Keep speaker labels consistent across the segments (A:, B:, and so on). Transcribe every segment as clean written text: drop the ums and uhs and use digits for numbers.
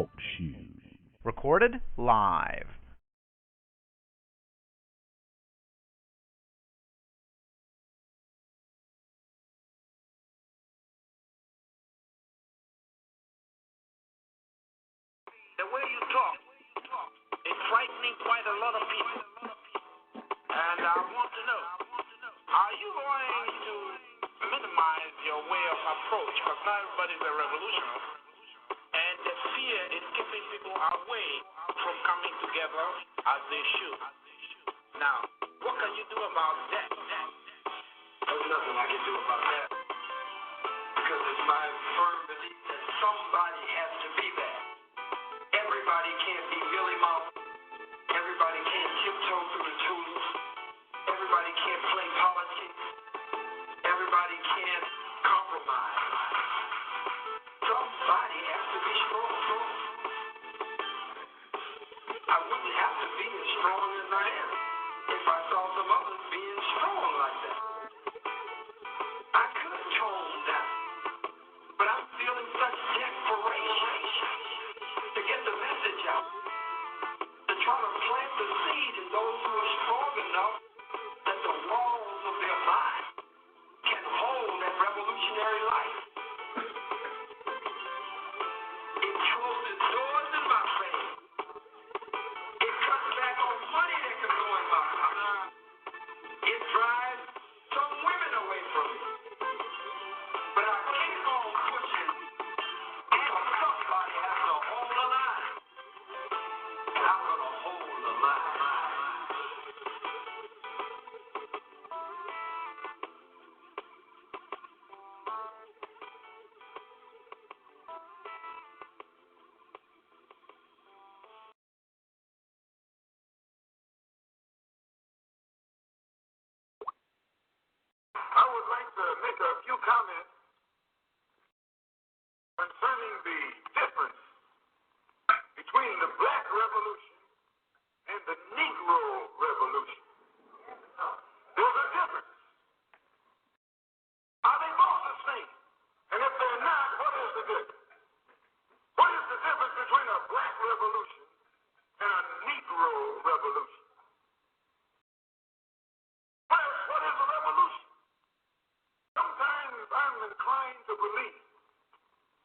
A: Talk Show. Recorded live.
B: The way you talk is frightening quite a lot of people. And I want to know, are you going to minimize your way of approach? Because not everybody's a revolutionary. And the fear is keeping people away from coming together as they should. Now, what can you do about that? There's nothing I can do about that. Because it's my firm belief that somebody has to be there. Everybody can't be Billy Mouth. Everybody can't tiptoe through the tulips. Everybody can't play politics. Everybody can't compromise. Somebody has to be strong. I wouldn't have to be as strong as I am if I saw some others being strong like that. I could tone down, but I'm feeling such desperation to get the message out, to try to plant the seed in those who are strong enough that the walls of their mind can hold that revolutionary life. It closes doors in my face. It cuts back on money that can go in my pocket. It drives some women away from me. But I keep on pushing because somebody has to hold the line. And I'm going to hold the line. I would like to make a few comments concerning the difference between the Black Revolution and the Negro Revolution. There's a difference. Are they both the same? And if they're not, what is the difference? What is the difference between a Black Revolution and a Negro Revolution? What is a revolution? Sometimes I'm inclined to believe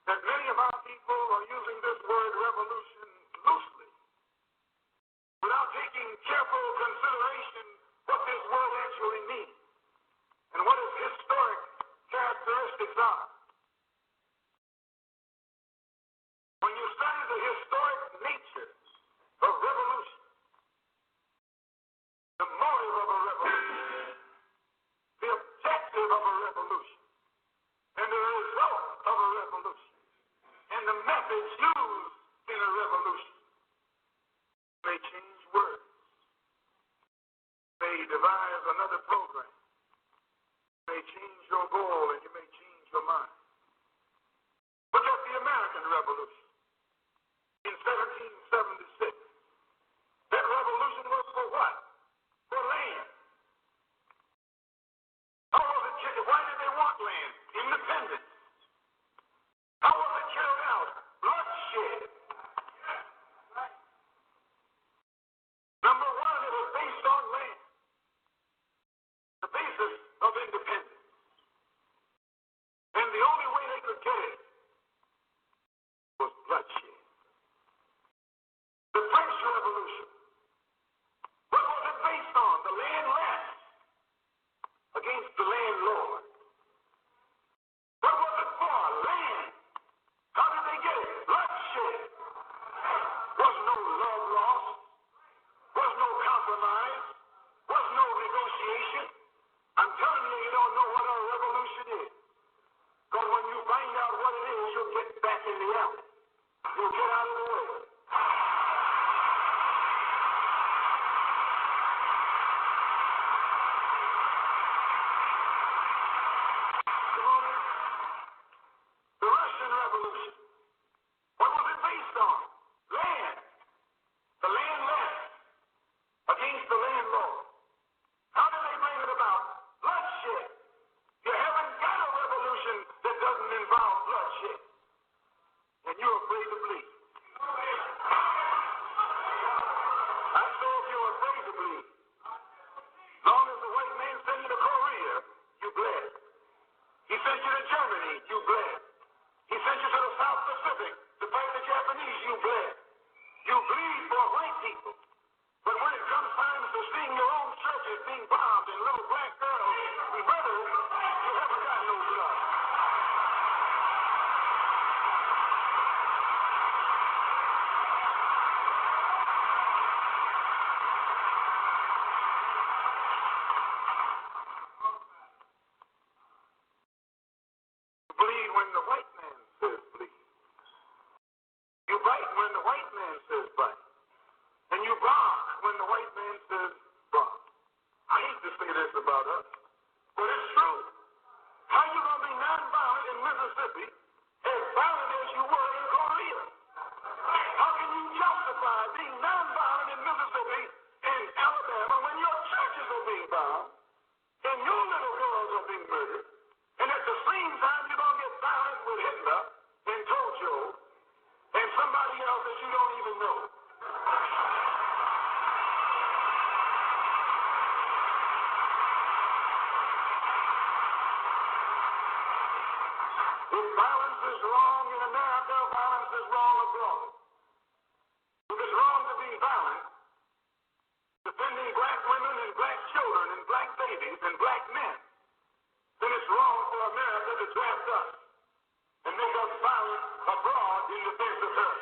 B: that many of our people are using this word revolution loosely, without taking careful consideration what this word actually means and what its historic characteristics are. When you study the historic nature of revolution, the motive of a revolution, the objective of a revolution, and the result of a revolution, and the methods used in a revolution, may change words, may devise another program, may change your goal, and you may change your mind. Look at the American Revolution in 1776. That revolution was for what? For land. How was it carried? Why did they want land? Independence. How was it carried out? Bloodshed. Number one, it was based on land. The basis of independence. And the only way they could get it was bloodshed. The French Revolution. What was it based on? The landless against the landlord. What was it for? Land. How did they get it? Bloodshed. Was no love lost. Was no compromise. Was no negotiation. I'm telling you, you don't know what a revolution is. Because when you find out what it is, you'll get back in the alley. You'll get out of the way. The Russian Revolution. What was it based on? Land. The landless against the landlord. How did they bring it about? Bloodshed. You haven't got a revolution that doesn't involve bloodshed. And you're afraid to bleed. when the white man says please. You bite when the white man says bite. And you bark when the white man says bark. I hate to say this about us, but it's true. How you going to be nonviolent in Mississippi as violent as you were in Korea? How can you justify being nonviolent in Mississippi and Alabama when your churches are being bombed and your little girls are being murdered, and at the same time you're going to get violent with Hitler and Tojo and somebody else that you don't even know? If violence is wrong in America, violence is wrong abroad. If it's wrong to be violent, defending black women and black children and black babies and black men, then it's wrong for America to draft us and make us violent abroad in defense of her.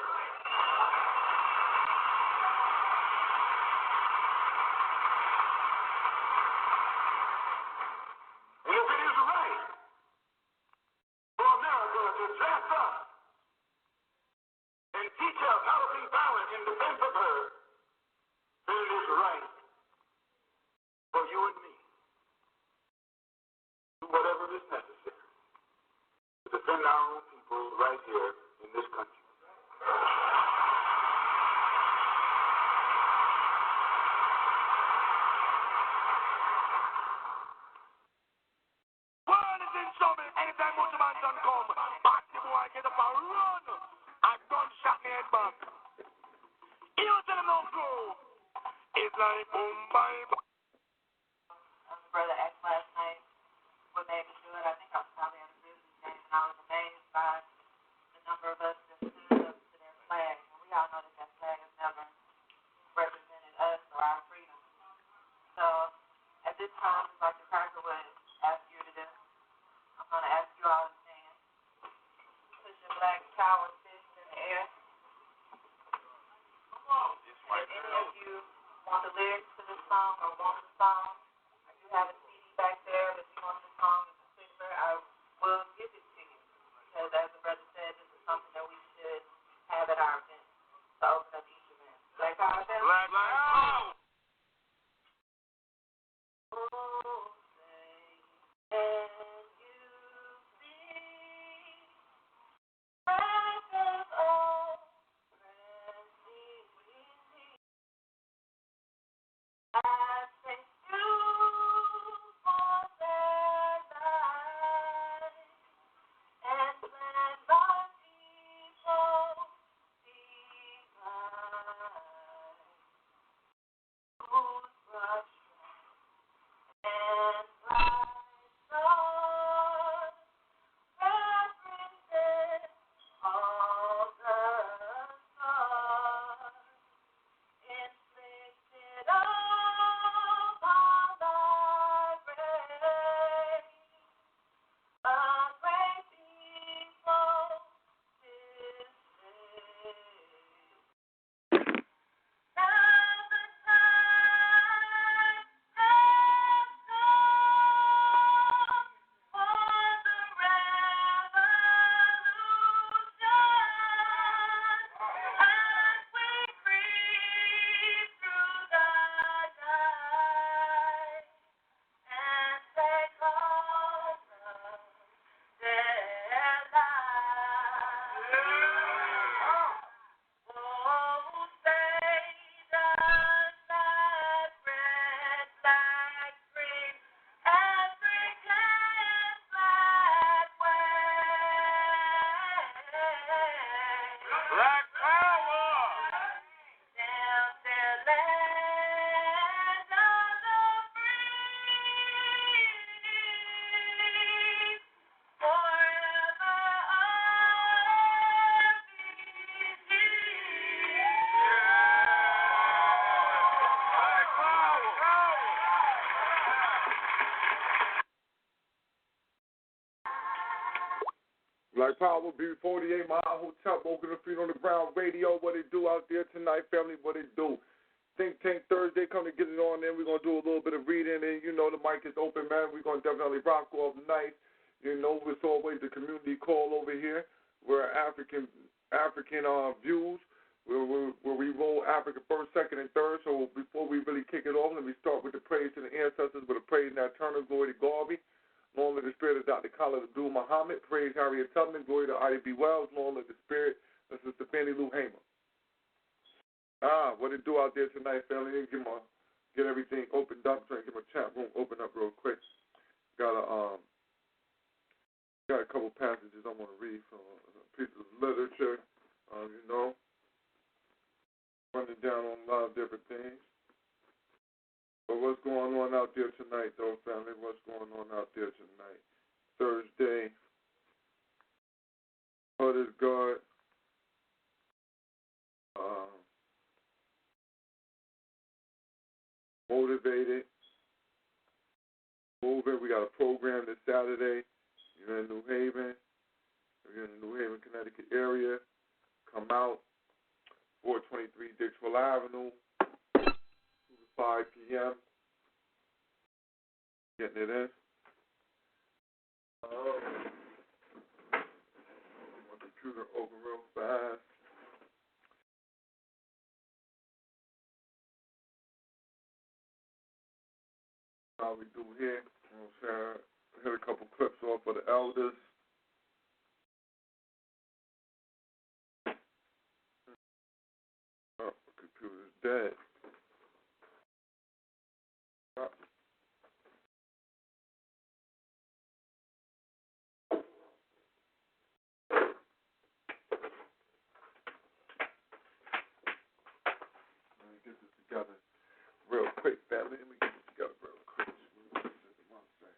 B: And if it is right for America to draft us and teach us how to be violent in defense of her, then it is right for you and me to do whatever is necessary to defend our own people right here in this country. World is in trouble. Anytime Ujima come, back the boy get up and run. And gunshot me head back. You tell him don't go. It's like boom, bye, bye.
C: Brother asked last night what made me do it. I think I was probably at a business game, and I was amazed by the number of us that stood up to their flag. And we all know that that flag has never represented us or our freedom. So at this time, it's like the cracker would ask you to do. I'm going to ask you all to stand. Push your black power fist in the air. If any of you want the lyrics to this song or want the song, or you have a CD back there that you want the song in particular, I will give it to you. Because as the brother said, this is something that we should have at our event, to open up each event. Black Power event?
B: Black power.
C: Oh, say, can you see crackers of friendly relief? I thank you for their lives and let my people divide. Whose brush and bright stars represent all the stars inflicted upon our race. A great people this day. Now the time has come for the revolution as we breathe through the night and take hold of their lives. Oh, Satan, that red flag, green, African flag wave.
B: Black power.
C: Down their land of the free, forever RBG.
B: Black power.
D: Black Power, B48, my hotel, Walking the Feet on the Ground Radio. What it do out there tonight, family? What it do? Thinktank Thursday, come to get it on. Then we're going to do a little bit of reading. And, you know, the mic is open, man. We're going to definitely rock all night. You know, it's always the community call over here. We're African views, where we roll Africa first, second, and third. So before we really kick it off, let me start with the praise to the ancestors, with a praise and eternal glory to Garvey. Long live the spirit of Dr. Khalid Abdul Muhammad. Praise Harriet Tubman. Glory to Ida B. Wells. Long live the spirit of Sister Fannie Lou Hamer. What it do out there tonight, family? Get everything opened up. Trying to get my chat room open up real quick. Got a couple passages I want to read from pieces of literature. Running down on a lot of different things. But what's going on out there tonight, though, family? What's going on out there tonight? Thursday. Heart is God. Motivated. Moving. We got a program this Saturday. You're in New Haven. If you're in the New Haven, Connecticut area, come out. 423 Dixwell Avenue. 5 p.m. Getting it in. My computer open real fast. How we do here. Hit a couple clips off for the elders. Oh, the computer's dead. Let me get this together real quick, family. Let me get this together real quick. One second.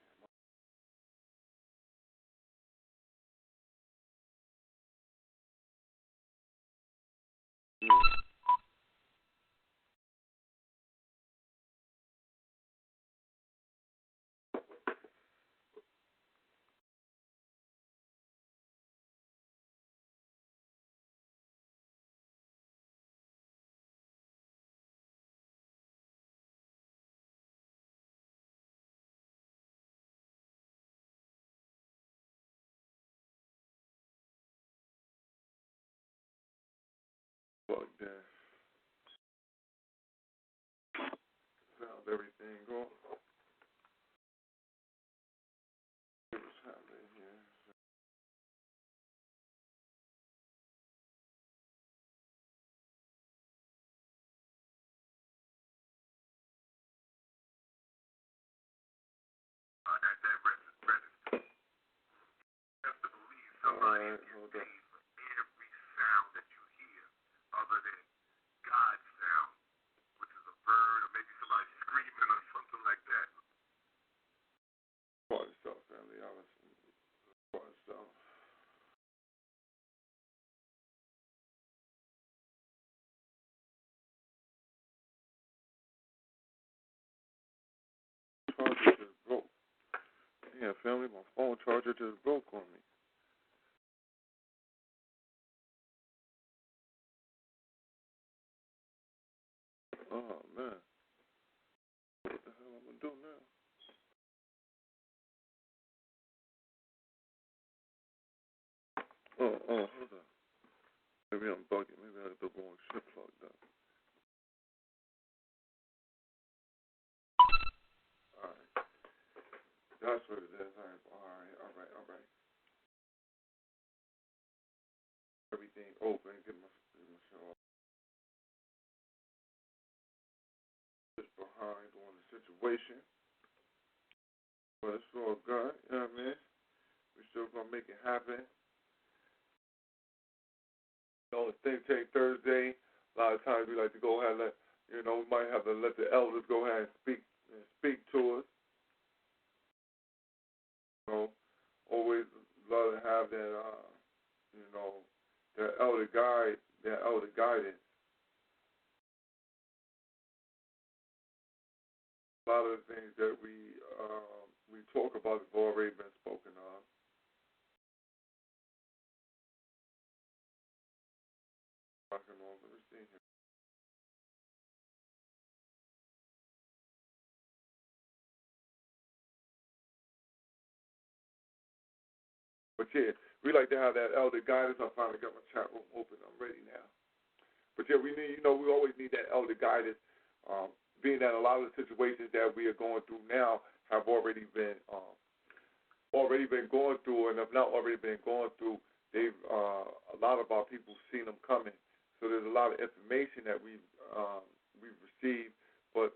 D: Plugged in. Found everything going. What's happening here? Somebody hold up.
B: Every sound that you hear, other than God's sound, which is a bird or maybe somebody screaming or something like that.
D: Part itself, family. I was part itself. Charger just broke. Yeah, family, my phone charger just broke on me. Oh, man. What the hell am I going to do now? Hold on. Maybe I'm bugging. Maybe I have the wrong shit plugged up. Alright. That's what it is. Alright. Everything open. Get my show off. Just behind on the situation. But it's all good. You know what I mean? We're still going to make it happen. It's Thinktank Thursday. A lot of times we like to go ahead and we might have to let the elders go ahead and speak to us. Always love to have that, that elder guidance. A lot of the things that we talk about have already been spoken of. Rocking on, let me see here. But yeah, we like to have that elder guidance. I finally got my chat room open. I'm ready now. But yeah, we need, we always need that elder guidance. Being that a lot of the situations that we are going through now have already been going through, and if not already been going through, they've a lot of our people seen them coming. So there's a lot of information that we've received, but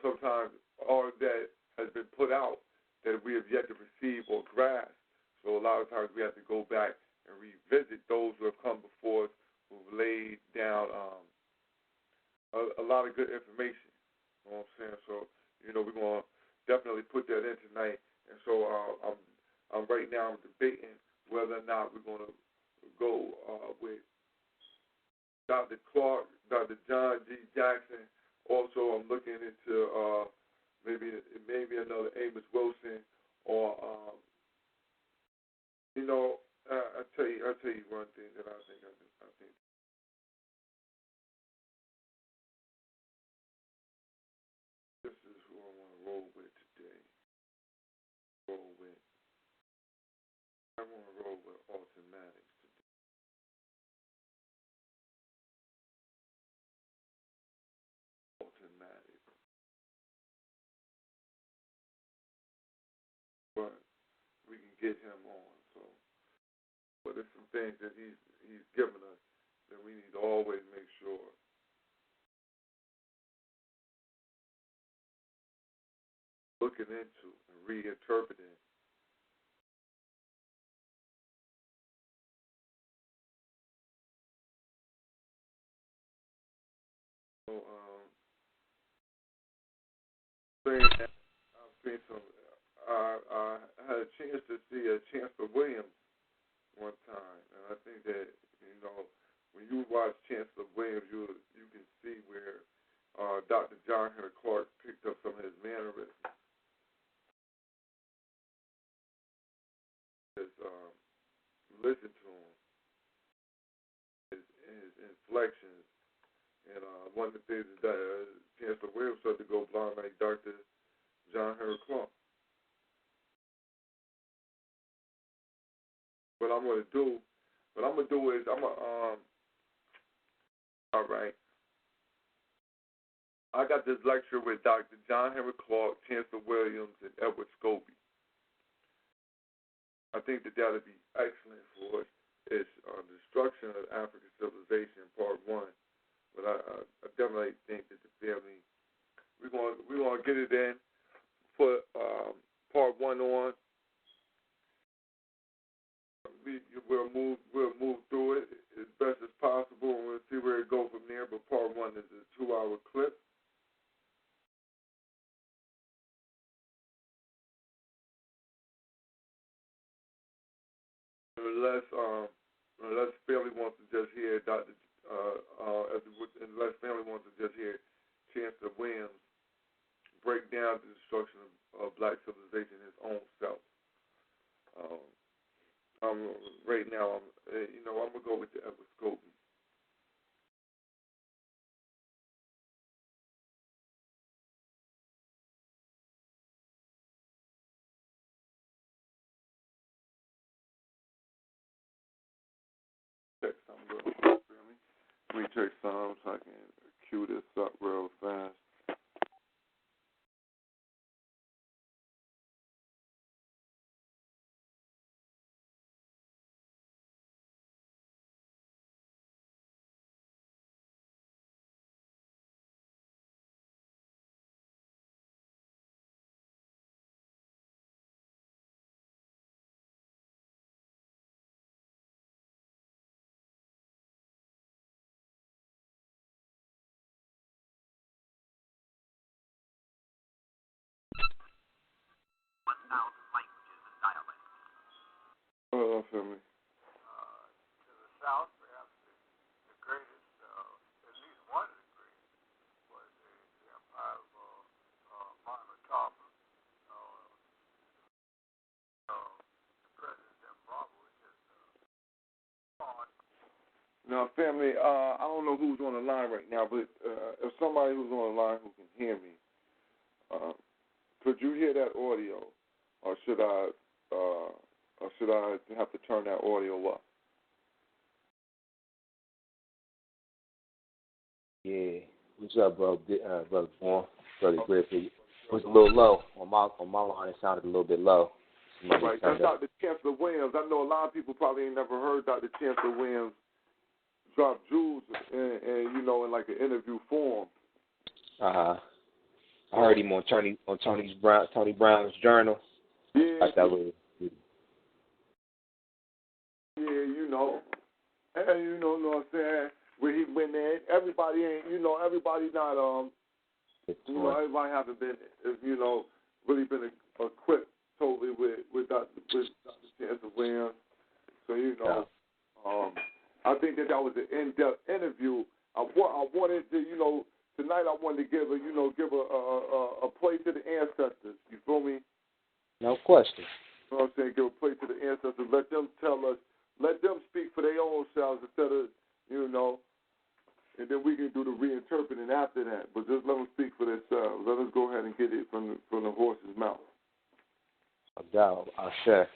D: sometimes all of that has been put out that we have yet to receive or grasp. So a lot of times we have to go back and revisit those who have come before us, who've laid down a lot of good information. You know what I'm saying? So, we're going to definitely put that in tonight. And so I'm right now I'm debating whether or not we're going to go with Dr. Clark, Dr. John G. Jackson. Also, I'm looking into maybe another Amos Wilson, or I'll tell you one thing that I think this is who I want to roll with today. I want to roll with Automatics today. Automatics. But we can get him on. But there's some things that he's given us that we need to always make sure looking into and reinterpreting. So, saying that I've seen some. I had a chance to see Chancellor Williams one time, and I think that when you watch Chancellor Williams, you can see where Dr. John Henry Clark picked up some of his mannerisms, listen to him, his inflections, and one of the things that Chancellor Williams started to go blind like Dr. John Henry Clark. What I'm gonna do is all right. I got this lecture with Dr. John Henry Clark, Chancellor Williams, and Edward Scobie. I think that'll be excellent for us. It's Destruction of African Civilization, Part 1. But I definitely think that the family, we're gonna get it in, put Part 1 on. We'll move through it as best as possible, and we'll see where it goes from there. But Part 1 is a 2-hour clip. Unless family wants to just hear unless family wants to just hear Chancellor Williams break down the destruction of black civilization his own self. Right now, I'm gonna go with the Edward Scobie. Check something real quick, family. Let me check some so I can cue this up real fast. Hold on, family.
B: To the south, perhaps the greatest, at least one of the greatest, was the empire of Muhammad Tapa. President Zimbabwe was just on.
D: Now, family, I don't know who's on the line right now, but if somebody who's on the line who can hear me, could you hear that audio, or should I or should I have to turn that audio up?
E: Yeah. What's up, bro? Brother Born? Brother Griffith. It was a little low. On my line, it sounded a little bit low.
D: Right. That's Dr. Chancellor Williams. I know a lot of people probably ain't never heard Dr. Chancellor Williams drop jewels and in like an interview form.
E: I heard him on Tony Brown's Journal.
D: Yeah.
E: Like that was.
D: Yeah, and you know what I'm saying. Where he went there, everybody ain't, everybody not everybody haven't been, really been equipped totally with Dr. Chancellor Williams. So I think that was an in-depth interview. I wanted to, tonight I wanted to give a play to the ancestors. You feel me?
E: No question.
D: You know what I'm saying? Give a play to the ancestors. Let them tell us. Let them speak for their own selves instead of, and then we can do the reinterpreting after that. But just let them speak for themselves. Let us go ahead and get it from the horse's mouth.
E: No doubt. I share.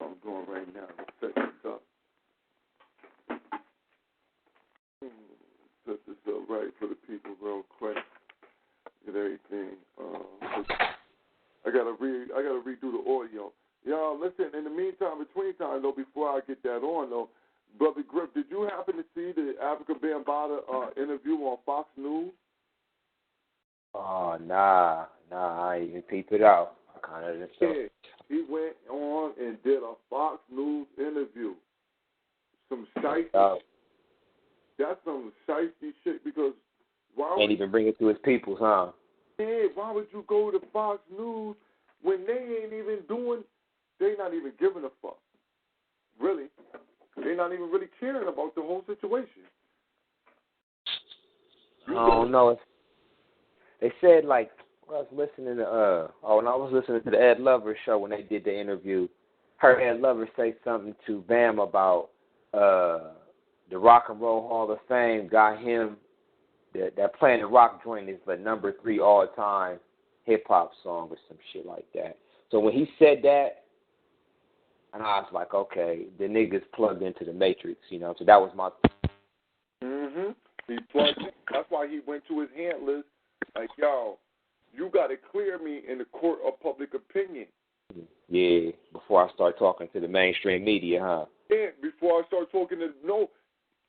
D: I'm going right now. Set this up. Set this up right for the people real quick. Get everything. I gotta redo the audio. Y'all, listen. In the meantime, between time though, before I get that on though, Brother Griff, did you happen to see the Africa Bambaataa interview on Fox News?
E: Oh, nah, I ain't even peeped it out. I kind of didn't.
D: Yeah, he went on and did a Fox News interview. Some shiesty. That's some shiesty shit because why
E: ain't even bring it to his peoples, huh?
D: Yeah, why would you go to Fox News when they ain't even doing? They not even giving a fuck. Really, they not even really caring about the whole situation.
E: I don't know. They said like when I was listening to when I was listening to the Ed Lover show when they did the interview, heard Ed Lover say something to Bam about the Rock and Roll Hall of Fame got him that Planet Rock joint is the number 3 all time hip hop song or some shit like that. So when he said that, and I was like, okay, the nigga's plugged into the Matrix, So that was my.
D: He plugged in. That's why he went to his handlers. Like, yo, you got to clear me in the court of public opinion.
E: Yeah, before I start talking to the mainstream media, huh?
D: Yeah, before I start talking to,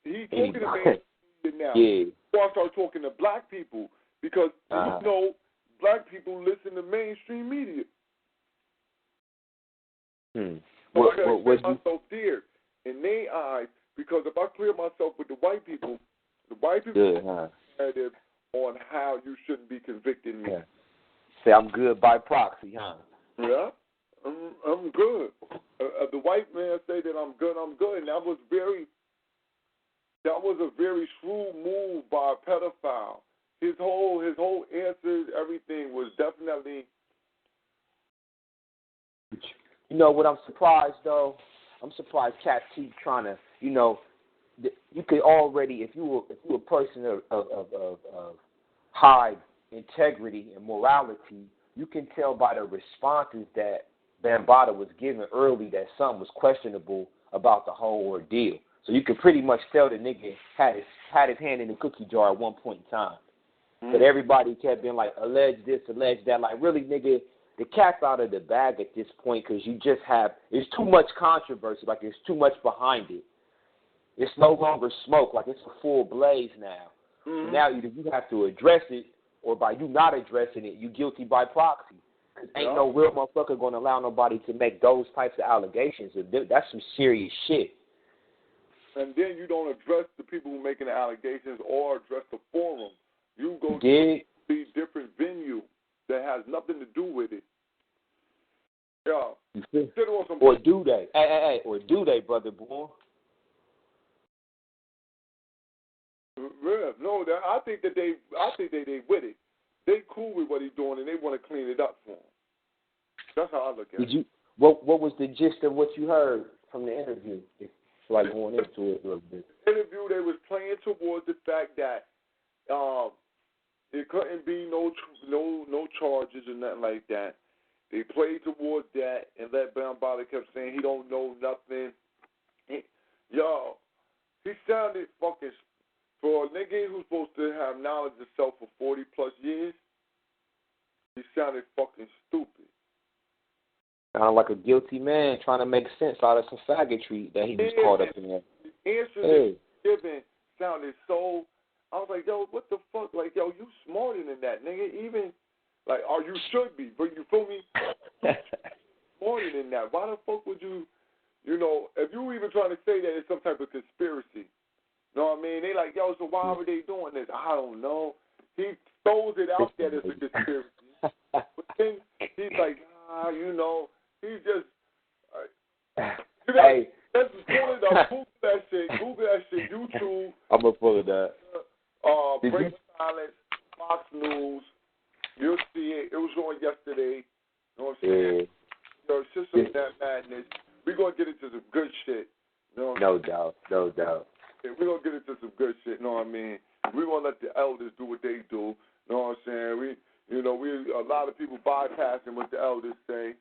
D: he's talking to mainstream media now.
E: Yeah.
D: Before I start talking to black people, because, black people listen to mainstream media. So I got to clear myself there in their eyes, because if I clear myself with the white people
E: good,
D: narrative on how you shouldn't be convicting me.
E: Yeah. Say I'm good by proxy, huh?
D: Yeah, I'm good. The white man say that I'm good, and that was a very shrewd move by a pedophile. His whole answers, everything was definitely.
E: What I'm surprised though? I'm surprised cats keep trying to, you could already, if you were a person of high integrity and morality, you can tell by the responses that Bambaataa was given early that something was questionable about the whole ordeal. So you could pretty much tell the nigga had his hand in the cookie jar at one point in time. But everybody kept being like, allege this, allege that. Like, really, nigga, the cat's out of the bag at this point because you just there's too much controversy. Like, there's too much behind it. It's no longer smoke. Like, it's a full blaze now. So now either you have to address it, or by you not addressing it, you guilty by proxy. Because ain't no real motherfucker going to allow nobody to make those types of allegations. That's some serious shit.
D: And then you don't address the people who making the allegations or address the forum. You go to a different venue that has nothing to do with it. Yeah.
E: Or do they? Hey, or do they, brother boy?
D: No, I think that they with it. They cool with what he's doing, and they want to clean it up for him. That's how I look at it.
E: What was the gist of what you heard from the interview? Like going into it a little bit.
D: The interview, they was playing towards the fact that It couldn't be no charges or nothing like that. They played towards that, and that Bambaataa kept saying he don't know nothing. He sounded fucking, for a nigga who's supposed to have knowledge of self for 40 plus years, he sounded fucking stupid.
E: Sounded like a guilty man trying to make sense out of some faggotry that he was caught up in there.
D: The answer that he given sounded so, I was like, yo, what the fuck? Like, yo, you smarter than that, nigga. Even, like, or you should be, but you feel me? Smarter than that. Why the fuck would you, if you were even trying to say that it's some type of conspiracy, you know what I mean? They like, yo, so why were they doing this? I don't know. He throws it out there as a conspiracy. But then he's like, he's just,
E: hey.
D: Let's pull it up. Google that shit, YouTube.
E: I'm going to pull it up.
D: Break Silence, Fox News. You'll see it. It was on yesterday. You know what I'm saying? It's just some that madness. We're going to get into some good shit.
E: No doubt.
D: Yeah, we're going to get into some good shit, you know what I mean? We're going to let the elders do what they do, you know what I'm saying? We a lot of people bypassing what the elders say,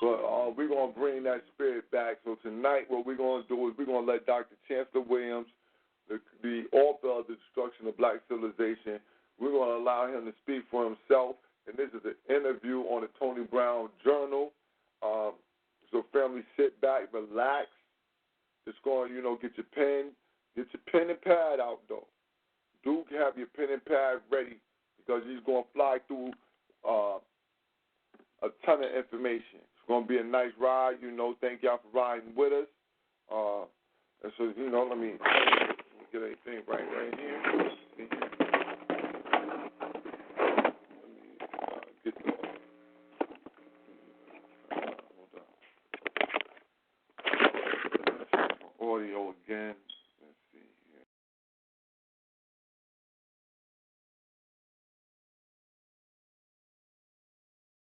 D: but we're going to bring that spirit back. So tonight what we're going to do is we're going to let Dr. Chancellor Williams, the author of The Destruction of Black Civilization, we're going to allow him to speak for himself. And this is an interview on the Tony Brown Journal. So family, sit back, relax. Just going, get your pen and pad out, though. Do have your pen and pad ready because he's going to fly through a ton of information. It's going to be a nice ride, Thank y'all for riding with us. And so, let me get everything right here. Get the audio again. Let's see here.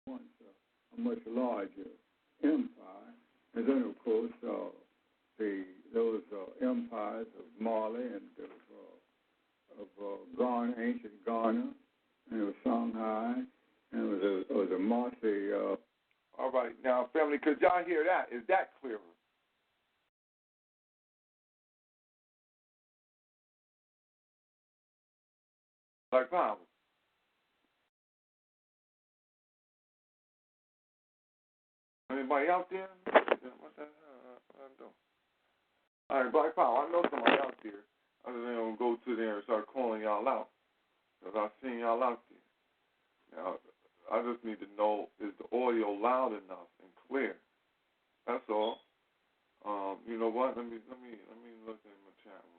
F: Once a much larger empire, and then of course those empires of Mali and of Ghana, ancient Ghana, and it was Shanghai, and it was a Marseille.
D: All right, now family, could y'all hear that? Is that clearer? Like power. Anybody out there? What the hell? I don't. All right, Black Power, I know somebody out there. I just ain't going to go to there and start calling y'all out because I've seen y'all out there. Now, I just need to know, is the audio loud enough and clear? That's all. You know what? Let me look in my chat room.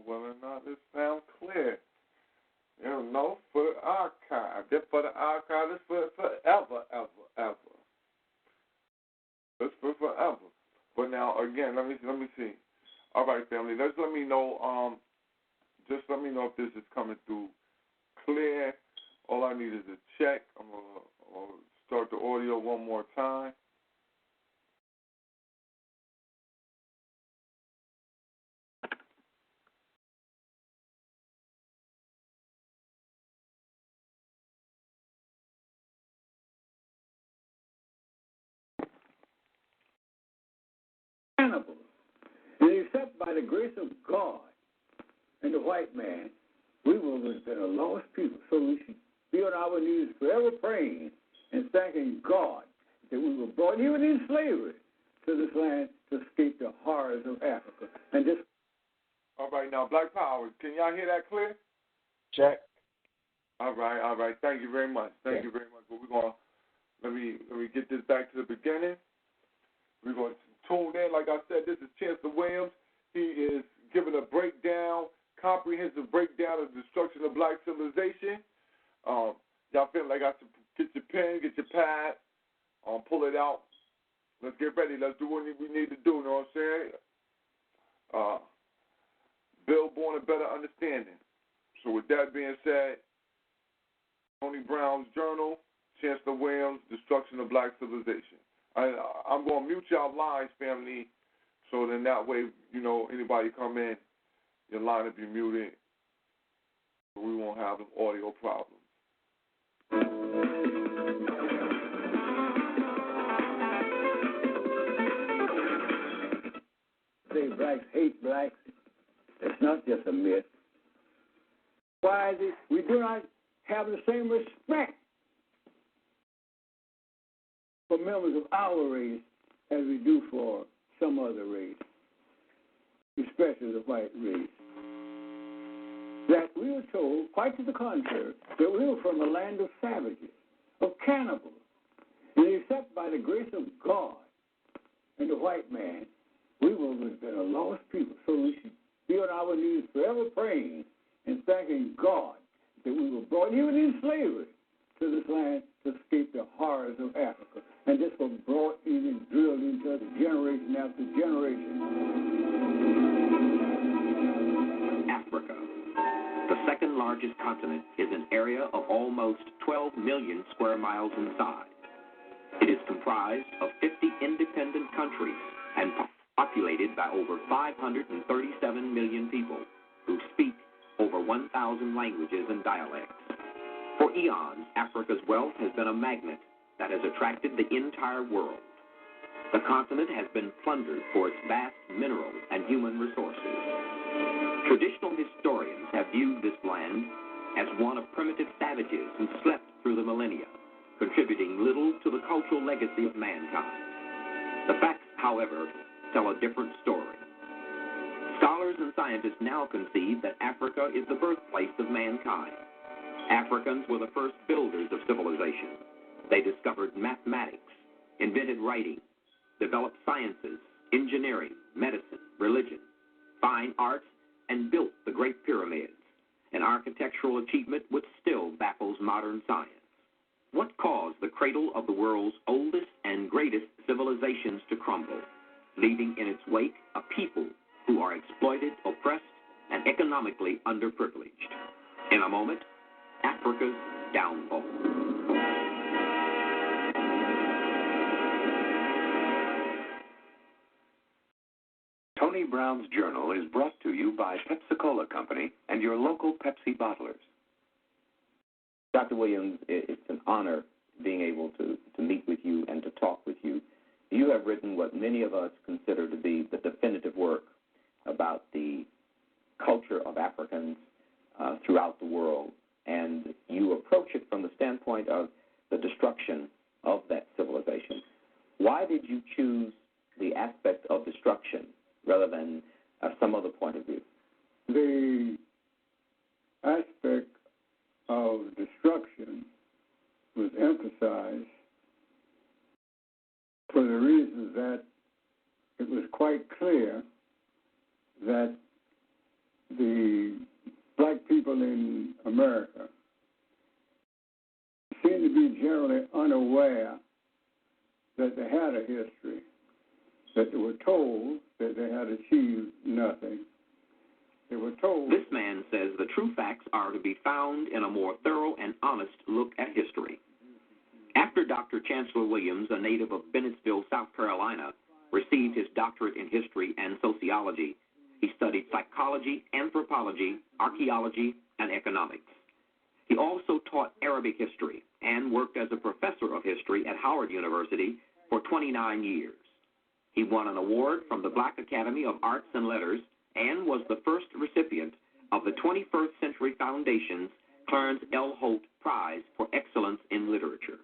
D: Whether or not this sounds clear. For the archive. This for the archive. This for forever, ever. This for forever. But now again, let me see. All right, family. Just let me know. Just let me know if this is coming through clear. All I need is a check. I'm gonna start the audio one more time.
F: Cannibals. And except by the grace of God and the white man, we will have been a lost people. So we should be on our knees forever praying and thanking God that we were brought, even in slavery, to this land to escape the horrors of Africa. And just
D: all right, now Black Power, can y'all hear that clear?
E: Check.
D: All right. Thank you very much. Thank you very much. But we're gonna let me get this back to the beginning. We're gonna tune in. Like I said, this is Chancellor Williams. He is giving a breakdown, comprehensive breakdown of the destruction of black civilization. Y'all feel like I should get your pen, get your pad, pull it out. Let's get ready. Let's do what we need to do. You know what I'm saying? build on a better understanding. So with that being said, Tony Brown's Journal, Chancellor Williams, Destruction of Black Civilization. I'm going to mute y'all lines, family, so then that way, anybody come in, your line will be muted, so we won't have an audio problem.
F: Say blacks hate blacks. It's not just a myth. Why is it we do not have the same respect for members of our race as we do for some other race, especially the white race? That we were told, quite to the contrary, that we were from a land of savages, of cannibals, and except by the grace of God and the white man, we will have been a lost people. So we should be on our knees forever praying and thanking God that we were brought, even in slavery, to this land to escape the horrors of Africa. And this was brought in and drilled into us generation after generation.
G: Africa, the second largest continent, is an area of almost 12 million square miles in size. It is comprised of 50 independent countries and populated by over 537 million people who speak over 1,000 languages and dialects. For eons, Africa's wealth has been a magnet that has attracted the entire world. The continent has been plundered for its vast mineral and human resources. Traditional historians have viewed this land as one of primitive savages who slept through the millennia, contributing little to the cultural legacy of mankind. The facts, however, tell a different story. Scholars and scientists now concede that Africa is the birthplace of mankind. Africans were the first builders of civilization. They discovered mathematics, invented writing, developed sciences, engineering, medicine, religion, fine arts, and built the Great Pyramids, an architectural achievement which still baffles modern science. What caused the cradle of the world's oldest and greatest civilizations to crumble, leaving in its wake a people who are exploited, oppressed, and economically underprivileged? In a moment, Africa's downfall.
H: Tony Brown's Journal is brought to you by Pepsi-Cola Company and your local Pepsi bottlers.
E: Dr. Williams, it's an honor being able to meet with you and to talk with you. You have written what many of us consider to be the definitive work about the culture of Africans throughout the world, and you approach it from the standpoint of the destruction of that civilization. Why did you choose the aspect of destruction rather than some other point of view?
F: The aspect of destruction was emphasized for the reason that it was quite clear that the black people in America seemed to be generally unaware that they had a history, that they were told that they had achieved nothing. They were told...
G: This man says the true facts are to be found in a more thorough and honest look at history. After Dr. Chancellor Williams, a native of Bennettsville, South Carolina, received his doctorate in history and sociology, he studied psychology, anthropology, archaeology, and economics. He also taught Arabic history and worked as a professor of history at Howard University for 29 years. He won an award from the Black Academy of Arts and Letters and was the first recipient of the 21st Century Foundation's Clarence L. Holt Prize for Excellence in Literature.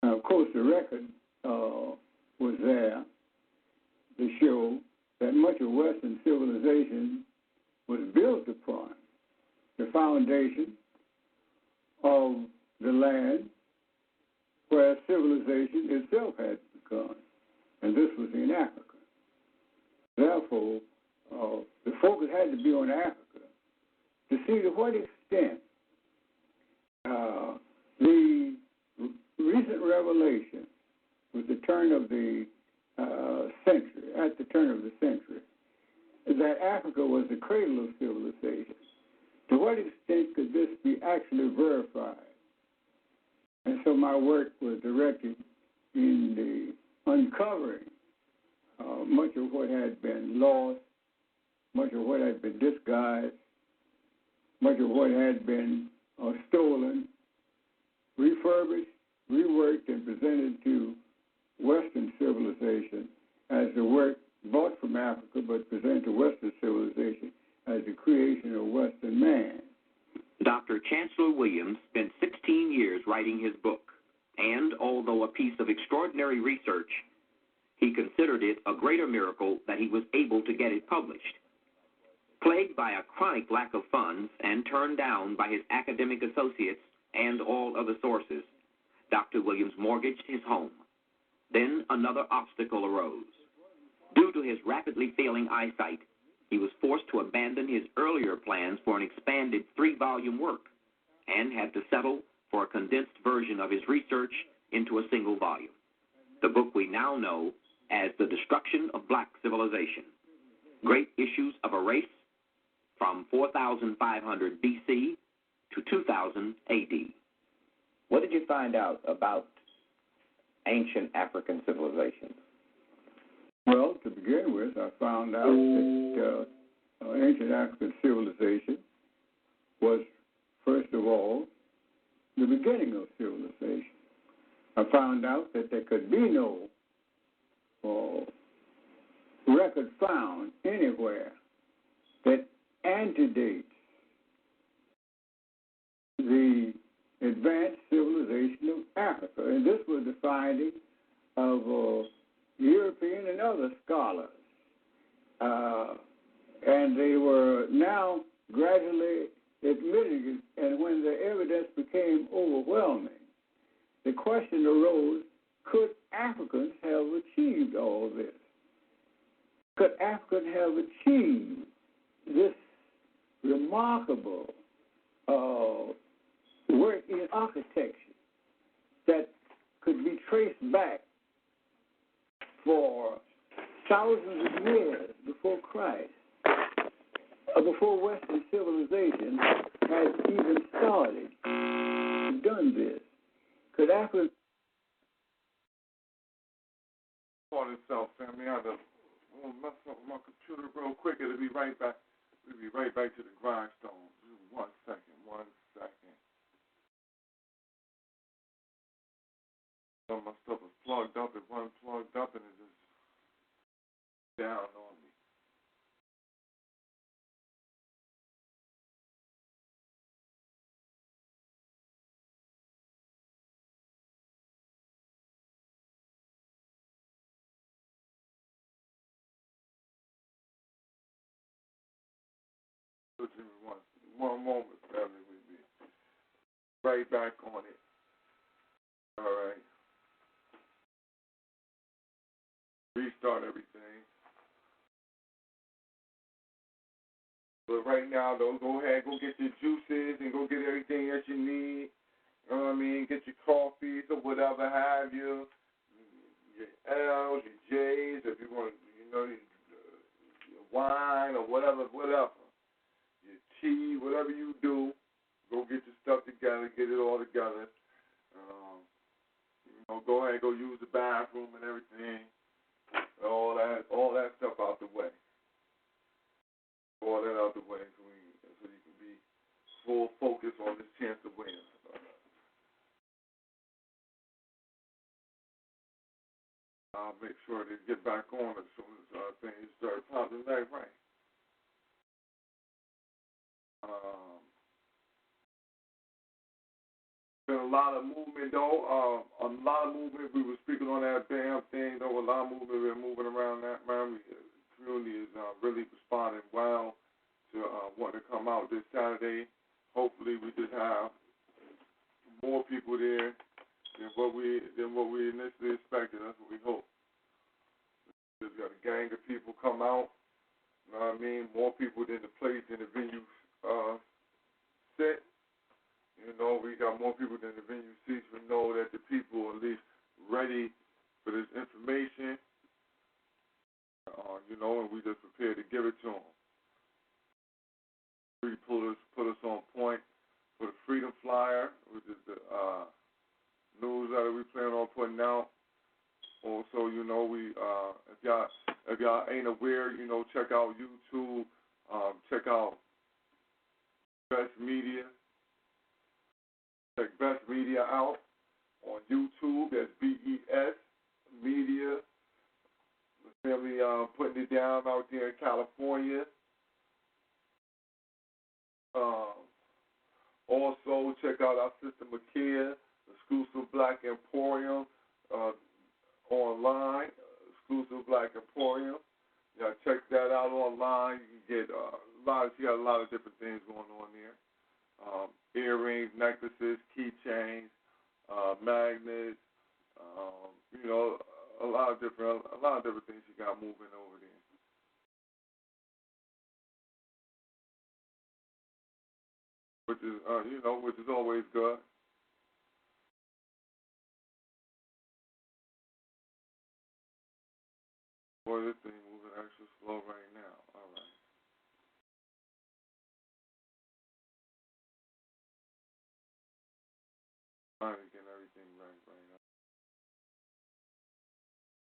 F: Now, of course, the record was there to show that much of Western civilization was built upon the foundation of the land where civilization itself had begun, and this was in Africa. Therefore, the focus had to be on Africa to see to what extent the recent revelation with the turn of the century, at the turn of the century, that Africa was the cradle of civilization. To what extent could this be actually verified? And so my work was directed in the uncovering much of what had been lost, much of what had been disguised, much of what had been stolen, refurbished, reworked, and presented to Western civilization as the work bought from Africa but presented to Western civilization as the creation of Western man.
G: Dr. Chancellor Williams spent 16 years writing his book, and although a piece of extraordinary research, he considered it a greater miracle that he was able to get it published. Plagued by a chronic lack of funds and turned down by his academic associates and all other sources, Dr. Williams mortgaged his home. Then another obstacle arose. Due to his rapidly failing eyesight, he was forced to abandon his earlier plans for an expanded 3-volume work and had to settle for a condensed version of his research into a single volume, the book we now know as The Destruction of Black Civilization, Great Issues of a Race from 4500 BC to 2000 AD.
I: What did you find out about ancient African civilizations?
F: Well, to begin with, I found out that ancient African civilization was, first of all, the beginning of civilization. I found out that there could be no record found anywhere that antedates the advanced civilization of Africa. And this was the finding of European and other scholars. And they were now gradually admitting it. And when the evidence became overwhelming, the question arose, could Africans have achieved all this? Could Africans have achieved this remarkable work in architecture that could be traced back for thousands of years before Christ, before Western civilization had even started, done this? Could Africa
D: on itself, family? I had to mess up my computer real quick. It'll be right back. We'll be right back to the grindstone. Just 1 second. 1 second. Some of my stuff is plugged up. It wasn't plugged up, and it just down on me. Give me one moment, family. We'll be right back on it. All right. Restart everything. But right now, though, go ahead, go get your juices and go get everything that you need. You know what I mean? Get your coffees or whatever have you. Your L's, your J's, if you want, your wine or whatever. Your tea, whatever you do, go get your stuff together, get it all together. Go ahead, go use the bathroom and everything. All that stuff out the way. All that out the way so you can be full focus on this chance to win. I'll make sure they get back on as soon as things start popping back right. Been a lot of movement though. A lot of movement. We were speaking on that BAM thing though. A lot of movement. We're moving around that. Man, the community is really responding well to wanting to come out this Saturday. Hopefully, we just have more people there than what we initially expected. That's what we hope. Just got a gang of people come out. You know what I mean? More people than the place in the venue sit. We got more people than the venue seats. We know that the people are at least ready for this information. and we just prepared to give it to them. We put us on point for the Freedom Flyer, which is the newsletter we plan on putting out. Also, we if y'all ain't aware, check out YouTube, check out Best Media. Check Best Media out on YouTube. That's BES Media. The family putting it down out there in California. Also, check out our sister Makia, Exclusive Black Emporium, online, Exclusive Black Emporium. Y'all check that out online. You can get she got a lot of different things going on there. Earrings, necklaces, keychains, magnets, a lot of different things she got moving over there. Which is always good. Boy, this thing moving extra slow right now. All right. Trying to get everything right now.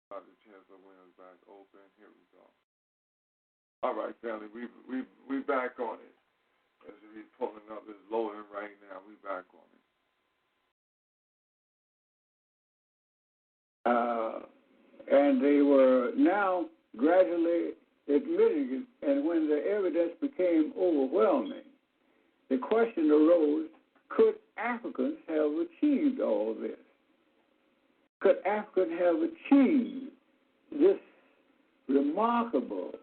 D: The Chancellor Williams back open. Here we go. All right, family, we back on it. As he's pulling up, it's loading right now. We back
F: on it. And they were now gradually admitting it, and when the evidence became overwhelming, the question arose, could Africans have achieved all this? Could Africans have achieved this remarkable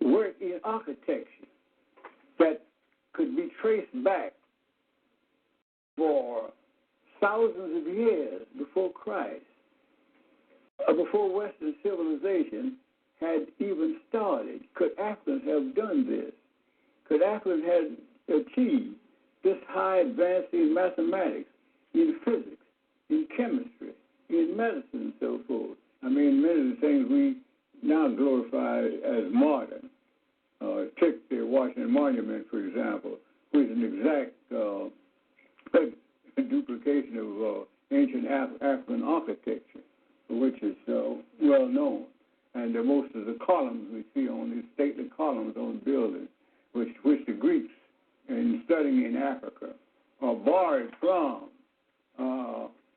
F: work in architecture that could be traced back for thousands of years before Christ, before Western civilization had even started? Could Africans have done this? Could Africans have achieved this high advance in mathematics, in physics, in chemistry, in medicine, and so forth? I mean, many of the things we now glorify as modern. Take the Washington Monument, for example, which is an exact duplication of ancient African architecture, which is well known. And most of the columns we see on these stately columns on buildings, which the Greeks, in studying in Africa, are borrowed from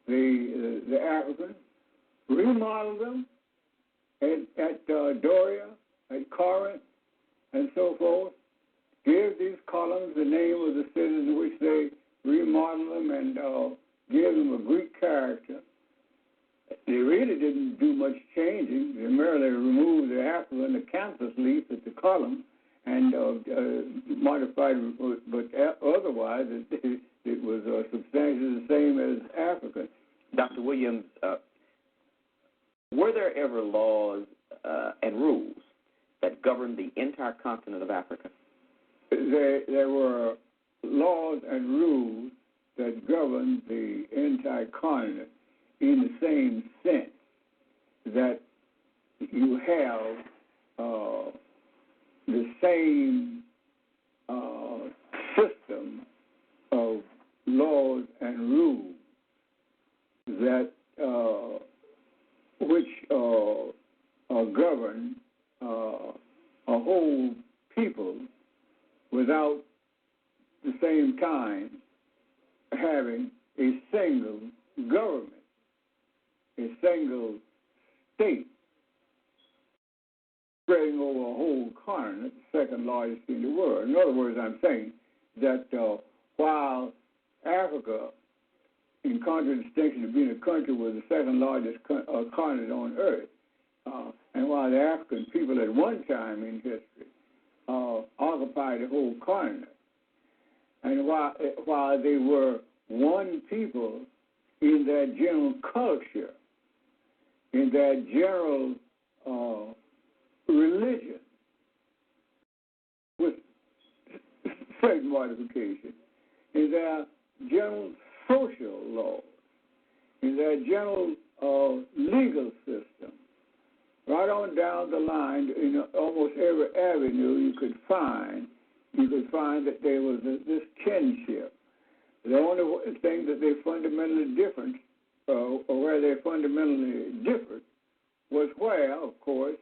F: the Africans, remodeled them at Doria, at Corinth, and so forth, give these columns the name of the cities in which they remodeled them and give them a Greek character. They really didn't do much changing. They merely removed the apple and the canthus leaf at the column and modified it, but otherwise it was substantially the same as African.
I: Dr. Williams, were there ever laws and rules that governed the entire continent of Africa?
F: There were laws and rules that governed the entire continent in the same sense that you have the same system of laws and rules that which govern a whole people without the same time having a single government, a single state spreading over a whole continent, the second largest in the world. In other words, I'm saying that while Africa, in contradistinction to being a country, was the second largest continent on earth, and while the African people at one time in history occupied the whole continent, and while they were one people in their general culture, in their general religion, with certain modifications, in their general social laws, in their general legal system, right on down the line, in almost every avenue you could find that there was this kinship. The only thing that they fundamentally different, or where they fundamentally differed, was where, of course,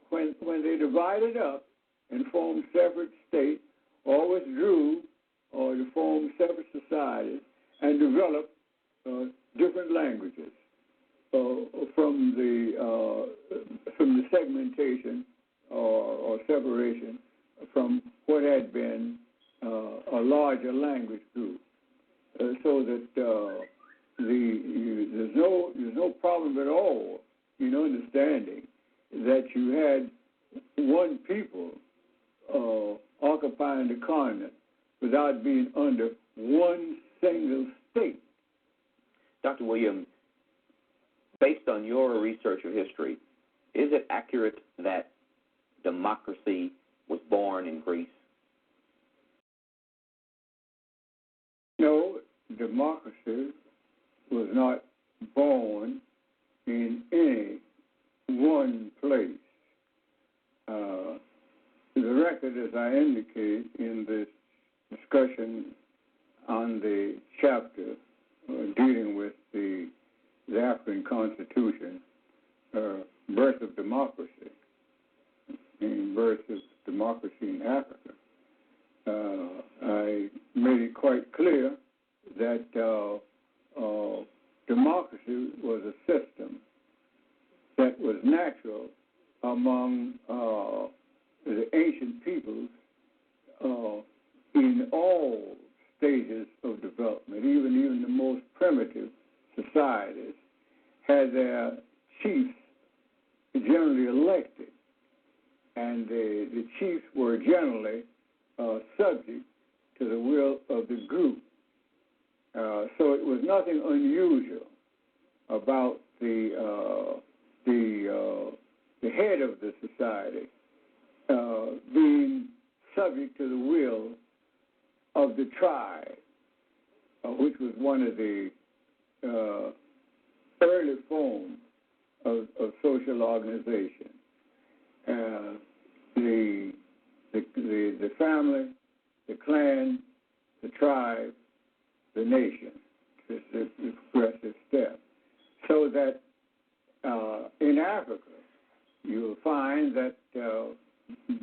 F: when they divided up and formed separate states, or withdrew, or to form separate societies, and developed different languages from the segmentation or separation from what had been a larger language group, so that there's no problem at all in understanding that you had one people occupying the continent without being under one single state.
I: Dr. Williams, based on your research of history, is it accurate that democracy was born in Greece?
F: No, democracy was not born in any one place. The record, as I indicate in this discussion on the chapter dealing with the African Constitution, birth of democracy, and birth of democracy in Africa, I made it quite clear that democracy was a system that was natural among the ancient peoples in all stages of development. Even the most primitive societies had their chiefs generally elected, and the chiefs were generally subject to the will of the group. So it was nothing unusual about the head of the society being subject to the will of the tribe, which was one of the early forms of social organization. The family, the clan, the tribe, the nation. It's a progressive step. So that in Africa, you'll find that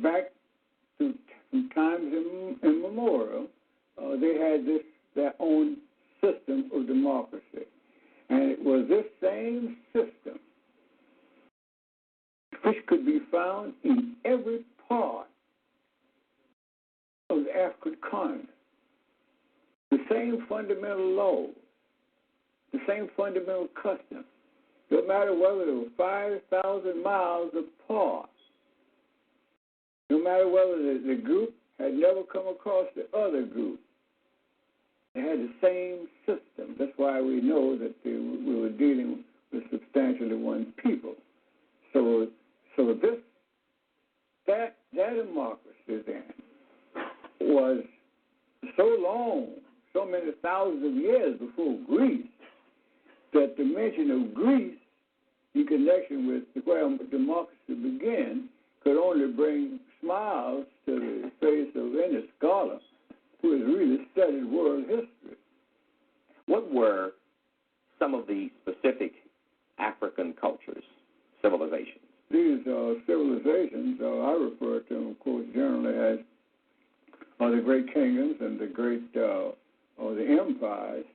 F: back to times immemorial, they had their own system of democracy. And it was this same system which could be found in every part of the African continent. The same fundamental laws, the same fundamental customs, no matter whether they were 5,000 miles apart, no matter whether the group had never come across the other group. They had the same system. That's why we know that we were dealing with substantially one people. So that democracy then was so long, so many thousands of years before Greece, that the mention of Greece in connection with where democracy began could only bring smiles to the face of any scholar who has really studied world history.
I: What were some of the specific African cultures, civilizations?
F: These civilizations, I refer to them, of course, generally as the great kingdoms and the great the empires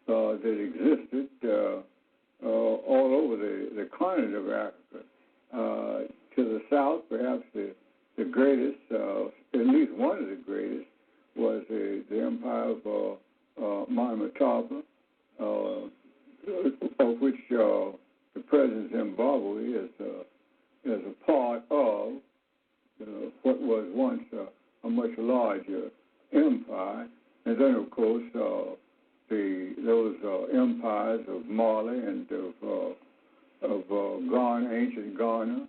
F: that existed all over the continent of Africa. To the south, perhaps the greatest, at least one of the greatest, was the empire of Monomotapa, of which the present Zimbabwe is a part of what was once a much larger empire. And then, of course, those empires of Mali and of Ghana, ancient Ghana,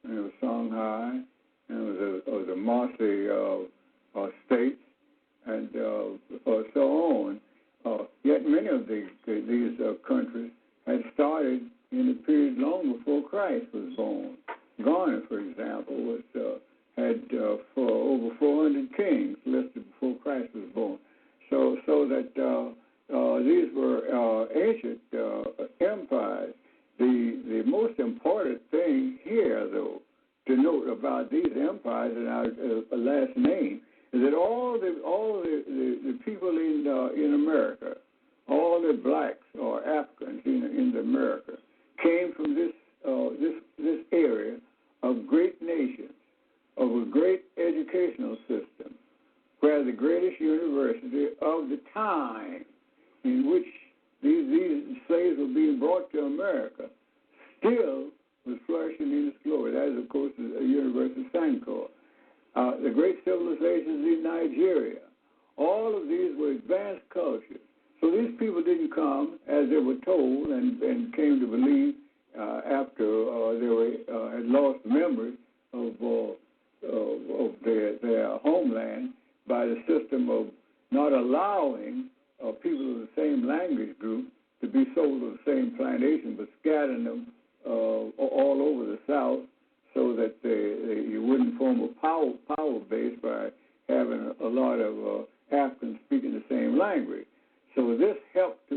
F: and of Songhai, and of the Mossi states, and so on. Yet many of these countries had started in a period long before Christ was born. that these were ancient empires. The most important thing here, though, to note about these empires and our last name is that all the people in America, all the blacks or Africans in America, came from this area of great nations, of a great educational system, where the greatest university of the time in which these slaves were being brought to America still was flourishing in its glory. That is, of course, the University of Sankor. The great civilizations in Nigeria, all of these were advanced cultures. So these people didn't come, as they were told and came to believe after they had lost memory of their homeland by the system of not allowing people of the same language group to be sold to the same plantation, but scattering them all over the South so that you wouldn't form a power base by having a lot of Africans speaking the same language. So this helped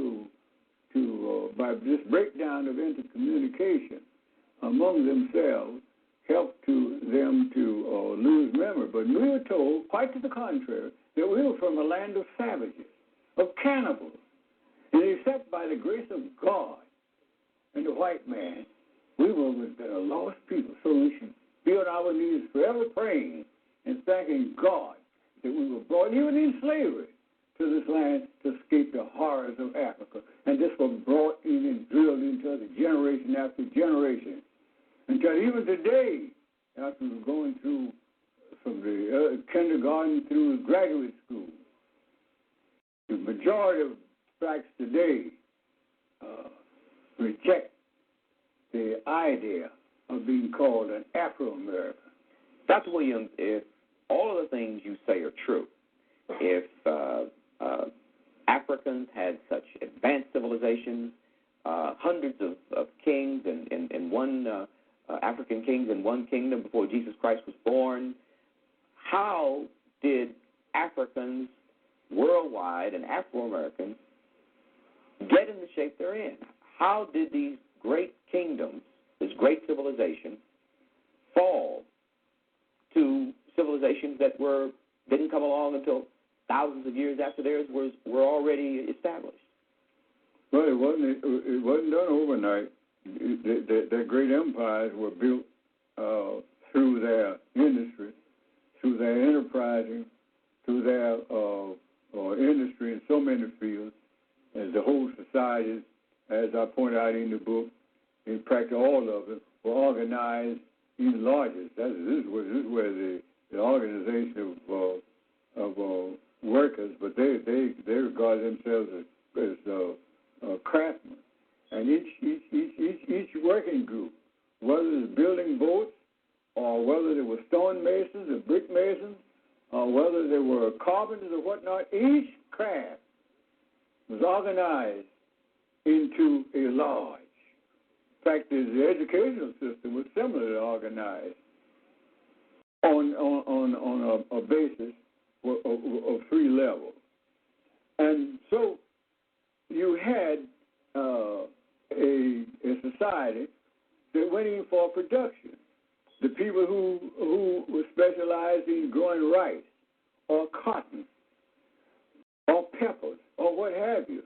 F: by this breakdown of intercommunication among themselves, helped them to lose memory. But we were told, quite to the contrary, that we were from a land of savages, of cannibals. And except by the grace of God and the white man, we were a lost people. So we should be on our knees forever praying and thanking God that we were brought, even in slavery, to this land to escape the horrors of Africa. And this was brought in and drilled into the generation after generation. Until even today, after we're going through from the kindergarten through graduate school, the majority of blacks today reject the idea of being called an Afro-American.
I: Dr. Williams, if all of the things you say are true, if Africans had such advanced civilizations, hundreds of kings and one African kings in one kingdom before Jesus Christ was born, how did Africans worldwide and Afro-Americans get in the shape they're in? How did these great kingdoms, this great civilization, fall to civilizations that didn't come along until thousands of years after theirs were already established?
F: Well, it wasn't done overnight. Their great empires were built through their industry, through their enterprising, through their industry in so many fields, as the whole societies, as I point out in the book, in practically all of them, were organized even larger. This is where the organization of workers, but they regard themselves as craftsmen. And each working group, whether it's building boats, or whether they were stone masons or brick masons, or whether they were carpenters or whatnot, each craft was organized into a lodge. In fact, the educational system was similarly organized on a basis of three levels. And so you had a society that went in for production. The people who were specialized in growing rice or cotton or peppers or what have you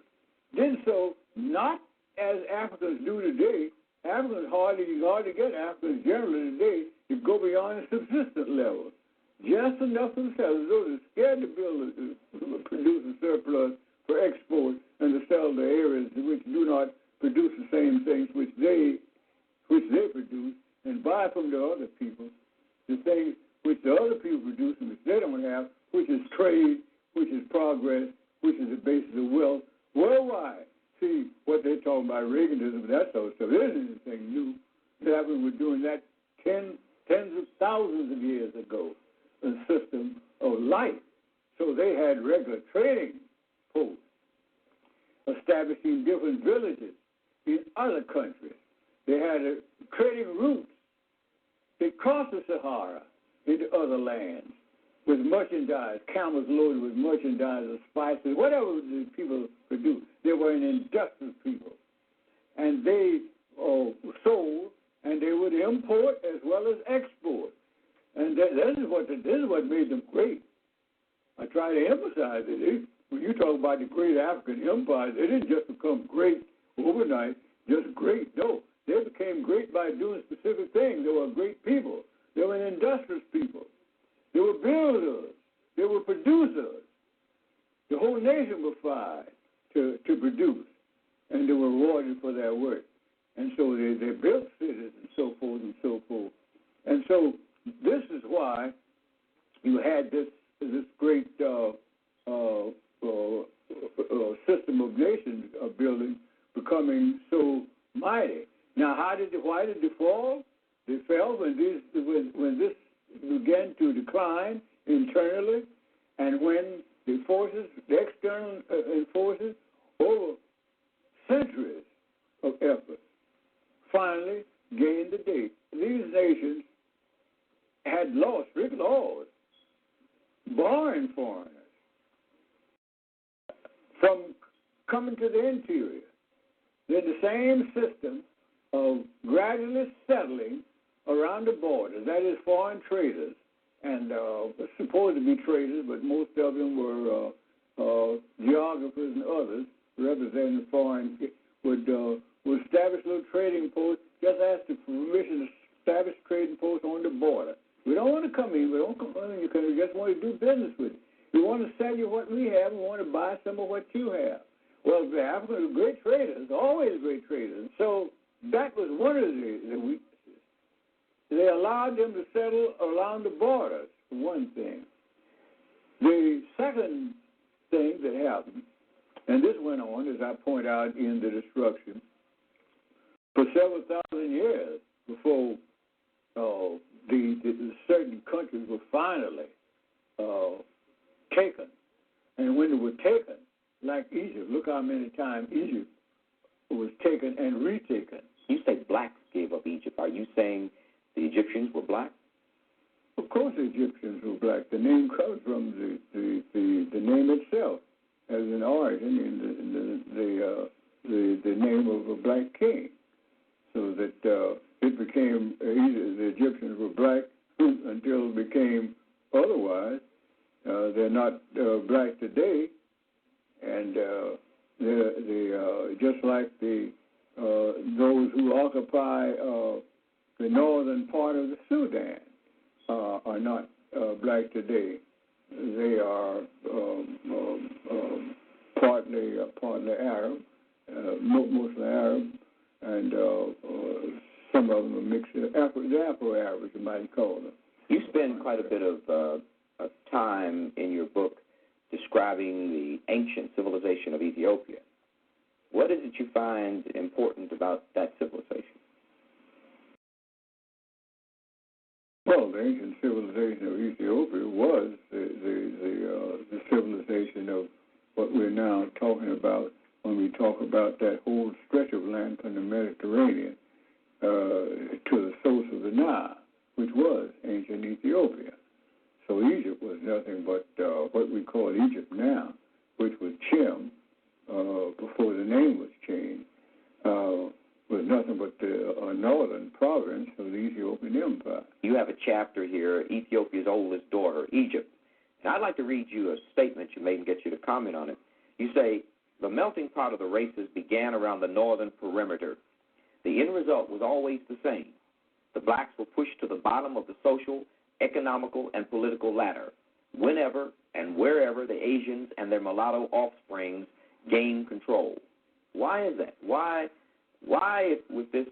F: did so not as Africans do today. Africans hardly get Africans generally today to go beyond the subsistence level. Just enough for themselves. Those are scared to produce a surplus for export and to sell to areas which do not produce the same things which they produce, and buy from the other people the things which the other people produce and which they don't have, which is trade, which is progress, which is the basis of wealth worldwide. See what they're talking about, Reaganism, that sort of stuff. There isn't anything new. That we were doing that tens of thousands of years ago, a system of life. So they had regular trading posts, establishing different villages in other countries. They had trading routes. They crossed the Sahara into other lands. with merchandise, camels loaded with merchandise of spices, whatever the people produced. They were an industrious people. And they sold, and they would import as well as export. And this is what made them great. I try to emphasize it. When you talk about the great African empire, they didn't just become great overnight, just great. No, they became great by doing specific things. They were great people. They were industrious people. They were builders. They were producers. The whole nation was fired to produce, and they were rewarded for their work. And so they built cities and so forth and so forth. And so this is why you had this great system of nations building becoming so mighty. Now, why did they fall? They fell when this began to decline internally, and when the external forces, over centuries of effort, finally gained the day. These nations had strict laws barring foreigners from coming to the interior. They're the same system of gradually settling around the borders, that is, foreign traders, and supposed to be traders, but most of them were geographers and others representing foreign, would establish little trading posts, just ask for permission to establish trading posts on the border. We don't want to come in. We don't come in because we just want to do business with you. We want to sell you what we have. We want to buy some of what you have. Well, the Africans are great traders, always great traders. So that was one of the weaknesses. They allowed them to settle around the borders, for one thing. The second thing that happened, and this went on, as I point out in the destruction, for several thousand years before the certain countries were finally taken. And when they were taken, like Egypt, look how many times Egypt was taken and retaken.
I: You say blacks gave up Egypt. Are you saying the Egyptians were black?
F: Of course the Egyptians were black. The name comes from the name itself as an origin in the name of a black king. So that it became, the Egyptians were black until it became otherwise. They're not black today, and they're just like those who occupy the northern part of the Sudan are not black today. They are partly Arab, mostly Arab, and some of them are mixed. The Afro-Arabs, you might call them.
I: You spend quite a bit of time in your book describing the ancient civilization of Ethiopia. What is it you find important about that civilization?
F: Well, the ancient civilization of Ethiopia was the civilization of what we're now talking about when we talk about that whole stretch of land from the Mediterranean to the source of the Nile, which was ancient Ethiopia. So Egypt was nothing but what we call Egypt now, which was Chem before the name was changed, was nothing but the northern province of the Ethiopian Empire.
I: You have a chapter here, Ethiopia's oldest daughter, Egypt. And I'd like to read you a statement you made and get you to comment on it. You say, the melting pot of the races began around the northern perimeter. The end result was always the same. The blacks were pushed to the bottom of the social, economical, and political ladder whenever and wherever the Asians and their mulatto offsprings gained control. Why is that? Why with this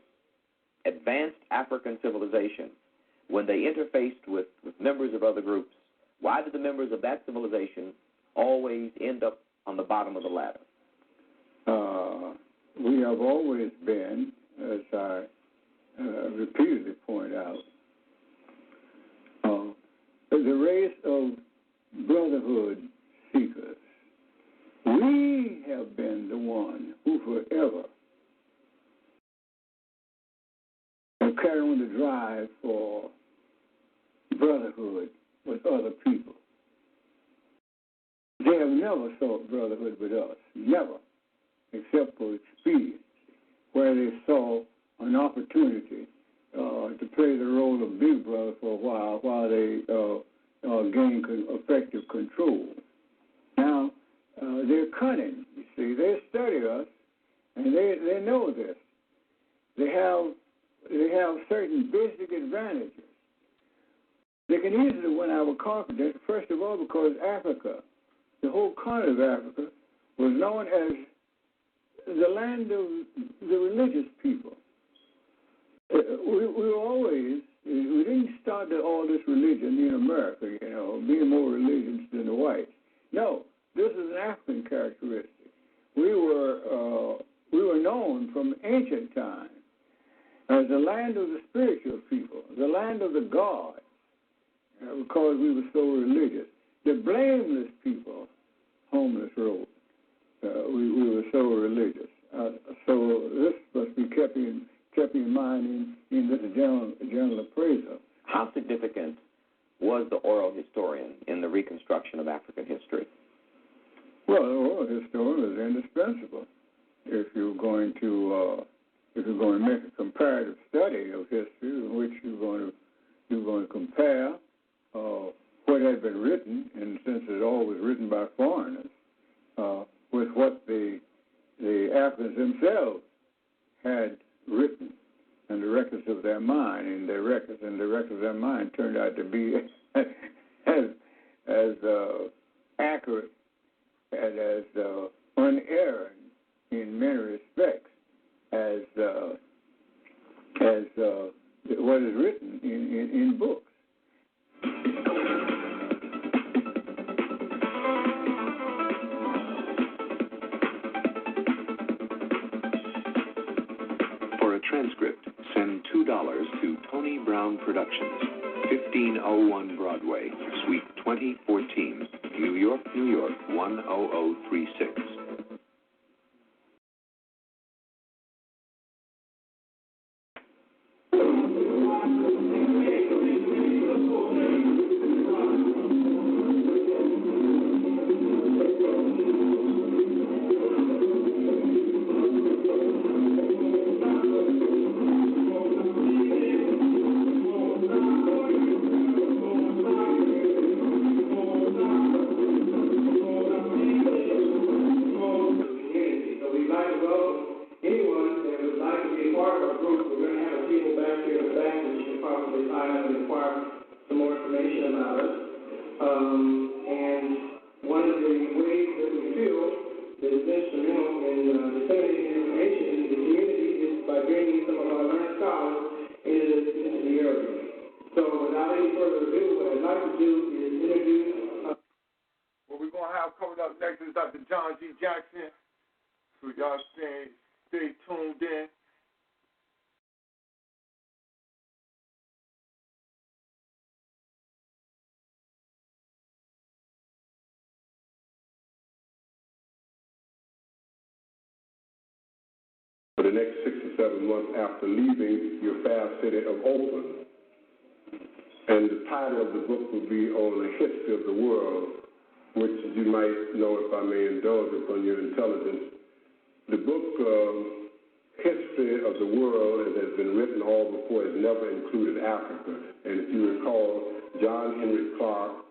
I: advanced African civilization, when they interfaced with members of other groups, why did the members of that civilization always end up on the bottom of the ladder?
F: We have always been, as I repeatedly point out, the race of brotherhood seekers. We have been the one who forever have carried on the drive for brotherhood with other people. never sought brotherhood with us, never, except for expedience, where they saw an opportunity to play the role of big brother for a while they gain effective control. Now, they're cunning, you see. They study us, and they know this. They have certain basic advantages. They can easily win our confidence, first of all, because Africa, the whole continent of Africa, was known as the land of the religious people. We didn't start all this religion in America, being more religious than the whites. No, this is an African characteristic. We were known from ancient times as the land of the spiritual people, the land of the gods, because we were so religious. The blameless people, homeless road. We were so religious. So this must be kept in mind in this general appraisal.
I: How significant was the oral historian in the reconstruction of African history?
F: Well, the oral historian is indispensable if you're going to make a comparative study of history, in which you're going to compare what had been written, and since it's always written by foreigners, with what the Africans themselves had written, and the records of their mind, and the records of their mind turned out to be as accurate and as unerring in many respects as what is written in books.
H: For a transcript, send $2 to Tony Brown Productions, 1501 Broadway, Suite 2014, New York, New York, 10036.
J: For the next 6 or 7 months after leaving your fast city of Oakland. And the title of the book will be On the History of the World, which you might know, if I may indulge upon your intelligence. The book, History of the World, as has been written all before, has never included Africa. And if you recall, John Henry Clark,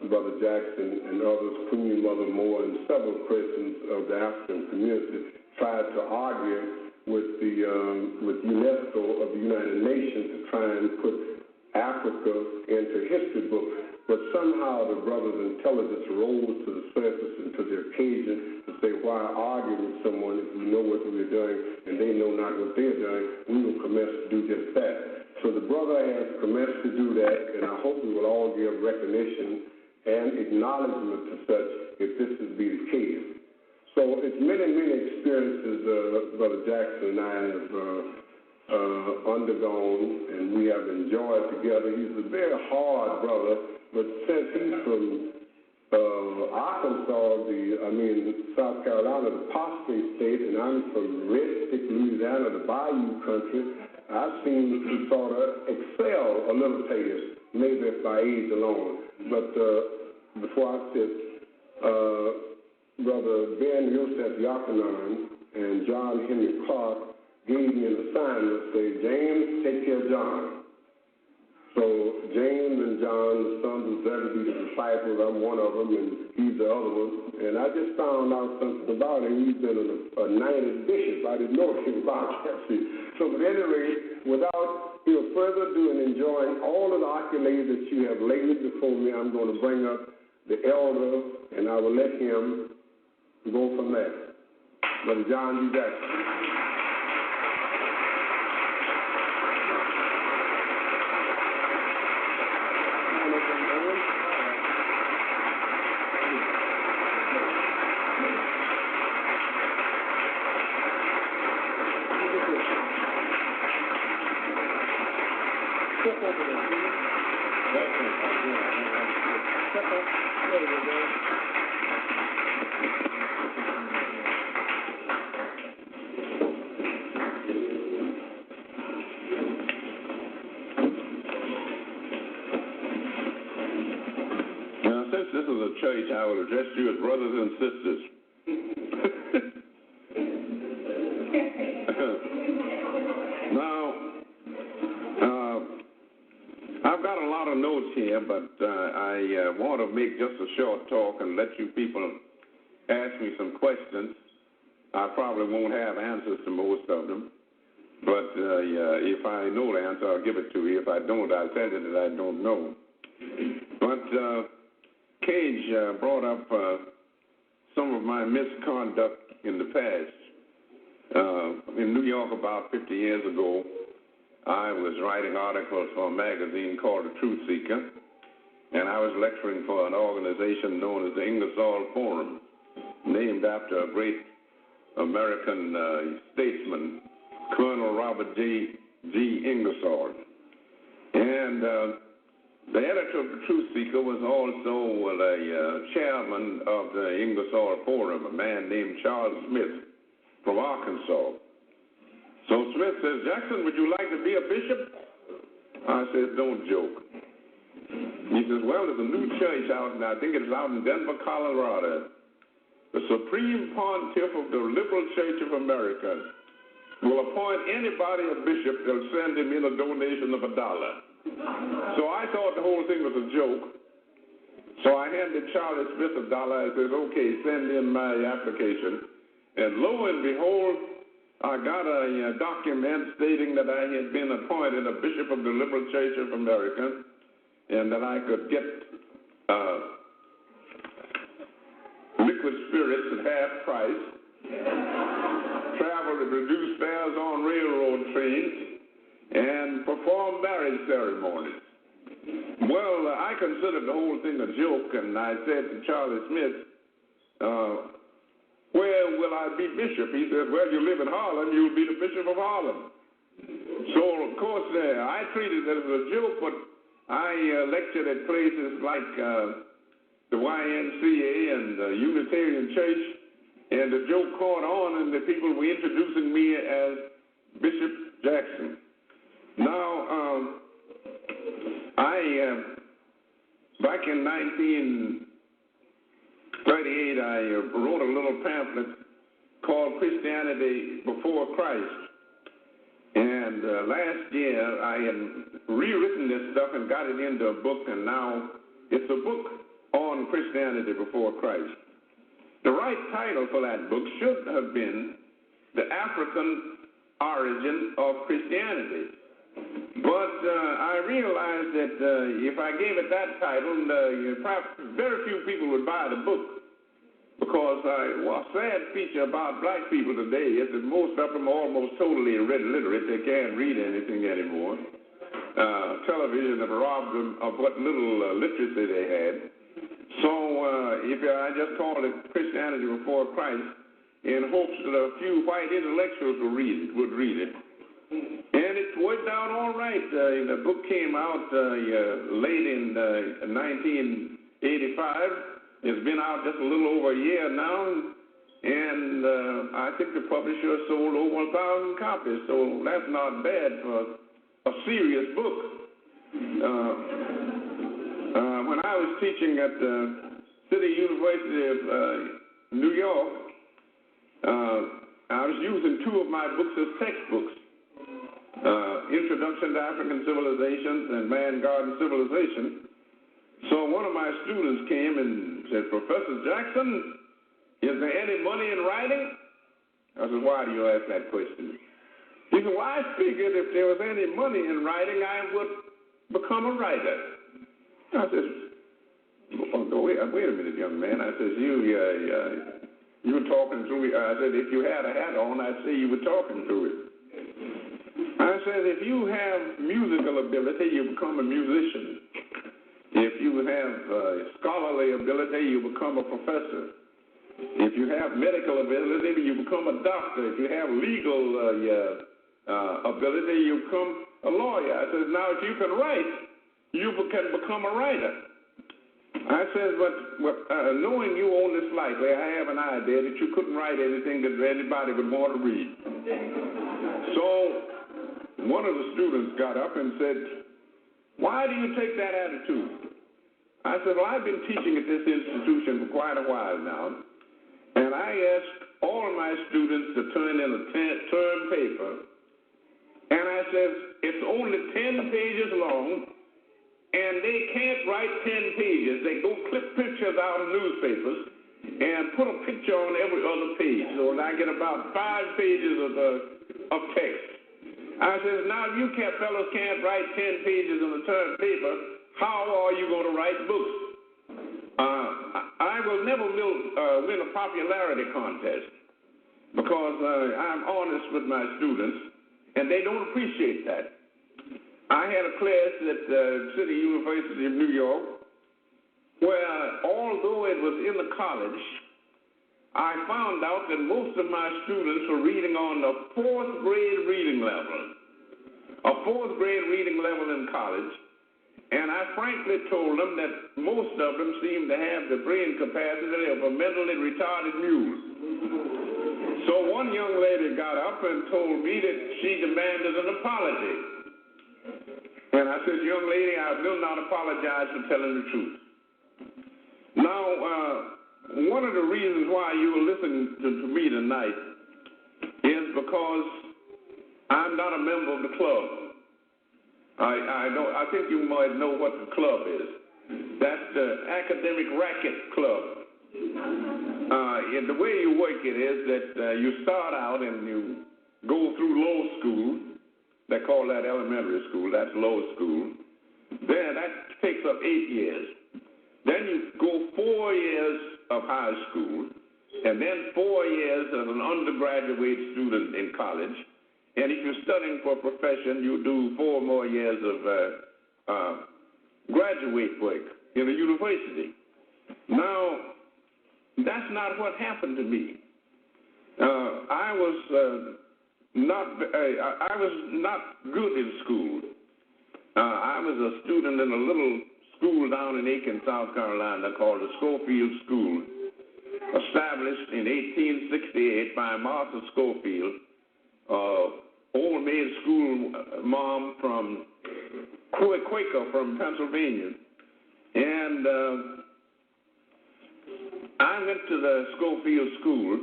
J: Brother Jackson, and others, Queen Mother Moore, and several persons of the African community tried to argue with UNESCO of the United Nations to try and put Africa into history books. But somehow the brothers' intelligence rose to the surface and to the occasion to say, why argue with someone if we know what we're doing and they know not what they're doing? We will commence to do just that. So the brother has commenced to do that, and I hope we will all give recognition and acknowledgement to such if this is be the case. So it's many, many experiences Brother Jackson and I have undergone, and we have enjoyed together. He's a very hard brother, but since he's from Arkansas, South Carolina, the Postate State, and I'm from Red Stick, Louisiana, the Bayou Country, I seem to sort of excel a little bit, maybe by age alone. But before I sit, Brother Ben Yosef Yochanan and John Henry Clark gave me an assignment, say, James, take care of John. So James and John, the sons of Zebedee, the disciples, I'm one of them, and he's the other one. And I just found out something about him. He's been a knighted bishop. I didn't know anything about that. So at any rate, without further ado and enjoying all of the accolades that you have laid before me, I'm going to bring up the elder, and I will let him go from there. Brother John D. Jackson.
K: This is a church, I will address you as brothers and sisters. Now, I've got a lot of notes here, but I want to make just a short talk and let you people ask me some questions. I probably won't have answers to most of them, but if I know the answer, I'll give it to you. If I don't, I'll tell you that I don't know. But Cage brought up some of my misconduct in the past. In New York about 50 years ago, I was writing articles for a magazine called The Truth Seeker, and I was lecturing for an organization known as the Ingersoll Forum, named after a great American statesman, Colonel Robert G. Ingersoll. And the editor of The Truth Seeker was also the chairman of the Ingersoll Forum, a man named Charles Smith from Arkansas. So Smith says, Jackson, would you like to be a bishop? I said, don't joke. He says, well, there's a new church out, and I think it's out in Denver, Colorado. The Supreme Pontiff of the Liberal Church of America will appoint anybody a bishop. They'll send him in a donation of $1. So I thought the whole thing was a joke. So I handed Charlie Smith $1. I said, okay, send in my application. And lo and behold, I got a document stating that I had been appointed a bishop of the Liberal Church of America and that I could get liquid spirits at half price, travel at reduced fares on railroad trains, and perform marriage ceremonies. Well, I considered the whole thing a joke, and I said to Charlie Smith, where will I be bishop? He said, well, you live in Harlem, you'll be the bishop of Harlem. So, of course, I treated it as a joke, but I lectured at places like the YMCA and the Unitarian Church, and the joke caught on, and the people were introducing me as Bishop Jackson. Now, back in 1938, I wrote a little pamphlet called Christianity Before Christ. And last year, I had rewritten this stuff and got it into a book, and now it's a book on Christianity Before Christ. The right title for that book should have been The African Origin of Christianity. But I realized that if I gave it that title, perhaps very few people would buy the book, because a sad feature about black people today is that most of them are almost totally illiterate. They can't read anything anymore. Television have robbed them of what little literacy they had. So if I just called it Christianity Before Christ, in hopes that a few white intellectuals would read it. And it worked out all right. The book came out late in 1985. It's been out just a little over a year now, and I think the publisher sold over 1,000 copies, so that's not bad for a serious book. When I was teaching at City University of New York, I was using two of my books as textbooks, Introduction to African Civilizations and Man, God, and Civilization. So one of my students came and said, Professor Jackson, is there any money in writing? I said, why do you ask that question? He said, well, I figured if there was any money in writing, I would become a writer. I said, wait a minute, young man. I said, you were talking through it. I said, if you had a hat on, I'd say you were talking through it. I said, if you have musical ability, you become a musician. If you have scholarly ability, you become a professor. If you have medical ability, you become a doctor. If you have legal ability, you become a lawyer. I said, now if you can write, you can become a writer. I said, but knowing you only slightly, I have an idea that you couldn't write anything that anybody would want to read. So one of the students got up and said, why do you take that attitude? I said, well, I've been teaching at this institution for quite a while now, and I asked all of my students to turn in a term paper, and I said, it's only 10 pages long, and they can't write 10 pages. They go clip pictures out of newspapers and put a picture on every other page, so I get about 5 pages of text. I said, now you fellows can't write 10 pages on a term paper, how are you going to write books? I will never win a popularity contest because I'm honest with my students, and they don't appreciate that. I had a class at City University of New York where, although it was in the college, I found out that most of my students were reading on the 4th grade reading level, a 4th grade reading level in college. And I frankly told them that most of them seemed to have the brain capacity of a mentally retarded mule. So one young lady got up and told me that she demanded an apology. And I said, young lady, I will not apologize for telling the truth. Now, one of the reasons why you are listening to me tonight is because I'm not a member of the club. I think you might know what the club is. That's the Academic Racket Club. And the way you work it is that you start out and you go through low school. They call that elementary school. That's low school. Then that takes up 8 years. Then you go 4 years of high school, and then 4 years as an undergraduate student in college. And if you're studying for a profession, you do 4 more years of graduate work in a university. Now, that's not what happened to me. I was not good in school. I was a student in a little school down in Aiken, South Carolina, called the Schofield School, established in 1868 by Martha Schofield, old maid school mom from Quaker from Pennsylvania. And I went to the Schofield School,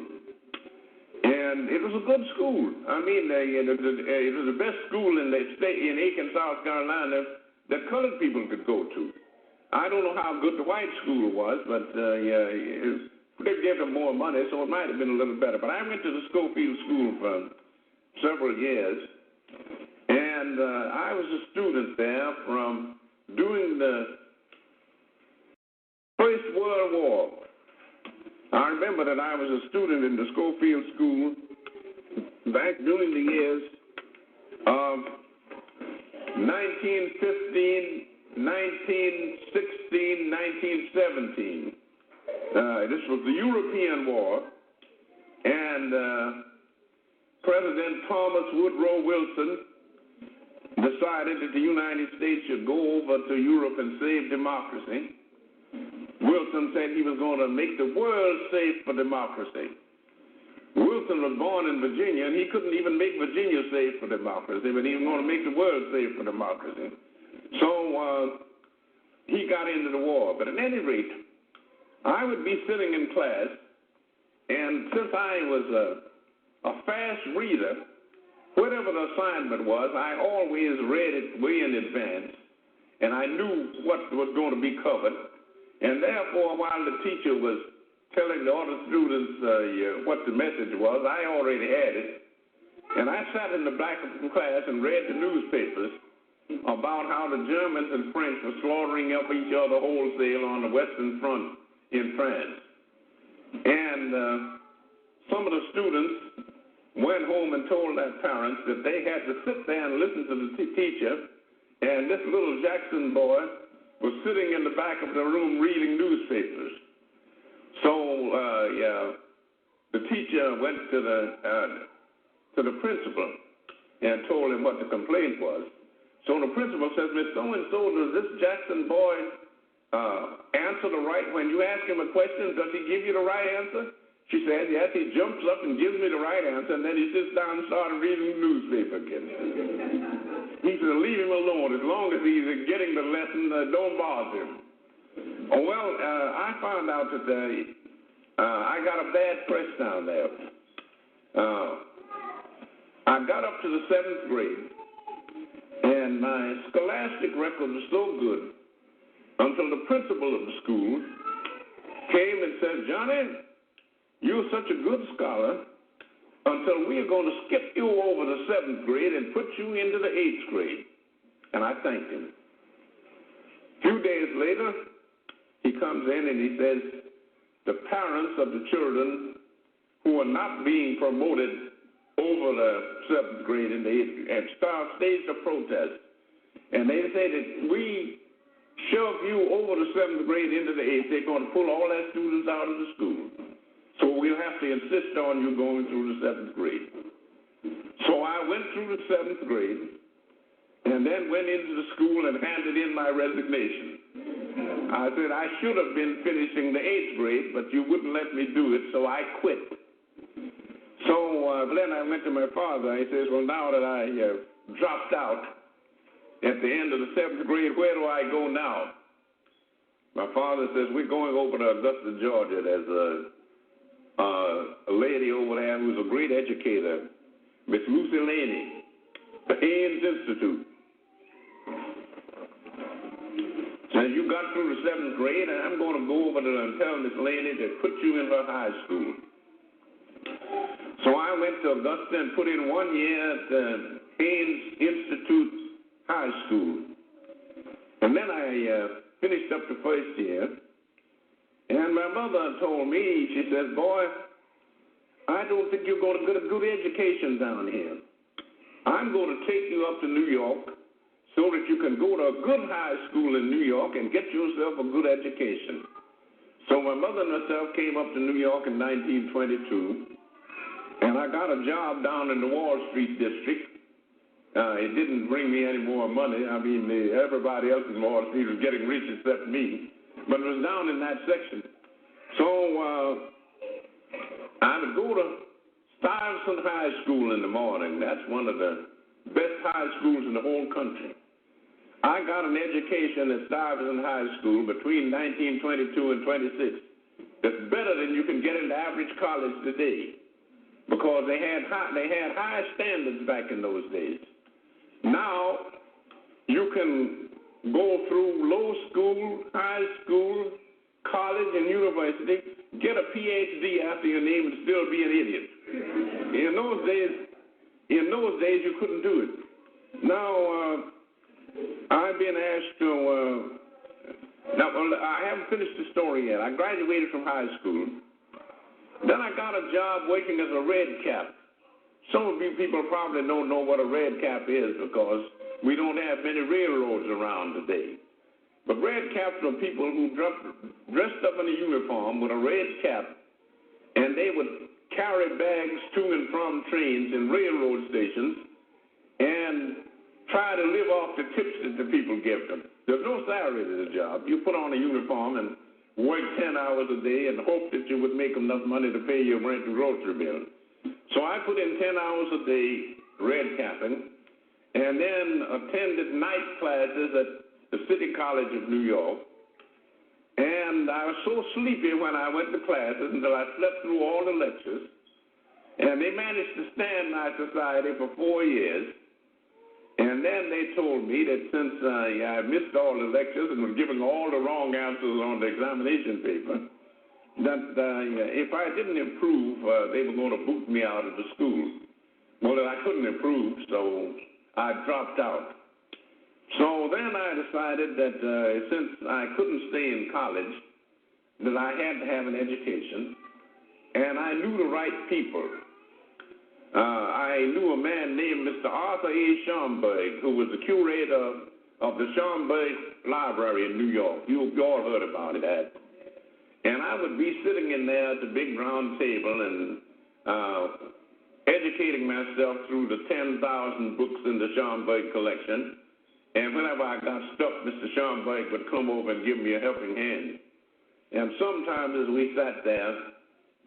K: and it was a good school. I mean, it was the best school in the state in Aiken, South Carolina, that colored people could go to. I don't know how good the white school was, but they gave them more money, so it might have been a little better. But I went to the Schofield School for several years, and I was a student there from during the First World War. I remember that I was a student in the Schofield School back during the years of 1915, 1916, 1917. This was the European War, and President Thomas Woodrow Wilson decided that the United States should go over to Europe and save democracy. Wilson said he was going to make the world safe for democracy. Wilson was born in Virginia, and he couldn't even make Virginia safe for democracy, but he was going to make the world safe for democracy. So he got into the war. But at any rate, I would be sitting in class, and since I was a fast reader, whatever the assignment was, I always read it way in advance, and I knew what was going to be covered. And therefore, while the teacher was telling the other students what the message was, I already had it. And I sat in the back of the class and read the newspapers about how the Germans and French were slaughtering up each other wholesale on the Western Front in France. And some of the students went home and told their parents that they had to sit there and listen to the teacher, and this little Jackson boy was sitting in the back of the room reading newspapers. So the teacher went to the principal and told him what the complaint was. So the principal says, Miss So-and-so, does this Jackson boy answer the right, when you ask him a question, does he give you the right answer? She said, yes, he jumps up and gives me the right answer, and then he sits down and starts reading the newspaper again. He said, leave him alone. As long as he's getting the lesson, don't bother him. Oh, well, I found out that I got a bad press down there. I got up to the 7th grade, and my scholastic record was so good until the principal of the school came and said, Johnny, you're such a good scholar until we are going to skip you over the 7th grade and put you into the 8th grade. And I thanked him. A few days later, he comes in and he says, the parents of the children who are not being promoted over the 7th grade and the 8th grade have staged a protest. And they say that we shove you over the 7th grade into the 8th, they're going to pull all their students out of the school. So we'll have to insist on you going through the 7th grade. So I went through the 7th grade and then went into the school and handed in my resignation. I said I should have been finishing the 8th grade, but you wouldn't let me do it, so I quit. So then I went to my father. He says, well, now that I dropped out at the end of the 7th grade, where do I go now? My father says, we're going over to Augusta, Georgia. There's a lady over there who's a great educator, Miss Lucy Laney, the Haynes Institute. So you got through the 7th grade, and I'm going to go over there and tell Miss Laney to put you in her high school. So I went to Augusta and put in 1 year at the Haynes Institute High School. And then I finished up the first year. And my mother told me, she says, boy, I don't think you're going to get a good education down here. I'm going to take you up to New York so that you can go to a good high school in New York and get yourself a good education. So my mother and myself came up to New York in 1922, and I got a job down in the Wall Street district. It didn't bring me any more money. I mean, everybody else in Wall Street was getting rich except me. But it was down in that section. So I would go to Stuyvesant High School in the morning. That's one of the best high schools in the whole country. I got an education at Stuyvesant High School between 1922 and 26 that's better than you can get in the average college today, because they had high standards back in those days. Now you can go through low school, high school, college, and university, get a PhD after your name, and still be an idiot. In those days, you couldn't do it. Now, I've been asked to. Now, I haven't finished the story yet. I graduated from high school. Then I got a job working as a red cap. Some of you people probably don't know what a red cap is, because we don't have many railroads around today. But red caps are people who dressed up in a uniform with a red cap, and they would carry bags to and from trains and railroad stations and try to live off the tips that the people give them. There's no salary to the job. You put on a uniform and work 10 hours a day and hope that you would make enough money to pay your rent and grocery bill. So I put in 10 hours a day red capping, and then attended night classes at the City College of New York. And I was so sleepy when I went to classes until I slept through all the lectures. And they managed to stand my society for 4 years. And then they told me that since I missed all the lectures and was giving all the wrong answers on the examination paper, that if I didn't improve, they were going to boot me out of the school. Well, I couldn't improve, so I dropped out. So then I decided that since I couldn't stay in college, that I had to have an education, and I knew the right people. I knew a man named Mr. Arthur A. Schomburg, who was the curator of the Schomburg Library in New York. You all heard about it, and I would be sitting in there at the big round table and educating myself through the 10,000 books in the Schomburg collection. And whenever I got stuck, Mr. Schomburg would come over and give me a helping hand. And sometimes as we sat there,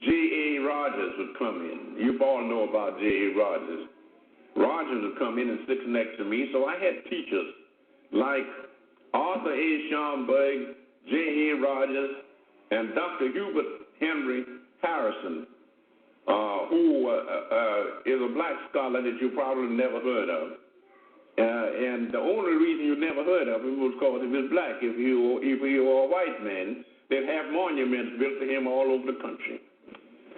K: J.A. Rogers would come in. You all know about J.A. Rogers. Rogers would come in and sit next to me, so I had teachers like Arthur A. Schomburg, J.A. Rogers, and Dr. Hubert Henry Harrison, who is a black scholar that you probably never heard of. And the only reason you never heard of him was because he was black. If he were a white man, they'd have monuments built to him all over the country.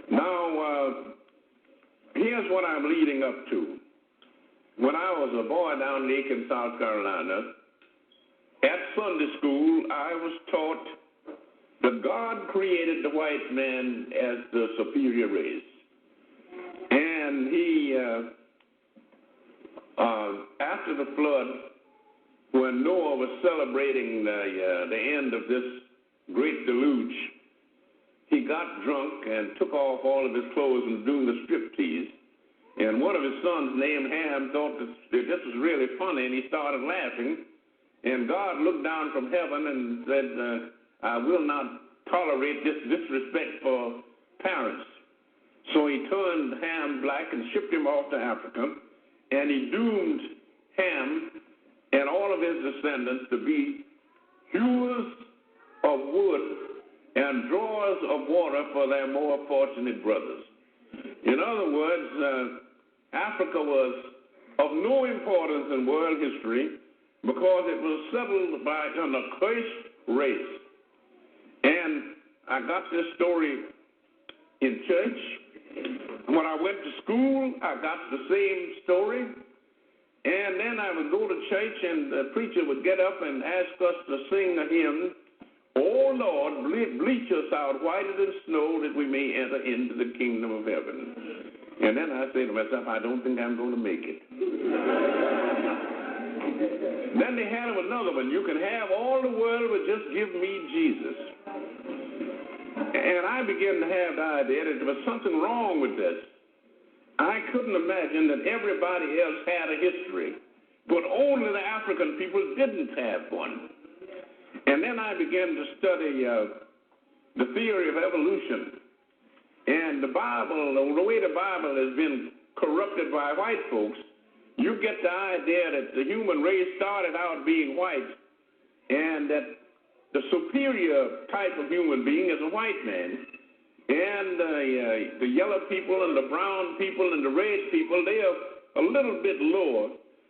K: Now, here's what I'm leading up to. When I was a boy down in Aiken, South Carolina, at Sunday school, I was taught that God created the white man as the superior race. And he, after the flood, when Noah was celebrating the end of this great deluge, he got drunk and took off all of his clothes and was doing the striptease. And one of his sons, named Ham, thought that this was really funny, and he started laughing. And God looked down from heaven and said, I will not tolerate this disrespect for parents. So he turned Ham black and shipped him off to Africa, and he doomed Ham and all of his descendants to be hewers of wood and drawers of water for their more fortunate brothers. In other words, Africa was of no importance in world history because it was settled by an accursed race. And I got this story in church. When I went to school, I got the same story. And then I would go to church, and the preacher would get up and ask us to sing a hymn, "Oh Lord, bleach us out whiter than snow that we may enter into the kingdom of heaven." And then I say to myself, I don't think I'm going to make it. Then they had another one. You can have all the world, but just give me Jesus. And I began to have the idea that there was something wrong with this. I couldn't imagine that everybody else had a history, but only the African people didn't have one. And then I began to study the theory of evolution. And the Bible, the way the Bible has been corrupted by white folks, you get the idea that the human race started out being white, and that the superior type of human being is a white man, and the yellow people and the brown people and the red people, they are a little bit lower,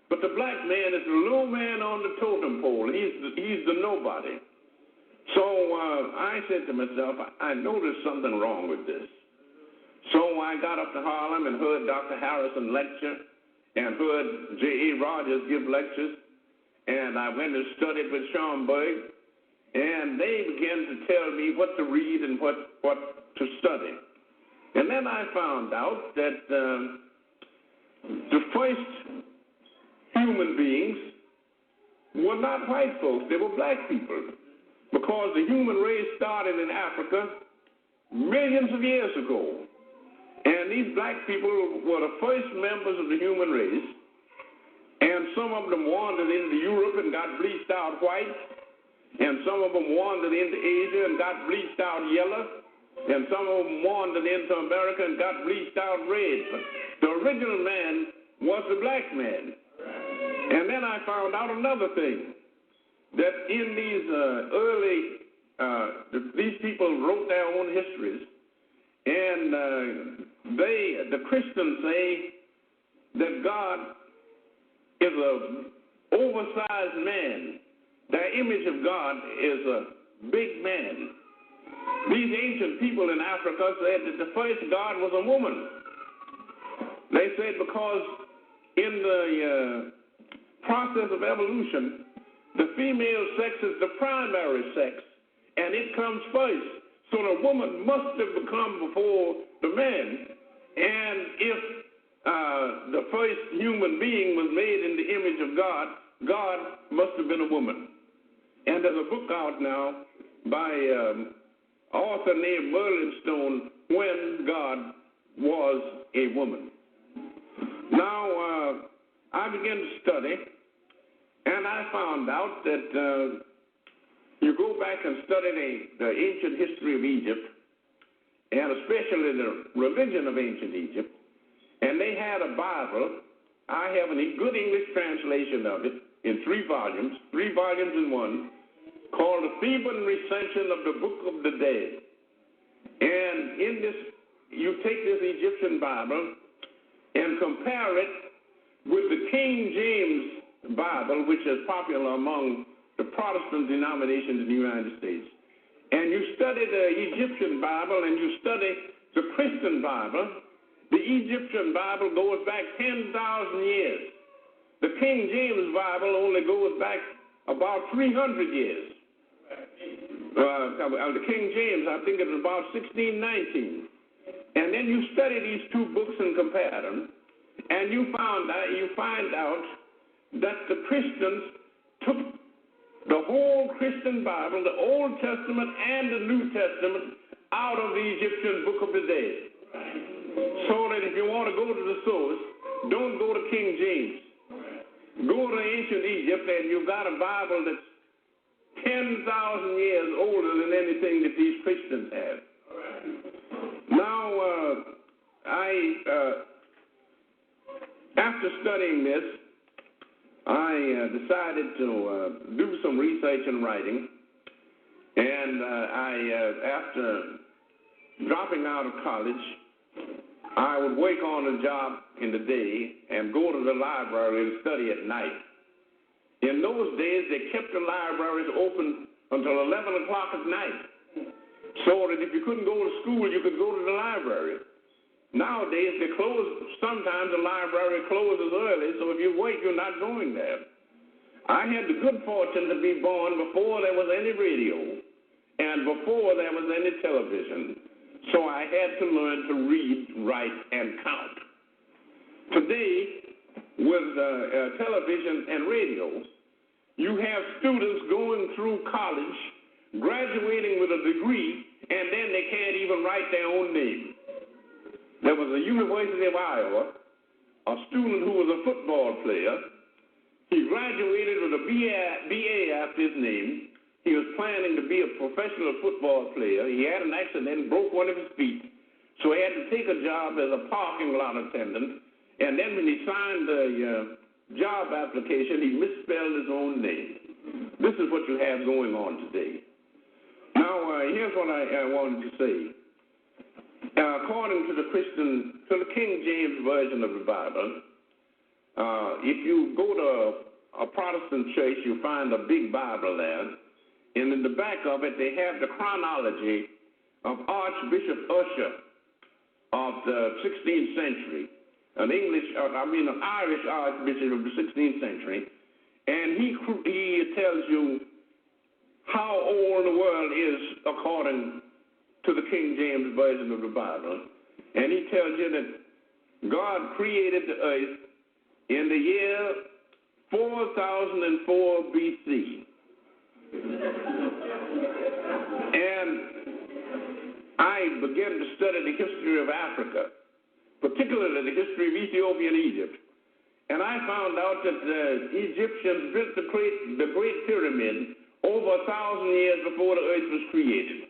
K: but the black man is the low man on the totem pole. He's the nobody. So I said to myself, I know there's something wrong with this. So I got up to Harlem and heard Dr. Harrison lecture and heard J.A. Rogers give lectures, and I went and studied with Schomburg, and they began to tell me what to read and what to study. And then I found out that the first human beings were not white folks, they were black people, because the human race started in Africa millions of years ago. And these black people were the first members of the human race, and some of them wandered into Europe and got bleached out white, and some of them wandered into Asia and got bleached out yellow, and some of them wandered into America and got bleached out red. But the original man was the black man. And then I found out another thing, that in these early these people wrote their own histories, and the Christians say that God is an oversized man. Their image of God is a big man. These ancient people in Africa said that the first God was a woman. They said because in the process of evolution, the female sex is the primary sex, and it comes first. So the woman must have become before the man. And if the first human being was made in the image of God, God must have been a woman. And there's a book out now by an author named Merlin Stone, When God Was a Woman. Now, I began to study, and I found out that you go back and study the ancient history of Egypt, and especially the religion of ancient Egypt, and they had a Bible. I have a good English translation of it in 3 volumes in one, called The Theban Recension of the Book of the Dead. And in this, you take this Egyptian Bible and compare it with the King James Bible, which is popular among the Protestant denominations in the United States. And you study the Egyptian Bible and you study the Christian Bible. The Egyptian Bible goes back 10,000 years. The King James Bible only goes back about 300 years. The King James, I think it was about 1619. And then you study these 2 books and compare them, and you find out that the Christians took the whole Christian Bible, the Old Testament and the New Testament, out of the Egyptian Book of the Dead. So that if you want to go to the source, don't go to King James. Go to ancient Egypt, and you've got a Bible that's 10,000 years older than anything that these Christians have. Now, after studying this, I decided to do some research and writing, and after dropping out of college, I would wake on a job in the day and go to the library and study at night. In those days, they kept the libraries open until 11 o'clock at night, so that if you couldn't go to school, you could go to the library. Nowadays, they close. Sometimes the library closes early, so if you wait, you're not going there. I had the good fortune to be born before there was any radio and before there was any television, so I had to learn to read, write, and count. Today, with television and radio, you have students going through college, graduating with a degree, and then they can't even write their own name. There was a University of Iowa, a student who was a football player. He graduated with a BA after his name. He was planning to be a professional football player. He had an accident and broke one of his feet, so he had to take a job as a parking lot attendant. And then when he signed the job application, he misspelled his own name. This is what you have going on today. Now, here's what I wanted to say. According to the King James Version of the Bible, if you go to a Protestant church, you find a big Bible there, and in the back of it, they have the chronology of Archbishop Usher of the 16th century, an Irish Archbishop of the 16th century, and he tells you how old the world is according to the King James Version of the Bible. And he tells you that God created the earth in the year 4004 BC. And I began to study the history of Africa, particularly the history of Ethiopia and Egypt. And I found out that the Egyptians built the Great Pyramid over 1,000 years before the earth was created.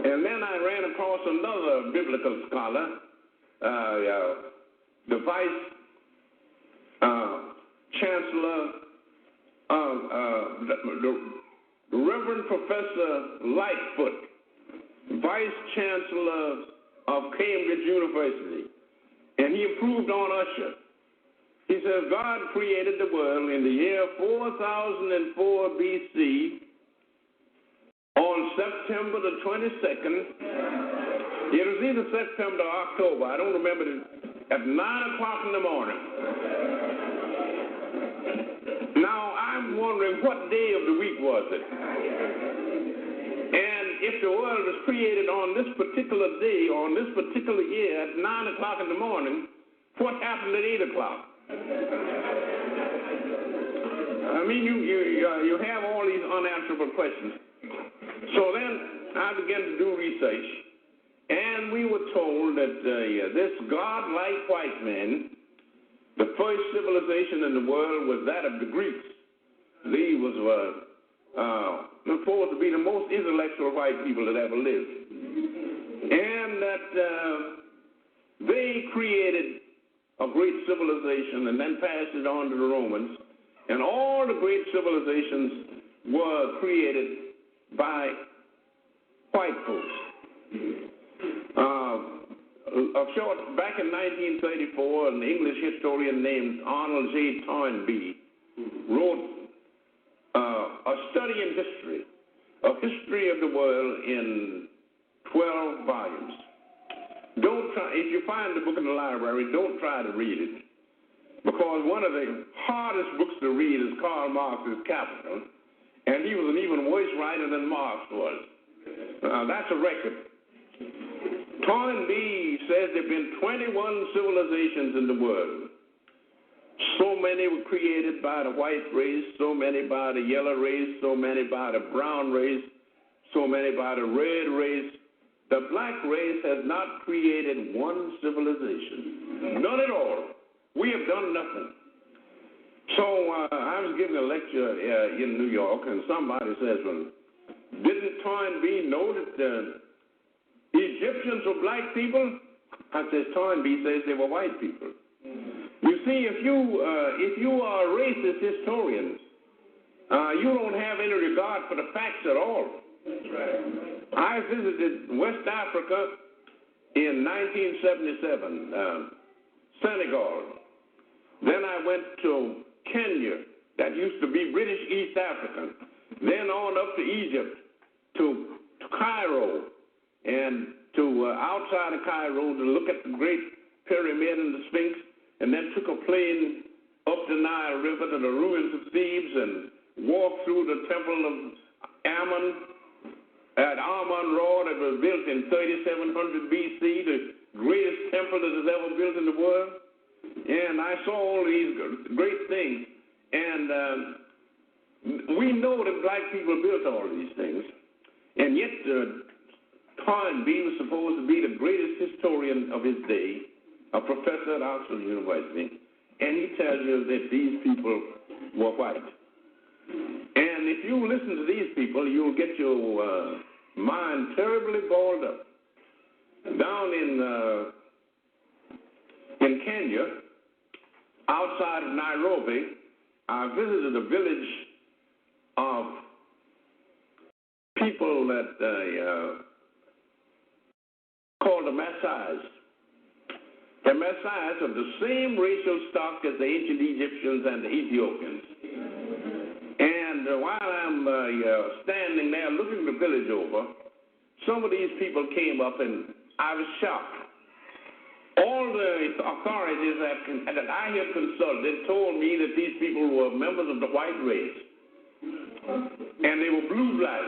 K: And then I ran across another biblical scholar, the vice chancellor the Reverend Professor Lightfoot, Vice Chancellor of Cambridge University, and he improved on Usher. He says God created the world in the year 4004 BC on September the 22nd. It was either September or October. I don't remember it. At 9 o'clock in the morning. Now, I'm wondering what day of the week was it? And if the world was created on this particular day, on this particular year, at 9 o'clock in the morning, what happened at 8 o'clock? I mean, you have all these unanswerable questions. So then I began to do research, and we were told that this godlike white man, the first civilization in the world was that of the Greeks. These was supposed to be the most intellectual white people that ever lived. And that they created a great civilization and then passed it on to the Romans. And all the great civilizations were created by white folks. Back in 1934, an English historian named Arnold J. Toynbee wrote a study in history, a history of the world in 12 volumes. Don't try, if you find the book in the library, don't try to read it, because one of the hardest books to read is Karl Marx's Capital, and he was an even worse writer than Marx was. That's a record. Toynbee says there have been 21 civilizations in the world. So many were created by the white race, so many by the yellow race, so many by the brown race, so many by the red race. The black race has not created one civilization. None at all. We have done nothing. So I was giving a lecture in New York, and somebody says, well, didn't Toynbee know that Egyptians were black people? I says, Toynbee says they were white people. You see, if you are a racist historian, you don't have any regard for the facts at all. I visited West Africa in 1977, Senegal. Then I went to Kenya, that used to be British East Africa. Then on up to Egypt, to Cairo, and to outside of Cairo to look at the Great Pyramid and the Sphinx, and then took a plane up the Nile River to the ruins of Thebes and walked through the Temple of Ammon at Amun-Ra that was built in 3700 BC, the greatest temple that was ever built in the world. And I saw all these great things. And we know that black people built all these things. And yet Toynbee was supposed to be the greatest historian of his day, a professor at Oxford University. And he tells you that these people were white. And if you listen to these people, you'll get your mind terribly balled up. Down in Kenya, outside of Nairobi, I visited a village of people that called the Maasais. The Maasais are the same racial stock as the ancient Egyptians and the Ethiopians. And while I'm standing there looking the village over, some of these people came up and I was shocked. All the authorities that I had consulted told me that these people were members of the white race. And they were blue-black.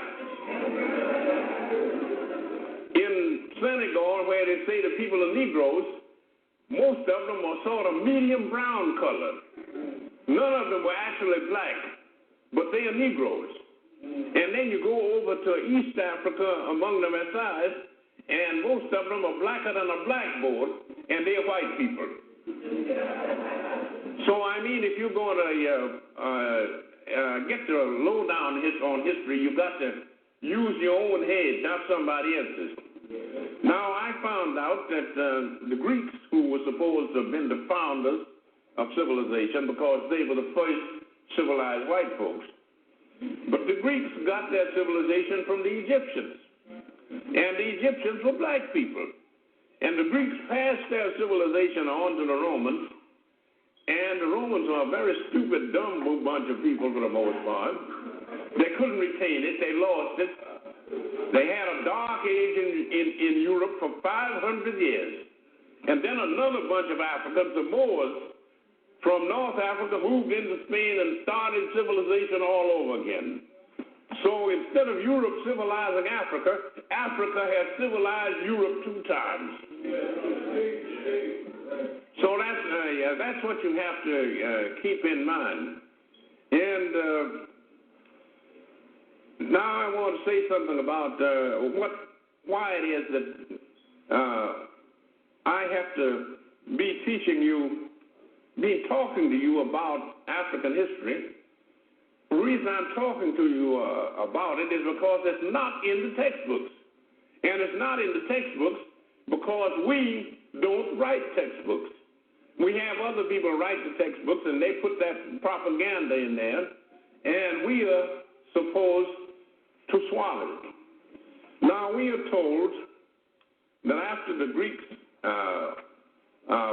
K: In Senegal, where they say the people are Negroes, most of them are sort of medium brown color. None of them were actually black, but they are Negroes. And then you go over to East Africa among the Maasais, and most of them are blacker than a blackboard, and they're white people. So, I mean, if you're going to get the lowdown on history, you've got to use your own head, not somebody else's. Now, I found out that the Greeks, who were supposed to have been the founders of civilization because they were the first civilized white folks. But the Greeks got their civilization from the Egyptians. And the Egyptians were black people. And the Greeks passed their civilization on to the Romans. And the Romans are a very stupid, dumb bunch of people for the most part. They couldn't retain it. They lost it. They had a dark age in Europe for 500 years. And then another bunch of Africans, the Moors, from North Africa, moved into Spain and started civilization all over again. So instead of Europe civilizing Africa, Africa has civilized Europe 2 times. So that's what you have to keep in mind. And now I want to say something about why it is that I have to be talking to you about African history. The reason I'm talking to you about it is because it's not in the textbooks. And it's not in the textbooks because we don't write textbooks. We have other people write the textbooks, and they put that propaganda in there, and we are supposed to swallow it. Now, we are told that after the Greeks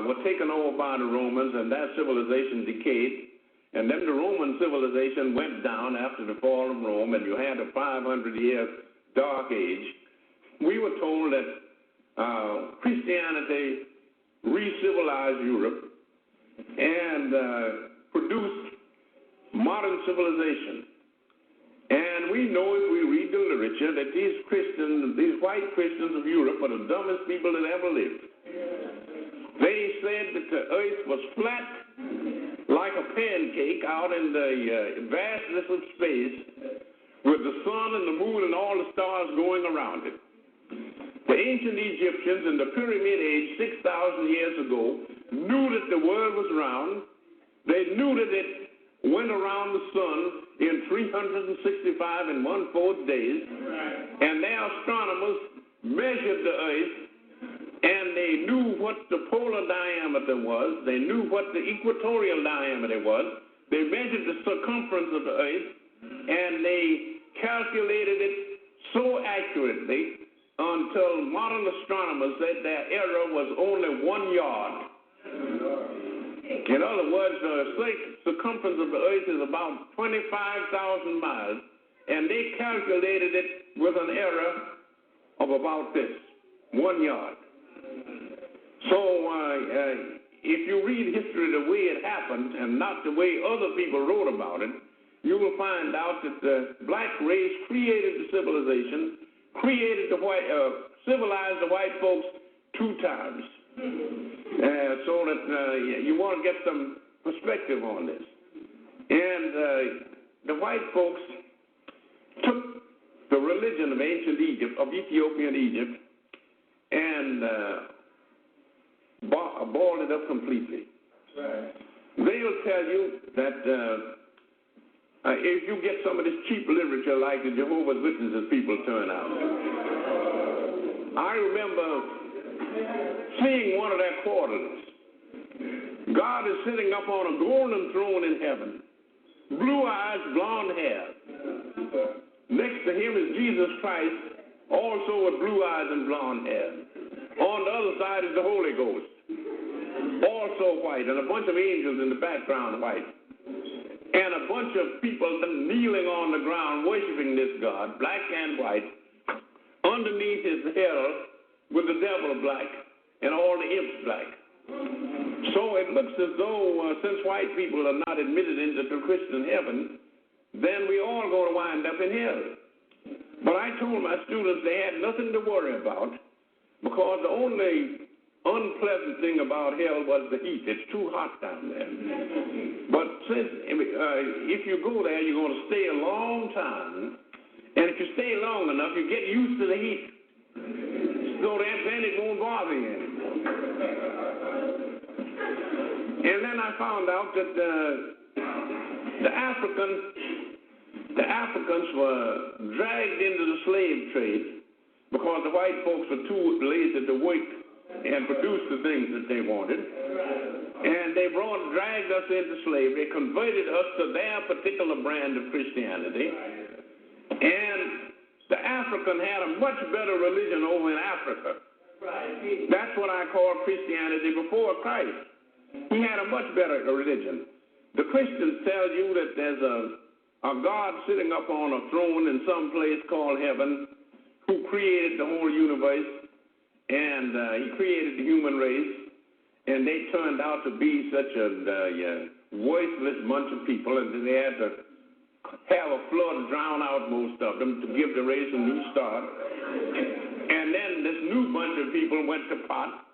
K: were taken over by the Romans and that civilization decayed, and then the Roman civilization went down after the fall of Rome, and you had a 500-year dark age. We were told that Christianity re-civilized Europe and produced modern civilization. And we know if we read the literature that these white Christians of Europe are the dumbest people that ever lived. They said that the earth was flat like a pancake out in the vastness of space with the sun and the moon and all the stars going around it. The ancient Egyptians in the Pyramid Age 6,000 years ago knew that the world was round. They knew that it went around the sun in 365 and 1/4 days, and their astronomers measured the earth, and they knew what the polar diameter was. They knew what the equatorial diameter was. They measured the circumference of the earth, and they calculated it so accurately until modern astronomers said their error was only 1 yard. In other words, the circumference of the earth is about 25,000 miles, and they calculated it with an error of about this, 1 yard. So if you read history the way it happened and not the way other people wrote about it, you will find out that the black race created the civilization, civilized the white folks 2 times. So that you want to get some perspective on this. And the white folks took the religion of ancient Egypt, of Ethiopian Egypt, and boiled it up completely. Right. They'll tell you that if you get some of this cheap literature like the Jehovah's Witnesses people turn out. I remember seeing one of their quarterlies. God is sitting up on a golden throne in heaven. Blue eyes, blonde hair. Next to him is Jesus Christ, also with blue eyes and blonde hair. On the other side is the Holy Ghost, also white, and a bunch of angels in the background white. And a bunch of people kneeling on the ground worshiping this God, black and white. Underneath his herald with the devil black and all the imps black. So it looks as though since white people are not admitted into the Christian heaven, then we all going to wind up in hell. But I told my students they had nothing to worry about because the only unpleasant thing about hell was the heat. It's too hot down there. But since if you go there, you're going to stay a long time. And if you stay long enough, you get used to the heat. So then it won't bother you anymore. And then I found out that the Africans were dragged into the slave trade because the white folks were too lazy to work and produce the things that they wanted. And they dragged us into slavery, converted us to their particular brand of Christianity. And the African had a much better religion over in Africa. That's what I call Christianity before Christ. He had a much better religion. The Christians tell you that there's a God sitting up on a throne in some place called heaven who created the whole universe, and he created the human race. And they turned out to be such a voiceless bunch of people, and they had to have a flood drown out most of them to give the race a new start. And then this new bunch of people went to pot,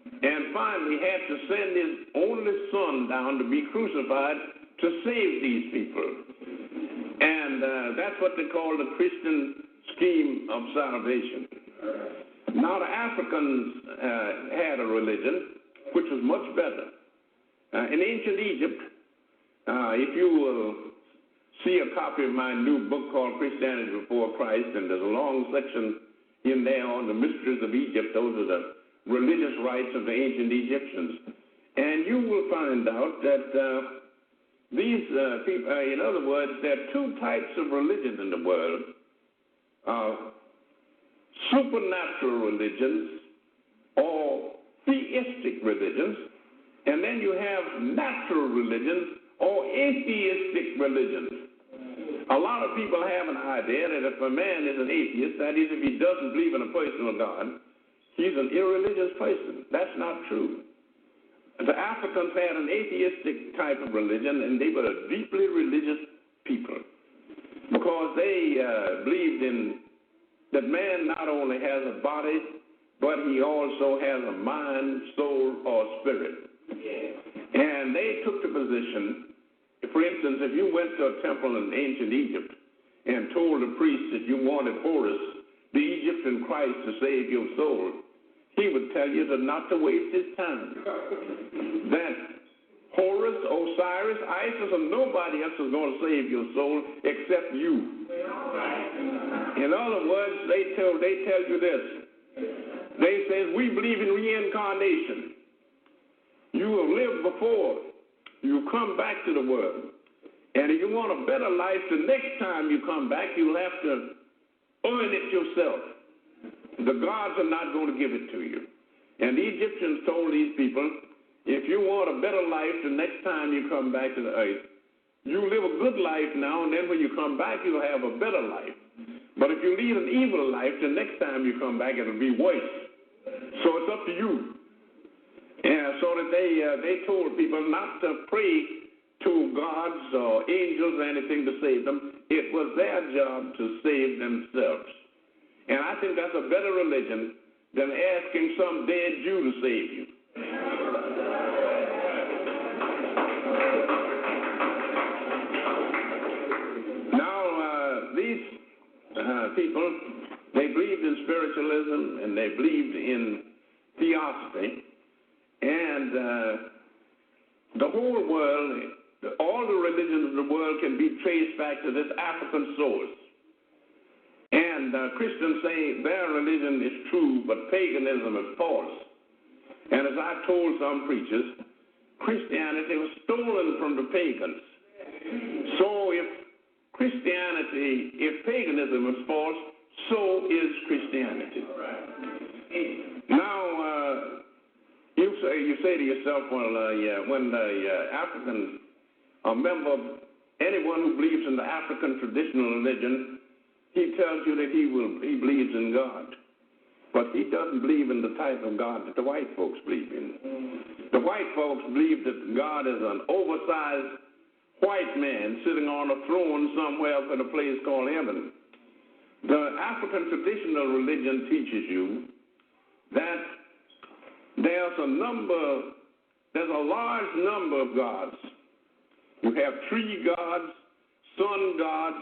K: and finally had to send his only son down to be crucified to save these people. And that's what they call the Christian scheme of salvation. Now the Africans had a religion which was much better. In ancient Egypt, if you will see a copy of my new book called Christianity Before Christ, and there's a long section in there on the mysteries of Egypt. Those are the religious rites of the ancient Egyptians. And you will find out that these people, in other words, there are two types of religion in the world. Supernatural religions or theistic religions, and then you have natural religions or atheistic religions. A lot of people have an idea that if a man is an atheist, that is, if he doesn't believe in a personal God, he's an irreligious person. That's not true. The Africans had an atheistic type of religion, and they were a deeply religious people because they believed in that man not only has a body, but he also has a mind, soul, or spirit. And they took the position, for instance, if you went to a temple in ancient Egypt and told the priest that you wanted Horus, the Egyptian Christ, to save your soul, he would tell you not to waste his time. That Horus, Osiris, Isis, or nobody else is going to save your soul except you. In other words, they tell you this. They say, we believe in reincarnation. You have lived before. You come back to the world. And if you want a better life, the next time you come back, you'll have to earn it yourself. The gods are not going to give it to you. And the Egyptians told these people, if you want a better life the next time you come back to the earth, you live a good life now, and then when you come back, you'll have a better life. But if you lead an evil life, the next time you come back, it'll be worse. So it's up to you. And so that they told people not to pray to gods or angels or anything to save them. It was their job to save themselves. And I think that's a better religion than asking some dead Jew to save you. Now, these people, they believed in spiritualism and they believed in theosophy. And the whole world, all the religions of the world can be traced back to this African source. And Christians say their religion is true, but paganism is false. And as I told some preachers, Christianity was stolen from the pagans. So if paganism is false, so is Christianity. Now, you say to yourself, well, when the Africans, a member of anyone who believes in the African traditional religion, he tells you that he believes in God. But he doesn't believe in the type of God that the white folks believe in. The white folks believe that God is an oversized white man sitting on a throne somewhere up in a place called heaven. The African traditional religion teaches you that there's a large number of gods. You have tree gods, sun gods,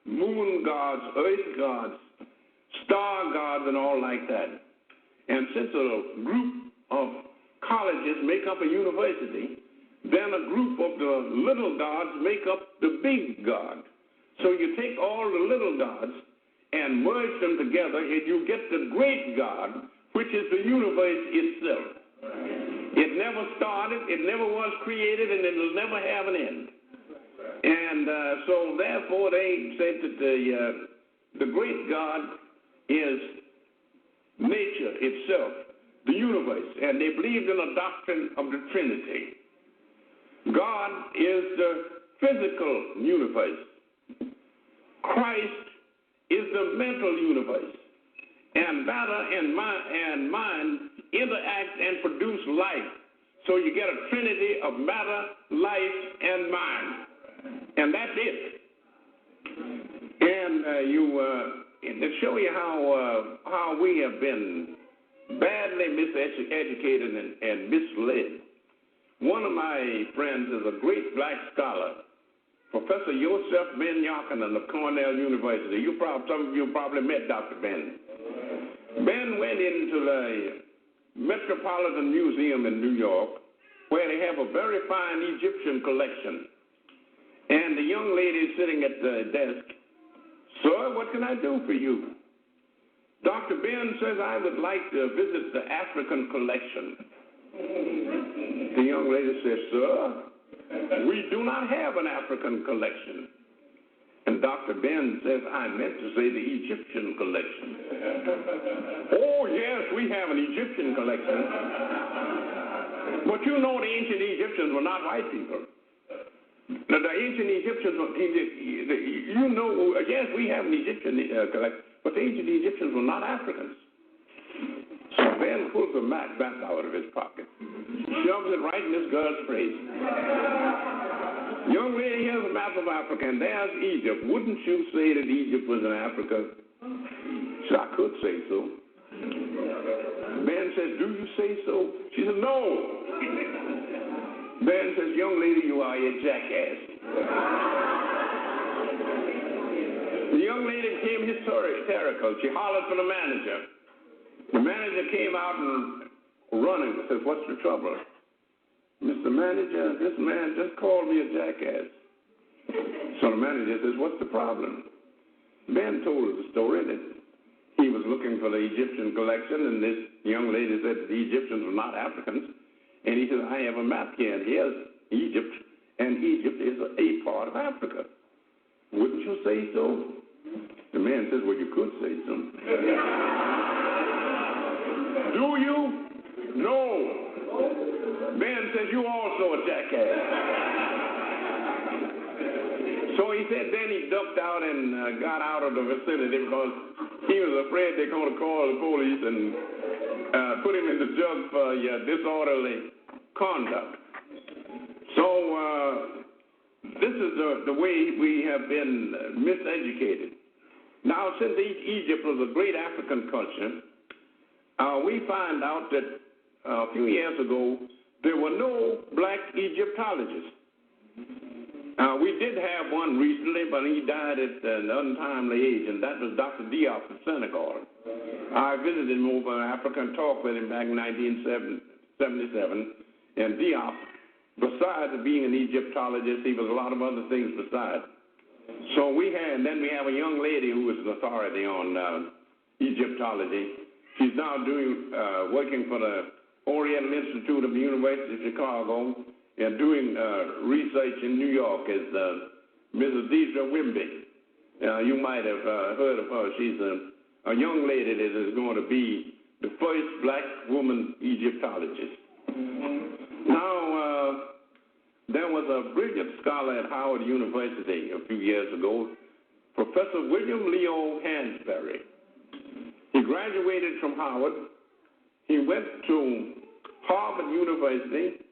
K: moon gods, earth gods, star gods, and all like that. And since a group of colleges make up a university, then a group of the little gods make up the big God. So you take all the little gods and merge them together, and you get the great God, which is the universe itself. It never started, it never was created, and it will never have an end. And so therefore they said that the great God is nature itself, the universe, and they believed in a doctrine of the Trinity. God is the physical universe. Christ is the mental universe. And matter and mind interact and produce life. So you get a trinity of matter, life, and mind. And that's it. And to show you how we have been badly miseducated and misled, one of my friends is a great black scholar, Professor Yosef Ben Yochanan of Cornell University. Some of you probably met Dr. Ben. Ben went into the Metropolitan Museum in New York, where they have a very fine Egyptian collection. And the young lady sitting at the desk, "Sir, what can I do for you?" Dr. Ben says, "I would like to visit the African collection." The young lady says, "Sir, we do not have an African collection." And Dr. Ben says, "I meant to say the Egyptian collection." "Oh, yes, we have an Egyptian collection. But you know the ancient Egyptians were not white people. Now, the ancient Egyptians, yes, we have an Egyptian collection, but the ancient Egyptians were not Africans." So Ben pulls a map out of his pocket, shoves it right in this girl's face. "Young lady, here's a map of Africa, and there's Egypt. Wouldn't you say that Egypt was in Africa?" She said, "I could say so." Ben says, "Do you say so?" She says, "No." Ben says, "Young lady, you are a jackass." The young lady became hysterical. She hollered for the manager. The manager came out and running. Says, "What's the trouble?" "Mr. Manager, this man just called me a jackass." So the manager says, "What's the problem?" Ben told her the story that he was looking for the Egyptian collection, and this young lady said that the Egyptians were not Africans. And he said, "I have a map here, and here's Egypt, and Egypt is a part of Africa. Wouldn't you say so?" The man says, "Well, you could say so." "Do you?" "No." Ben says, "You also a jackass." So he said then he ducked out and got out of the vicinity because he was afraid they're going to call the police and put him in the jug for disorderly conduct. So this is the way we have been miseducated. Now, since Egypt was a great African culture, we find out that a few years ago there were no black Egyptologists. We did have one recently, but he died at an untimely age, and that was Dr. Diop of Senegal. I visited him over in Africa and talked with him back in 1977. And Diop, besides being an Egyptologist, he was a lot of other things besides. So we have a young lady who is an authority on Egyptology. She's now working for the Oriental Institute of the University of Chicago and doing research in New York as Mrs. Deidre Wimby. You might have heard of her. She's a young lady that is going to be the first black woman Egyptologist. Now, there was a brilliant scholar at Howard University a few years ago, Professor William Leo Hansberry. He graduated from Howard. He went to Harvard University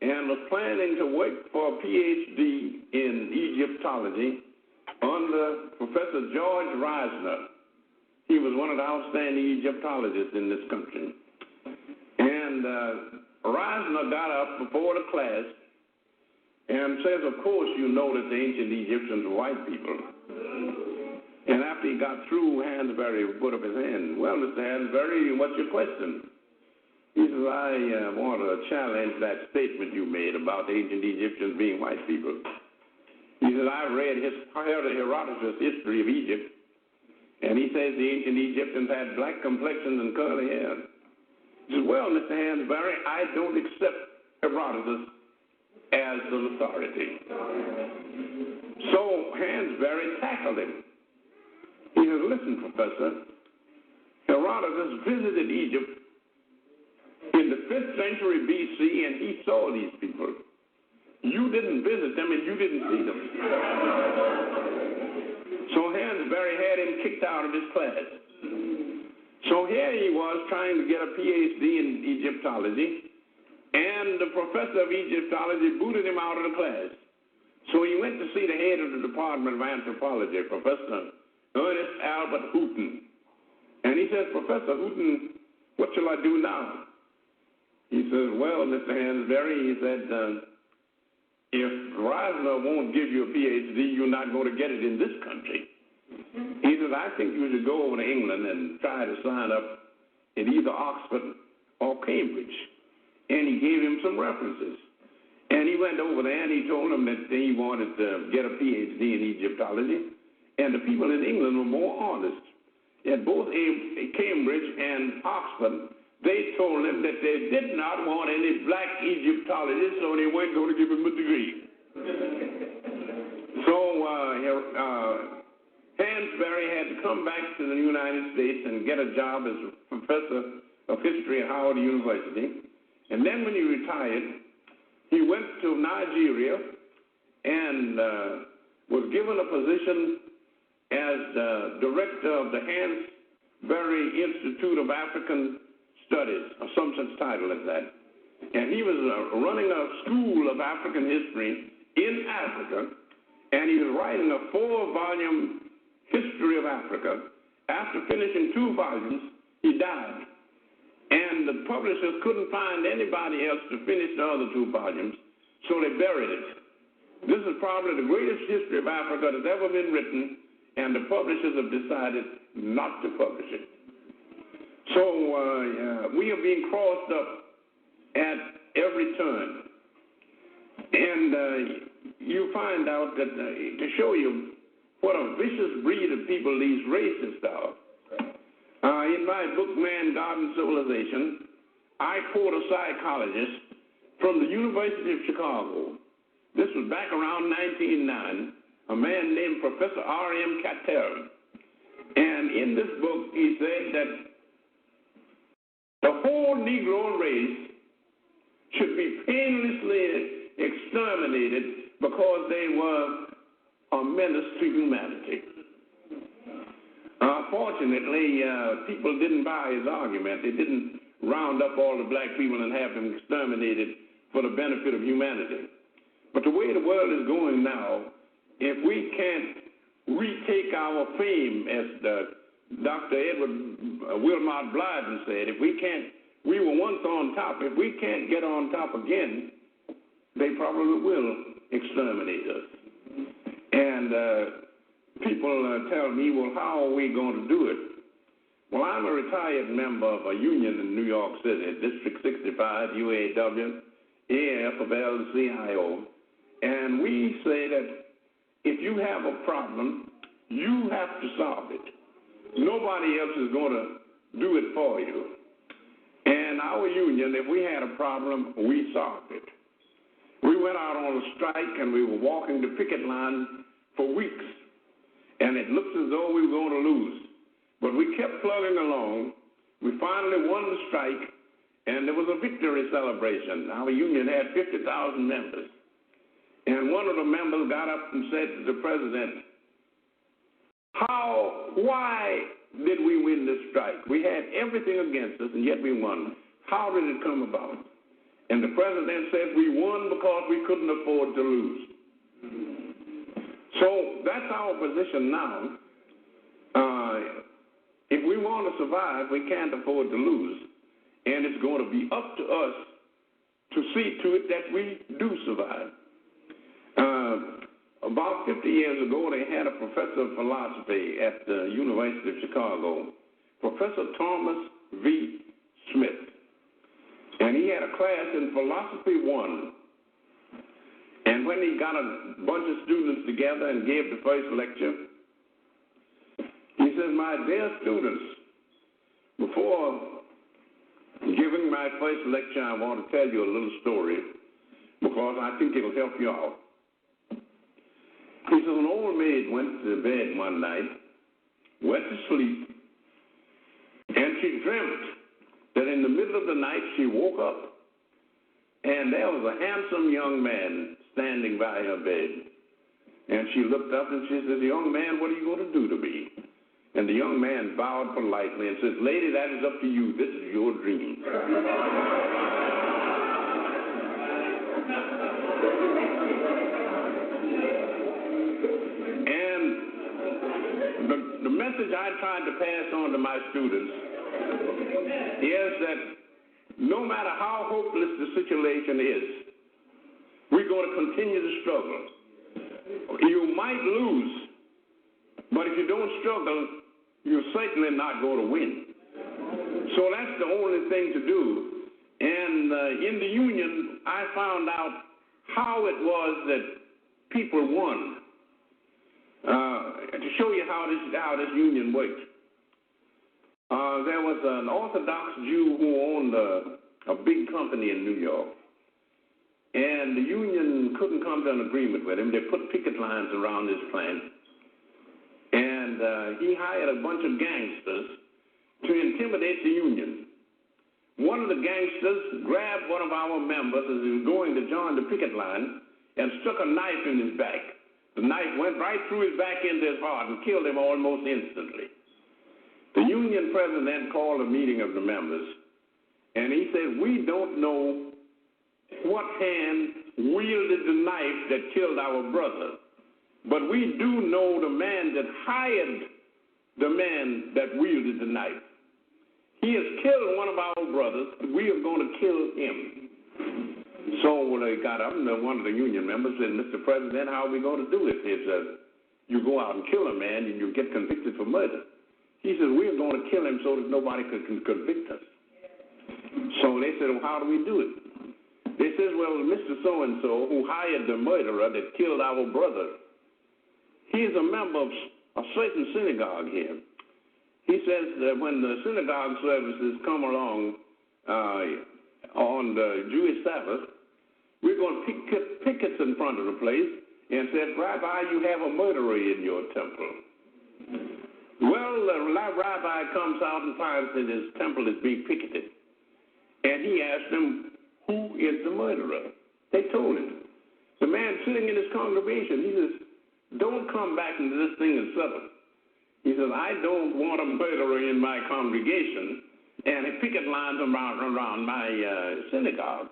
K: and was planning to work for a PhD in Egyptology under Professor George Reisner. He was one of the outstanding Egyptologists in this country. And Reisner got up before the class and says, "Of course you know that the ancient Egyptians were white people." And after he got through, Hansberry put up his hand. "Well, Mr. Hansberry, what's your question?" He says, "I want to challenge that statement you made about the ancient Egyptians being white people." He says, "I've read Herodotus' history of Egypt, and he says the ancient Egyptians had black complexions and curly hair." He said, well, Mr. Hansberry, I don't accept Herodotus as an authority. So Hansberry tackled him. He said, listen, Professor, Herodotus visited Egypt in the 5th century B.C., and he saw these people. You didn't visit them, and you didn't see them. So Hansberry had him kicked out of his class. So here he was trying to get a Ph.D. in Egyptology, and the professor of Egyptology booted him out of the class. So he went to see the head of the Department of Anthropology, Professor Ernest Albert Houghton. And he says, Professor Houghton, what shall I do now? He says, well, Mr. Hansberry, he said, if Reisner won't give you a Ph.D., you're not going to get it in this country. He says, I think you should go over to England and try to sign up at either Oxford or Cambridge. And he gave him some references. And he went over there and he told him that he wanted to get a Ph.D. in Egyptology. And the people in England were more honest. At both Cambridge and Oxford, they told him that they did not want any black Egyptologists, so they weren't going to give him a degree. So Hansberry had to come back to the United States and get a job as a professor of history at Howard University. And then when he retired, he went to Nigeria and was given a position as director of the Hansberry Institute of African Studies, or some such title as that. And he was running a school of African history in Africa, and he was writing a 4-volume history of Africa. After finishing 2 volumes, he died. And the publishers couldn't find anybody else to finish the other 2 volumes, so they buried it. This is probably the greatest history of Africa that's ever been written, and the publishers have decided not to publish it. So we are being crossed up at every turn. And you find out that to show you what a vicious breed of people these racists are, in my book, Man, God, and Civilization, I quote a psychologist from the University of Chicago. This was back around 1909, a man named Professor R.M. Cattell. And in this book, he said that the whole Negro race should be painlessly exterminated because they were a menace to humanity. Fortunately, people didn't buy his argument. They didn't round up all the black people and have them exterminated for the benefit of humanity. But the way the world is going now, if we can't retake our fame, as Dr. Edward Wilmot Blyden said, we were once on top. If we can't get on top again, they probably will exterminate us. And people tell me, well, how are we going to do it? Well, I'm a retired member of a union in New York City, District 65, UAW, AFL, CIO, and we say that if you have a problem, you have to solve it. Nobody else is going to do it for you. And our union, if we had a problem, we solved it. We went out on a strike, and we were walking the picket line for weeks, and it looked as though we were going to lose. But we kept plugging along. We finally won the strike, and there was a victory celebration. Our union had 50,000 members. And one of the members got up and said to the president, why did we win this strike? We had everything against us, and yet we won. How did it come about? And the president said, we won because we couldn't afford to lose. So that's our position now. If we want to survive, we can't afford to lose. And it's going to be up to us to see to it that we do survive. About 50 years ago, they had a professor of philosophy at the University of Chicago, Professor Thomas V. Smith. And he had a class in Philosophy 1. And when he got a bunch of students together and gave the first lecture, he says, my dear students, before giving my first lecture, I want to tell you a little story because I think it'll help you out. He says an old maid went to bed one night, went to sleep, and she dreamt that in the middle of the night she woke up and there was a handsome young man standing by her bed. And she looked up and she said, "Young man, what are you going to do to me?" And the young man bowed politely and says, "Lady, that is up to you. This is your dream." And the message I tried to pass on to my students is that no matter how hopeless the situation is, we're going to continue to struggle. You might lose, but if you don't struggle, you're certainly not going to win. So that's the only thing to do. And in the Union, I found out how it was that people won. To show you how this Union worked. There was an Orthodox Jew who owned a big company in New York. And the Union couldn't come to an agreement with him. They put picket lines around his plant. And he hired a bunch of gangsters to intimidate the Union. One of the gangsters grabbed one of our members as he was going to join the picket line and stuck a knife in his back. The knife went right through his back into his heart and killed him almost instantly. The Union president called a meeting of the members, and he said, "We don't know what hand wielded the knife that killed our brother, but we do know the man that hired the man that wielded the knife. He has killed one of our brothers. We are going to kill him." So they got up, and one of the Union members said, "Mr. President, how are we going to do it? He said, you go out and kill a man, and you get convicted for murder." He said, "We're going to kill him so that nobody can convict us." So they said, "Well, how do we do it?" They said, "Well, Mr. So-and-so, who hired the murderer that killed our brother, he is a member of a certain synagogue here. He says that when the synagogue services come along on the Jewish Sabbath, we're going to pick pickets in front of the place and say, 'Rabbi, you have a murderer in your temple.' Well, the rabbi comes out and finds that his temple is being picketed. And he asked them, 'Who is the murderer?' They told him. The man sitting in his congregation, he says, 'Don't come back into this thing and settle.' He says, 'I don't want a murderer in my congregation and a picket lines around my synagogue.'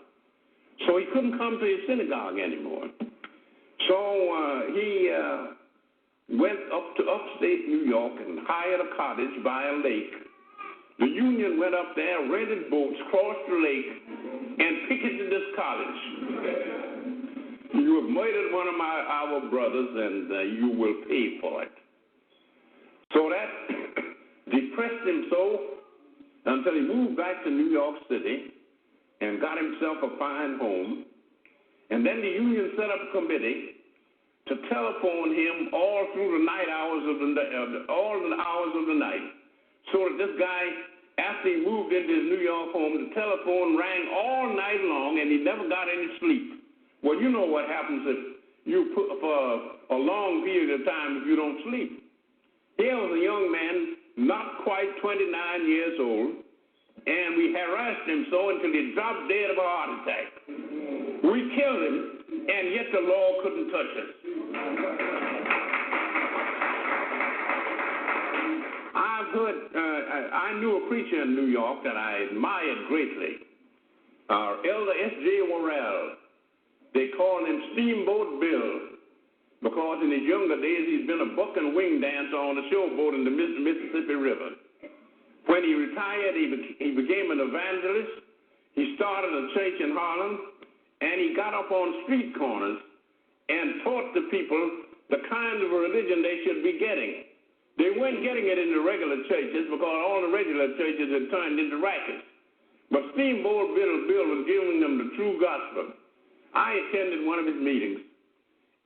K: So he couldn't come to his synagogue anymore. So he went up to upstate New York and hired a cottage by a lake. The Union went up there, rented boats, crossed the lake, and picketed this college. 'You have murdered one of our brothers, and you will pay for it.' So that depressed him so until he moved back to New York City and got himself a fine home. And then the Union set up a committee to telephone him all through the night hours of the night, so that this guy, after he moved into his New York home, the telephone rang all night long, and he never got any sleep. Well, you know what happens if you put for a long period of time if you don't sleep. Here was a young man, not quite 29 years old, and we harassed him so until he dropped dead of a heart attack. We killed him, and yet the law couldn't touch us. I knew a preacher in New York that I admired greatly, Elder S.J. Worrell. They called him Steamboat Bill, because in his younger days he'd been a buck and wing dancer on a showboat in the Mississippi River. When he retired, he became an evangelist. He started a church in Harlem, and he got up on street corners and taught the people the kind of religion they should be getting. They weren't getting it in the regular churches because all the regular churches had turned into rackets. But Steamboat Bill was giving them the true gospel. I attended one of his meetings,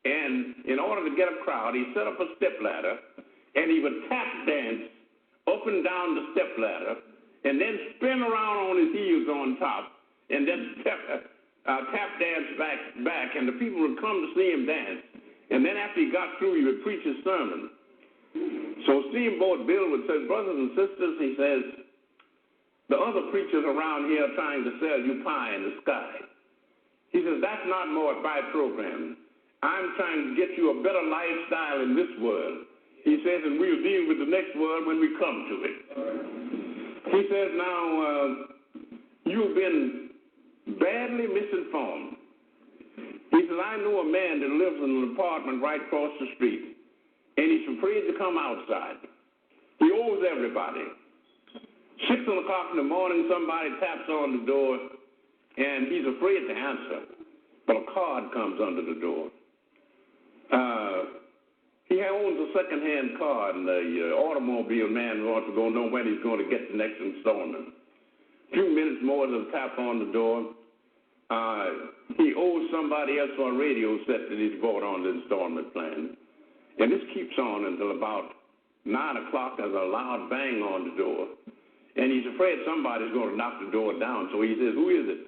K: and in order to get a crowd, he set up a stepladder, and he would tap dance up and down the stepladder, and then spin around on his heels on top, and then tap dance back, and the people would come to see him dance. And then after he got through, he would preach his sermon. So Steamboat Bill would say, brothers and sisters, he says, the other preachers around here are trying to sell you pie in the sky. He says, that's not my program. I'm trying to get you a better lifestyle in this world. He says, and we'll deal with the next world when we come to it. He says, now, you've been badly misinformed. He says, I know a man that lives in an apartment right across the street, and he's afraid to come outside. He owes everybody. 6 o'clock in the morning, somebody taps on the door, and he's afraid to answer. But a card comes under the door. He owns a second-hand car, and the automobile man wants to go know when he's going to get the next installment. A few minutes more, there's a tap on the door. He owes somebody else for a radio set that he's bought on the installment plan. And this keeps on until about 9 o'clock. There's a loud bang on the door. And he's afraid somebody's going to knock the door down. So he says, who is it?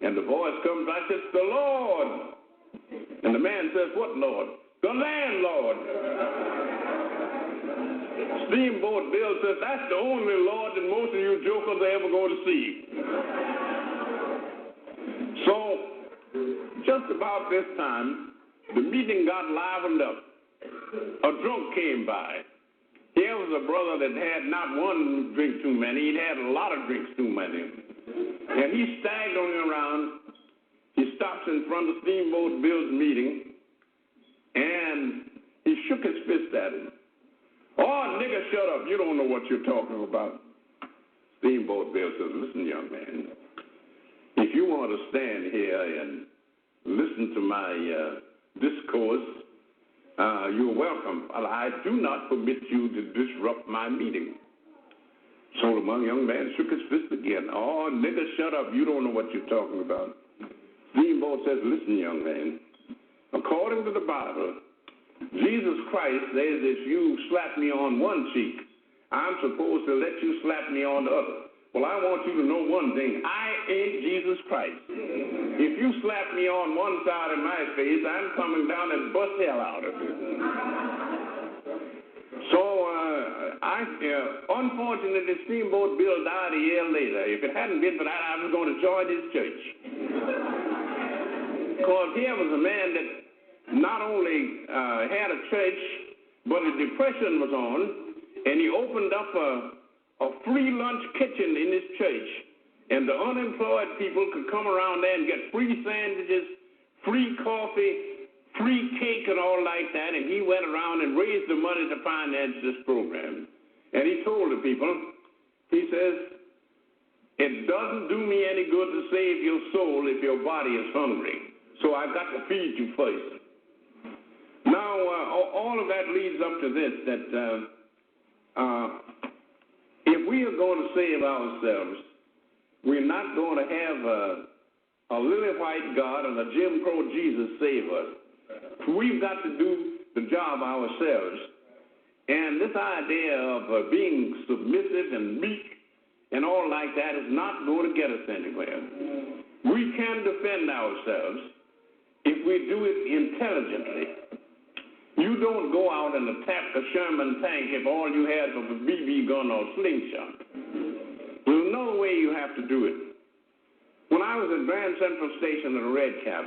K: And the voice comes back, it's the Lord. And the man says, what Lord? The landlord. Steamboat Bill says, that's the only Lord that most of you jokers are ever going to see. So, just about this time, the meeting got livened up. A drunk came by. Here was a brother that had not one drink too many, he'd had a lot of drinks too many. And he staggering around. He stops in front of Steamboat Bill's meeting, and he shook his fist at him. Oh, nigga, shut up. You don't know what you're talking about. Steamboat Bill says, listen, young man, if you want to stand here and listen to my discourse, you're welcome. I do not permit you to disrupt my meeting. So the young man shook his fist again. Oh, nigga, shut up. You don't know what you're talking about. Steamboat says, listen, young man, according to the Bible, Jesus Christ says if you slap me on one cheek, I'm supposed to let you slap me on the other. Well, I want you to know one thing. I ain't Jesus Christ. If you slap me on one side of my face, I'm coming down and bust hell out of you. So, unfortunately, Steamboat Bill died a year later. If it hadn't been for that, I was going to join his church. Because here was a man that not only had a church, but a depression was on, and he opened up a free lunch kitchen in his church, and the unemployed people could come around there and get free sandwiches, free coffee, free cake, and all like that, and he went around and raised the money to finance this program. And he told the people, he says, it doesn't do me any good to save your soul if your body is hungry, so I've got to feed you first. Now, all of that leads up to this, that if we are going to save ourselves, we're not going to have a lily white God and a Jim Crow Jesus save us. We've got to do the job ourselves. And this idea of being submissive and meek and all like that is not going to get us anywhere. We can defend ourselves if we do it intelligently. You don't go out and attack a Sherman tank if all you have is a BB gun or slingshot. There's another way you have to do it. When I was at Grand Central Station at a Red Cap,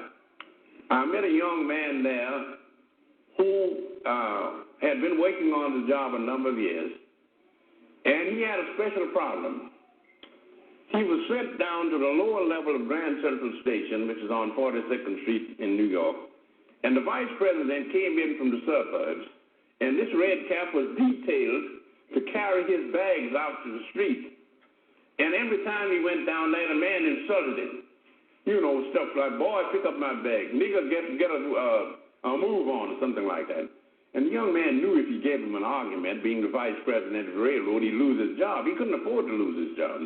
K: I met a young man there who had been working on the job a number of years, and he had a special problem. He was sent down to the lower level of Grand Central Station, which is on 42nd Street in New York, and the vice president came in from the suburbs, and this red cap was detailed to carry his bags out to the street. And every time he went down there, the man insulted him. You know, stuff like, boy, pick up my bag. Nigga, get a move on, or something like that. And the young man knew if he gave him an argument, being the vice president of the railroad, he'd lose his job. He couldn't afford to lose his job.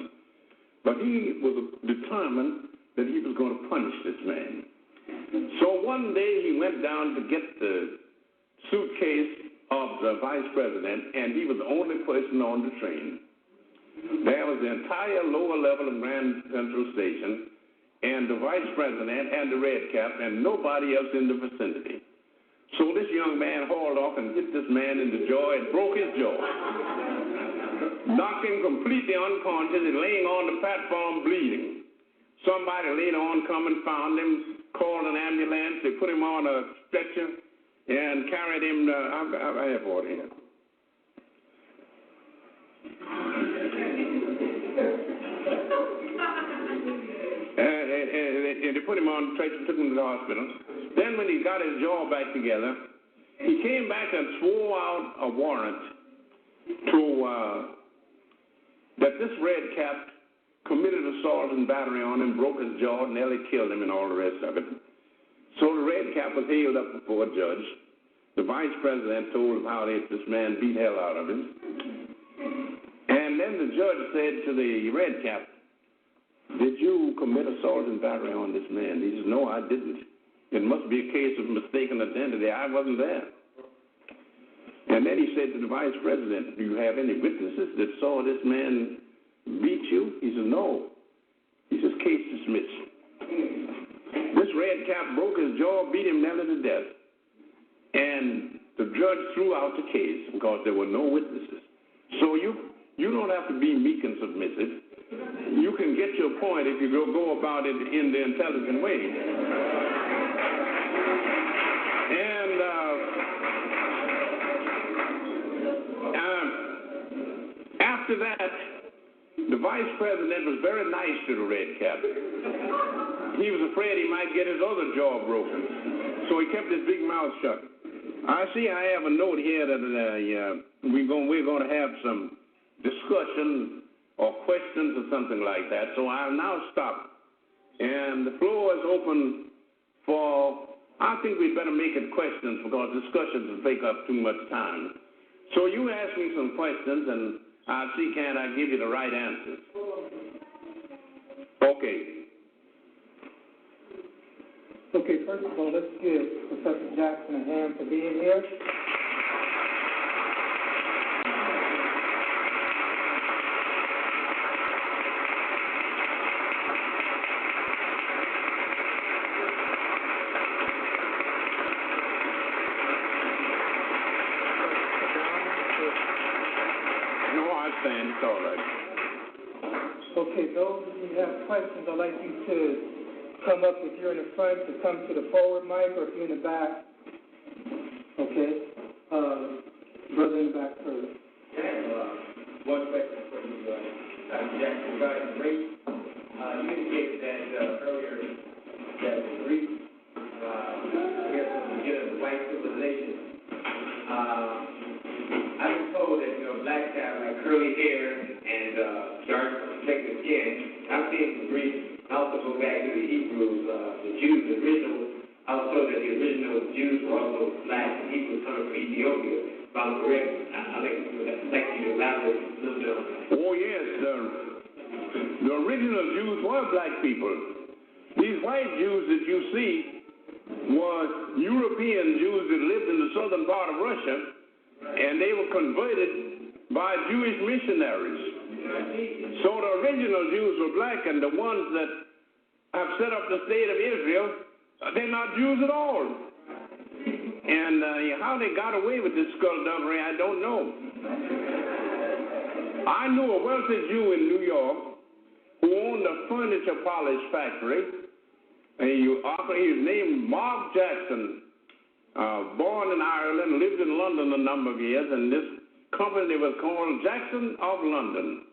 K: But he was determined that he was going to punish this man. So one day he went down to get the suitcase of the vice president, and he was the only person on the train. There was the entire lower level of Grand Central Station and the vice president and the red cap and nobody else in the vicinity. So this young man hauled off and hit this man in the jaw and broke his jaw. Knocked him completely unconscious and laying on the platform bleeding. Somebody later on come and found him, called an ambulance. They put him on a stretcher and carried him. I have water here. And they put him on the stretcher, took him to the hospital. Then when he got his jaw back together, he came back and swore out a warrant to that this red cap committed assault and battery on him, broke his jaw, nearly killed him, and all the rest of it. So the red cap was hailed up before a judge. The vice president told him how this man beat hell out of him. And then the judge said to the red cap, "Did you commit assault and battery on this man?" He says, "No, I didn't. It must be a case of mistaken identity. I wasn't there." And then he said to the vice president, "Do you have any witnesses that saw this man beat you?" He says, "No." He says, "Case dismissed." This red cap broke his jaw, beat him nearly to death. And the judge threw out the case because there were no witnesses. So you don't have to be meek and submissive. You can get your point if you go about it in the intelligent way. And after that, the vice president was very nice to the red cap. He was afraid he might get his other jaw broken, so he kept his big mouth shut. I see I have a note here that we're going to have some discussion or questions or something like that, so I'll now stop. And the floor is open for, I think we'd better make it questions because discussions will take up too much time. So you ask me some questions and I'll see can I give you the right answers. Okay.
L: Okay, first of all, let's give Professor Jackson a hand for being here.
K: No, I stand. It's all right.
L: Okay, those of you who have questions, I'd like you to come up if you're in the front, to come to the forward mic, or if you're in the back. Okay. Brother in the back first.
M: I have one question for you, Dr. Jackson, regarding race. You indicated that earlier that the Greeks, I guess, from the beginning of white civilization. I've been told that, blacks have like curly hair and dark protected skin. I've seen some Greeks also go back to the Hebrews, the Jews, the original. I was told that the original Jews were also black and Hebrews coming from Ethiopia. If I'm correct, I think I'd like you to elaborate a little bit on that.
K: Oh, yes. The original Jews were black people. These white Jews that you see were European Jews that lived in the southern part of Russia, and they were converted by Jewish missionaries. So the original Jews were black, and the ones that have set up the state of Israel, they're not Jews at all. And how they got away with this skullduggery, I don't know. I knew a wealthy Jew in New York who owned a furniture polish factory. He was named Mark Jackson, born in Ireland, lived in London a number of years, and this company was called Jackson of London.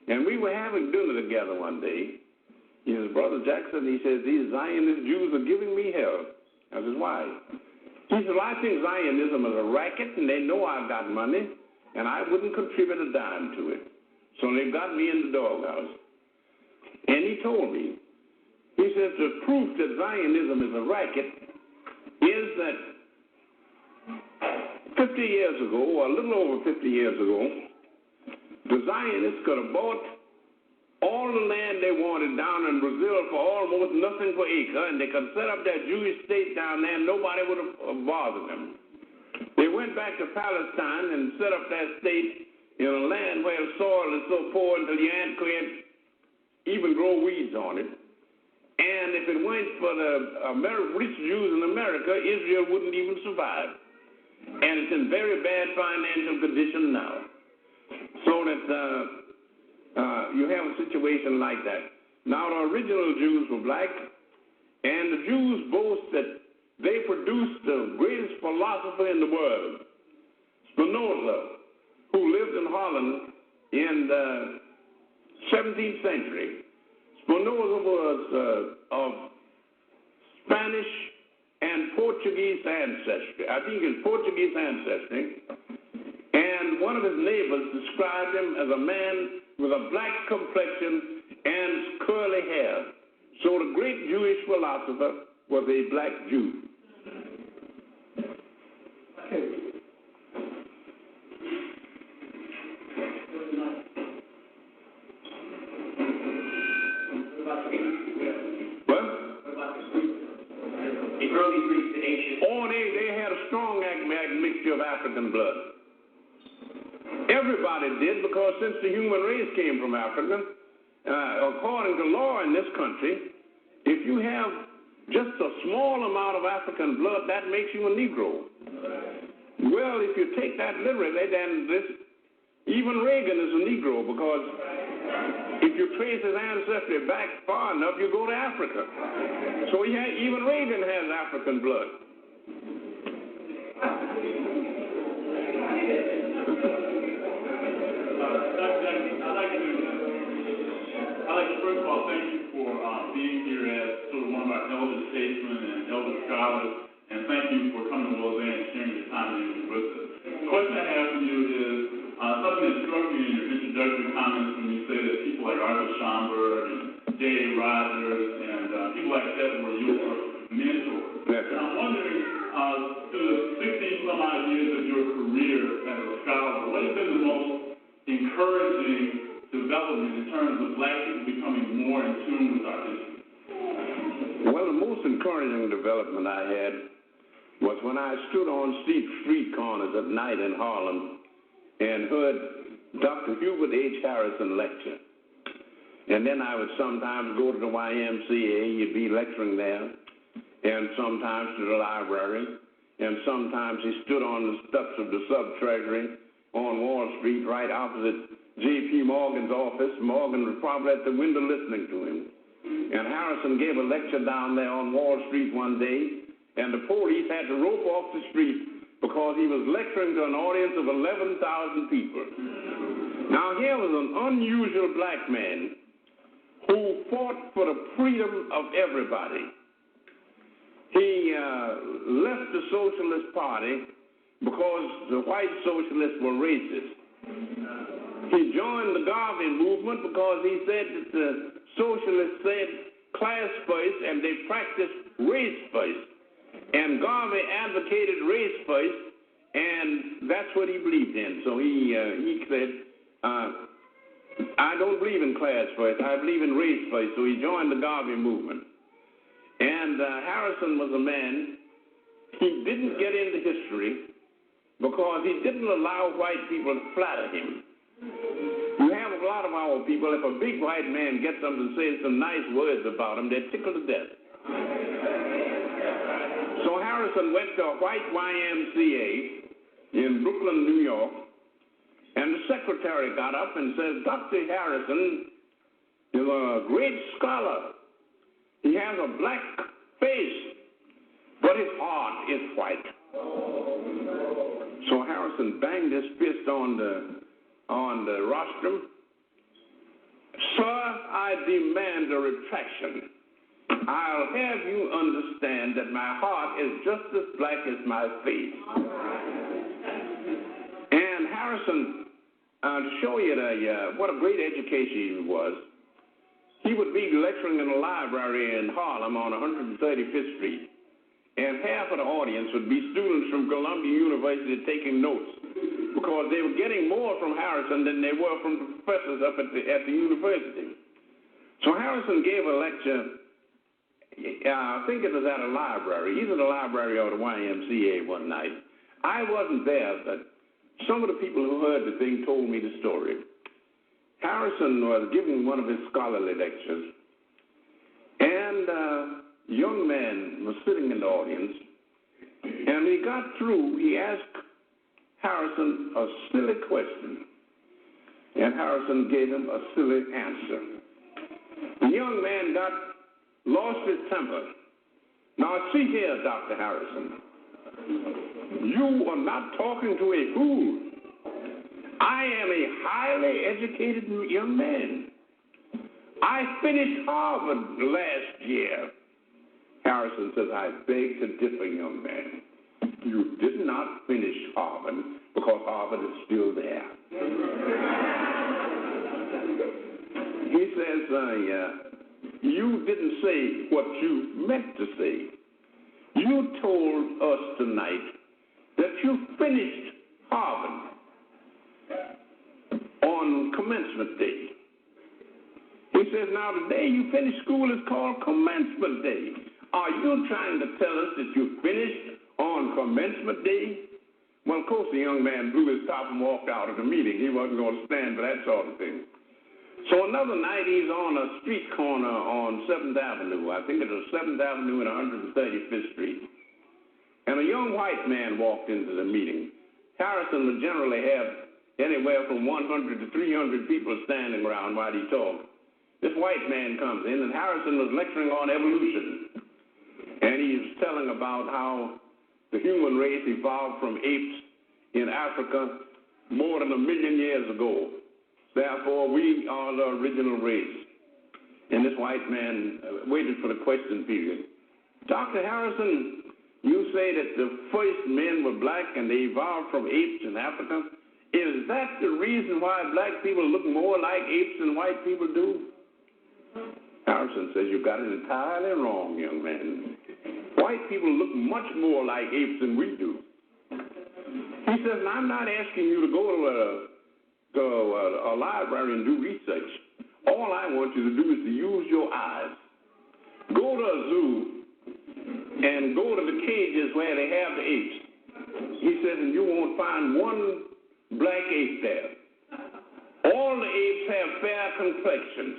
K: And we were having dinner together one day. He says, "Brother Jackson," he says, "these Zionist Jews are giving me hell." I says, "Why?" He said, "Well, I think Zionism is a racket, and they know I've got money, and I wouldn't contribute a dime to it. So they've got me in the doghouse." And he told me, he says, the proof that Zionism is a racket is that 50 years ago, or a little over 50 years ago, the Zionists could have bought all the land they wanted down in Brazil for almost nothing per acre, and they could set up that Jewish state down there, and nobody would have bothered them. They went back to Palestine and set up that state in a land where the soil is so poor until your ant can't even grow weeds on it. And if it weren't for the rich Jews in America, Israel wouldn't even survive. And it's in very bad financial condition now. So that you have a situation like that. Now, the original Jews were black, and the Jews boast that they produced the greatest philosopher in the world, Spinoza, who lived in Holland in the 17th century. Spinoza was of Spanish and Portuguese ancestry. I think it's Portuguese ancestry. And one of his neighbors described him as a man with a black complexion and curly hair. So the great Jewish philosopher was a black Jew.
L: Okay.
K: Of African blood. Everybody did, because since the human race came from Africa, according to law in this country, if you have just a small amount of African blood, that makes you a Negro. Well, if you take that literally, then even Reagan is a Negro, because if you trace his ancestry back far enough, you go to Africa. So even Reagan has African blood.
N: I'd like to first of all thank you for being here as sort of one of our elder statesmen and elder scholars, and thank you for coming to Lausanne and sharing your time with us. The question I have for you is something that struck me in your introductory comments when you say that people like Arthur Schomburg and J.A. Rogers and people like that were your mentors.
K: Yes.
N: And I'm wondering, through the 16-some odd years of your career as a scholar, what has been the most encouraging development in terms of black people becoming more in tune with our history?
K: Well, the most encouraging development I had was when I stood on street corners at night in Harlem and heard Dr. Hubert H. Harrison lecture. And then I would sometimes go to the YMCA, he'd be lecturing there, and sometimes to the library, and sometimes he stood on the steps of the sub-treasury on Wall Street right opposite J.P. Morgan's office. Morgan was probably at the window listening to him. And Harrison gave a lecture down there on Wall Street one day, and the police had to rope off the street because he was lecturing to an audience of 11,000 people. Now, here was an unusual black man who fought for the freedom of everybody. He left the Socialist Party because the white socialists were racist. He joined the Garvey movement because he said that the socialists said class first and they practiced race first. And Garvey advocated race first, and that's what he believed in. So he said, I don't believe in class first, I believe in race first. So he joined the Garvey movement. And Harrison was a man, he didn't get into history because he didn't allow white people to flatter him. You have a lot of our people, if a big white man gets them to say some nice words about him, they're tickled to death. So Harrison went to a white YMCA in Brooklyn, New York, and the secretary got up and said, Dr. Harrison is a great scholar. He has a black face, but his heart is white. So Harrison banged his fist on the rostrum. Sir, I demand a retraction. I'll have you understand that my heart is just as black as my face. And Harrison, to show you what a great education he was, he would be lecturing in a library in Harlem on 135th Street, and half of the audience would be students from Columbia University taking notes because they were getting more from Harrison than they were from the professors up at the university. So Harrison gave a lecture, I think it was at a library, either the library or the YMCA one night. I wasn't there, but some of the people who heard the thing told me the story. Harrison was giving one of his scholarly lectures, and a young man was sitting in the audience, and when he got through, he asked Harrison a silly question, and Harrison gave him a silly answer. The young man lost his temper. Now, see here, Dr. Harrison, you are not talking to a fool. I am a highly educated young man. I finished Harvard last year. Harrison says, I beg to differ, young man. You did not finish Harvard because Harvard is still there. He says, you didn't say what you meant to say. You told us tonight that you finished Harvard on commencement day. He says, now the day you finish school is called commencement day. Are you trying to tell us that you finished on commencement day? Well, of course, the young man blew his top and walked out of the meeting. He wasn't going to stand for that sort of thing. So another night, he's on a street corner on 7th Avenue. I think it was 7th Avenue and 135th Street. And a young white man walked into the meeting. Harrison would generally have anywhere from 100 to 300 people standing around while he talked. This white man comes in, and Harrison was lecturing on evolution. And he's telling about how the human race evolved from apes in Africa more than 1 million years ago. Therefore, we are the original race. And this white man waited for the question period. Dr. Harrison, you say that the first men were black and they evolved from apes in Africa. Is that the reason why black people look more like apes than white people do? Harrison says, you got it entirely wrong, young man. White people look much more like apes than we do. He says, and I'm not asking you to go to a library and do research. All I want you to do is to use your eyes. Go to a zoo and go to the cages where they have the apes. He says, and you won't find one black ape there. All the apes have fair complexions.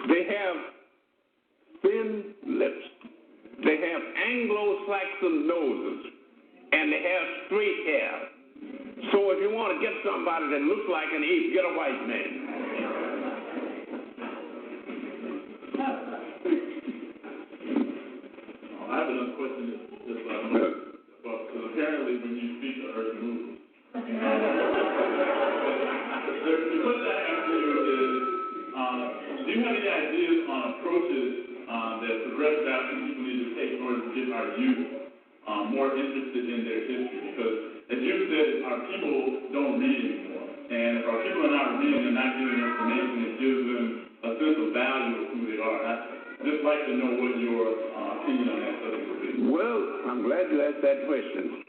K: They have thin lips. They have Anglo-Saxon noses. And they have straight hair. So if you want to get somebody that looks like an ape, get a white man.
N: I have another question because apparently when you speak, the earth moves. The question I have for you is, do you have any ideas on approaches that progressive African people need to take in order to get our youth more interested in their history? Because, as you said, our people don't read anymore. And if our people are not reading and not getting information, it gives them a sense of value of who they are. I'd just like to know what your opinion on that subject would be.
K: Well, I'm glad you asked that question.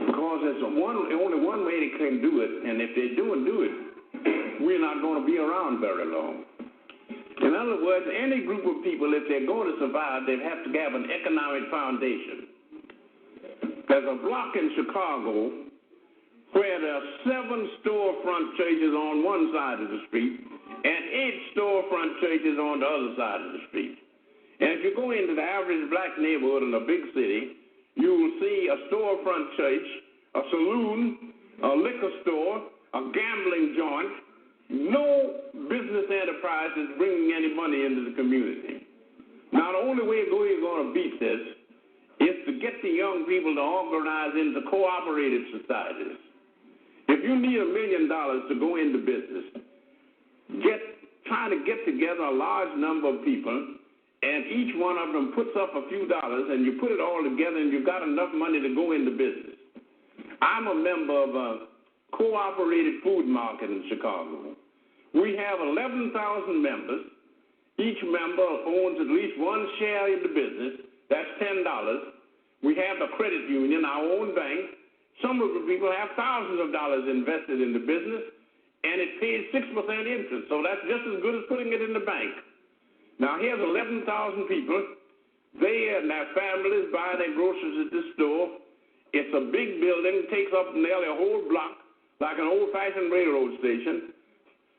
K: Because there's only one way they can do it, and if they do it, we're not going to be around very long. In other words, any group of people, if they're going to survive, they have to have an economic foundation. There's a block in Chicago where there are 7 storefront churches on one side of the street and 8 storefront churches on the other side of the street. And if you go into the average black neighborhood in a big city, you will see a storefront church, a saloon, a liquor store, a gambling joint. No business enterprise is bringing any money into the community. Now, the only way you're going to beat this is to get the young people to organize into cooperative societies. If you need $1 million to go into business, try to get together a large number of people, and each one of them puts up a few dollars, and you put it all together, and you've got enough money to go into business. I'm a member of a cooperative food market in Chicago. We have 11,000 members. Each member owns at least one share in the business. That's $10. We have the credit union, our own bank. Some of the people have thousands of dollars invested in the business, and it pays 6% interest. So that's just as good as putting it in the bank. Now, here's 11,000 people. They and their families buy their groceries at the store, It's a big building, takes up nearly a whole block, like an old-fashioned railroad station.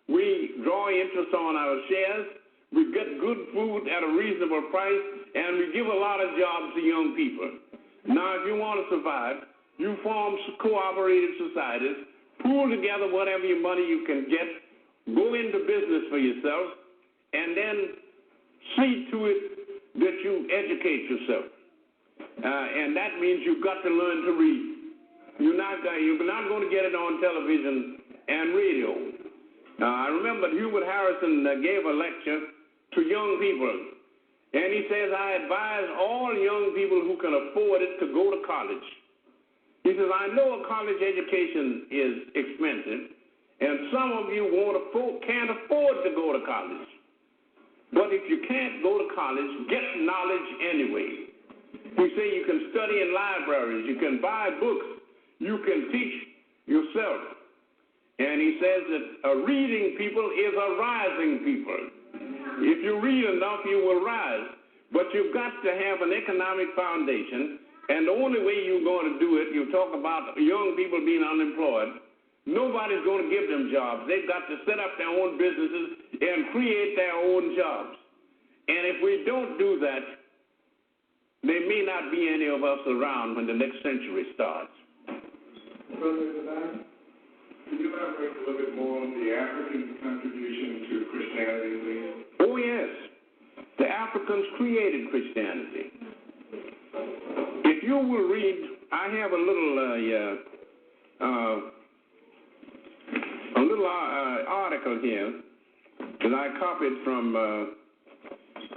K: We draw interest on our shares. We get good food at a reasonable price, and we give a lot of jobs to young people. Now, if you want to survive, you form cooperative societies, pool together whatever your money you can get, go into business for yourself, and then see to it that you educate yourself. And that means you've got to learn to read. You're not going to get it on television and radio. I remember Hubert Harrison gave a lecture to young people, and he says, I advise all young people who can afford it to go to college. He says, I know a college education is expensive, and some of you can't afford to go to college. But if you can't go to college, get knowledge anyway. We say you can study in libraries, you can buy books, you can teach yourself. And he says that a reading people is a rising people. If you read enough, you will rise. But you've got to have an economic foundation, and the only way you're going to do it, you talk about young people being unemployed, nobody's going to give them jobs. They've got to set up their own businesses and create their own jobs. And if we don't do that, there may not be any of us around when the next century starts.
J: Can you elaborate a little bit more on the African contribution to Christianity, please?
K: Oh, yes. The Africans created Christianity. If you will read, I have a little article here that I copied from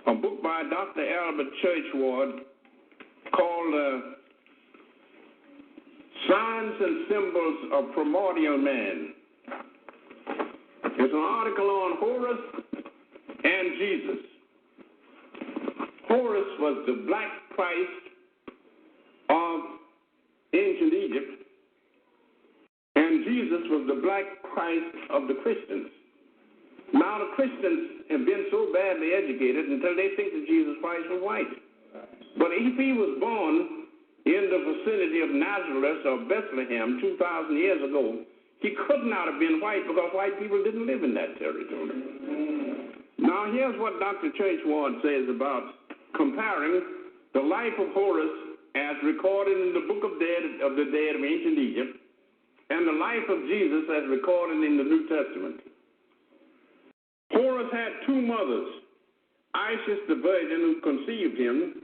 K: a book by Dr. Albert Churchward called Signs and Symbols of Primordial Man. It's an article on Horus and Jesus. Horus was the black Christ of ancient Egypt, and Jesus was the black Christ of the Christians. Now the Christians have been so badly educated until they think that Jesus Christ was white. But if he was born in the vicinity of Nazareth or Bethlehem 2,000 years ago, he could not have been white because white people didn't live in that territory. Now here's what Dr. Churchward says about comparing the life of Horus as recorded in the Book of the Dead of ancient Egypt and the life of Jesus as recorded in the New Testament. Horus had two mothers, Isis the virgin who conceived him,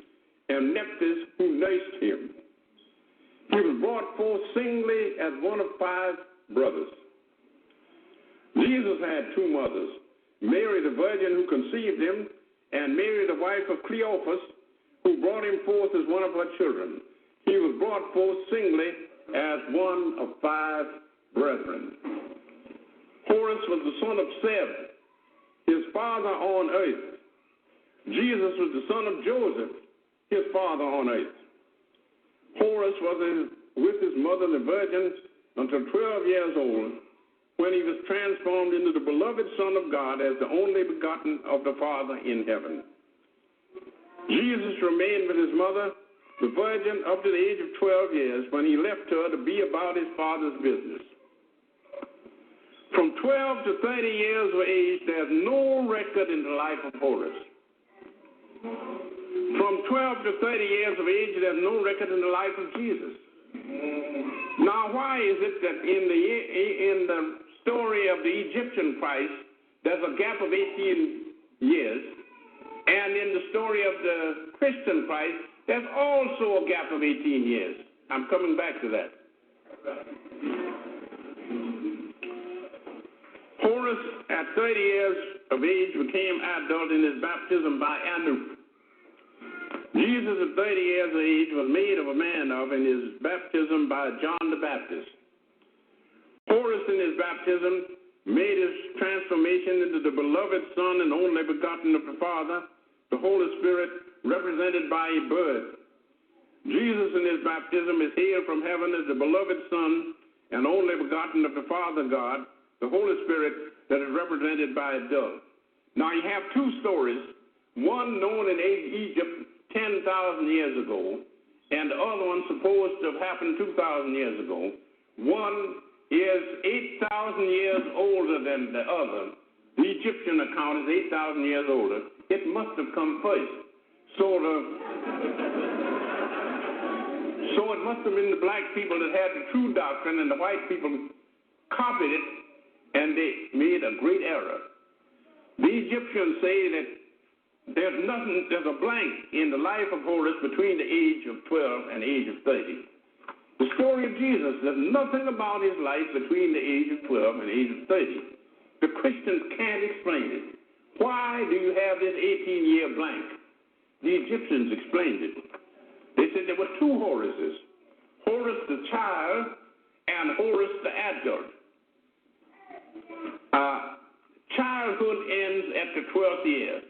K: and Nephthys who nursed him. He was brought forth singly as one of 5 brothers. Jesus had 2 mothers, Mary the virgin who conceived him, and Mary the wife of Cleophas, who brought him forth as one of her children. He was brought forth singly as one of 5 brethren. Horus was the son of Seb, his father on earth. Jesus was the son of Joseph, his father on earth. Horus was with his mother, the virgin, until 12 years old, when he was transformed into the beloved Son of God as the only begotten of the Father in heaven. Jesus remained with his mother, the virgin, up to the age of 12 years, when he left her to be about his Father's business. From 12 to 30 years of age, there's no record in the life of Horus. From 12 to 30 years of age, there's no record in the life of Jesus. Now, why is it that in the story of the Egyptian Christ, there's a gap of 18 years, and in the story of the Christian Christ, there's also a gap of 18 years? I'm coming back to that. Horus, at 30 years of age, became adult in his baptism by Anu. Jesus, at 30 years of age, was made of a man of in his baptism by John the Baptist. Horus, in his baptism, made his transformation into the beloved Son and only begotten of the Father, the Holy Spirit, represented by a bird. Jesus, in his baptism, is hailed from heaven as the beloved Son and only begotten of the Father God, the Holy Spirit, that is represented by a dove. Now, you have 2 stories, one known in Egypt 10,000 years ago, and the other one supposed to have happened 2,000 years ago. One is 8,000 years older than the other. The Egyptian account is 8,000 years older. It must have come first. So it must have been the black people that had the true doctrine, and the white people copied it, and they made a great error. The Egyptians say that there's a blank in the life of Horus between the age of 12 and the age of 30. The story of Jesus, there's nothing about his life between the age of 12 and the age of 30. The Christians can't explain it. Why do you have this 18-year blank? The Egyptians explained it. They said there were two Horuses, Horus the child and Horus the adult. Childhood ends at the 12th year,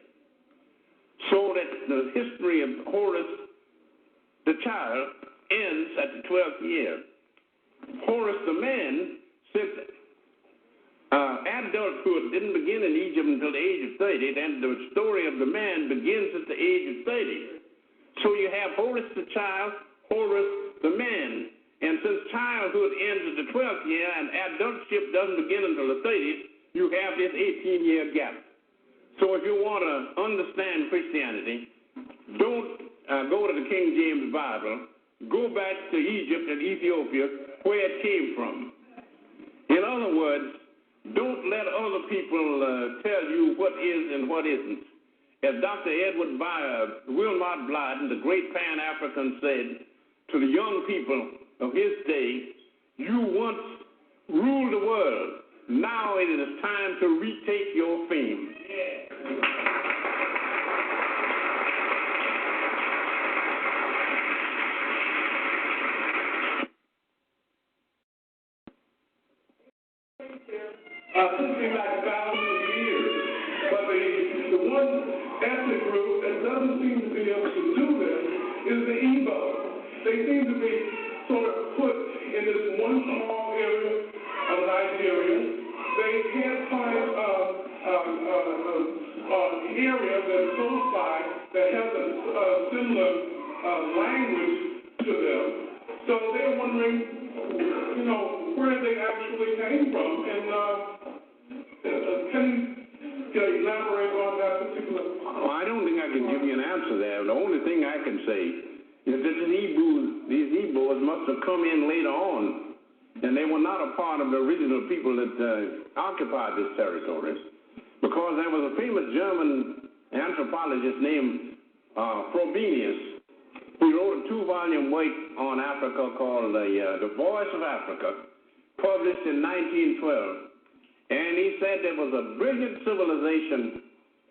K: so that the history of Horus the child ends at the 12th year. Horus the man, since adulthood didn't begin in Egypt until the age of 30, and the story of the man begins at the age of 30. So you have Horus the child, Horus the man. And since childhood ends at the 12th year and adultship doesn't begin until the 30th, you have this 18-year gap. So if you want to understand Christianity, don't go to the King James Bible. Go back to Egypt and Ethiopia, where it came from. In other words, don't let other people tell you what is and what isn't. As Dr. Edward Wilmot Blyden, the great Pan-African, said to the young people of his day, you once ruled the world. Now it is time to retake your fame.
N: Something like thousands of years. But the one ethnic group that doesn't seem to be able to do this is the Igbo. They seem to be sort of put in this one small area of Nigeria. They can't find an area that's close by that has a similar language to them. So they're wondering, where they actually came from. And can you elaborate on that particular?
K: Well, I don't think I can give you an answer there. The only thing I can say is that these Igbos must have come in later on, and they were not a part of the original people that occupied this territory, because there was a famous German anthropologist named Frobenius. He wrote a 2-volume work on Africa called The Voice of Africa, published in 1912. And he said there was a brilliant civilization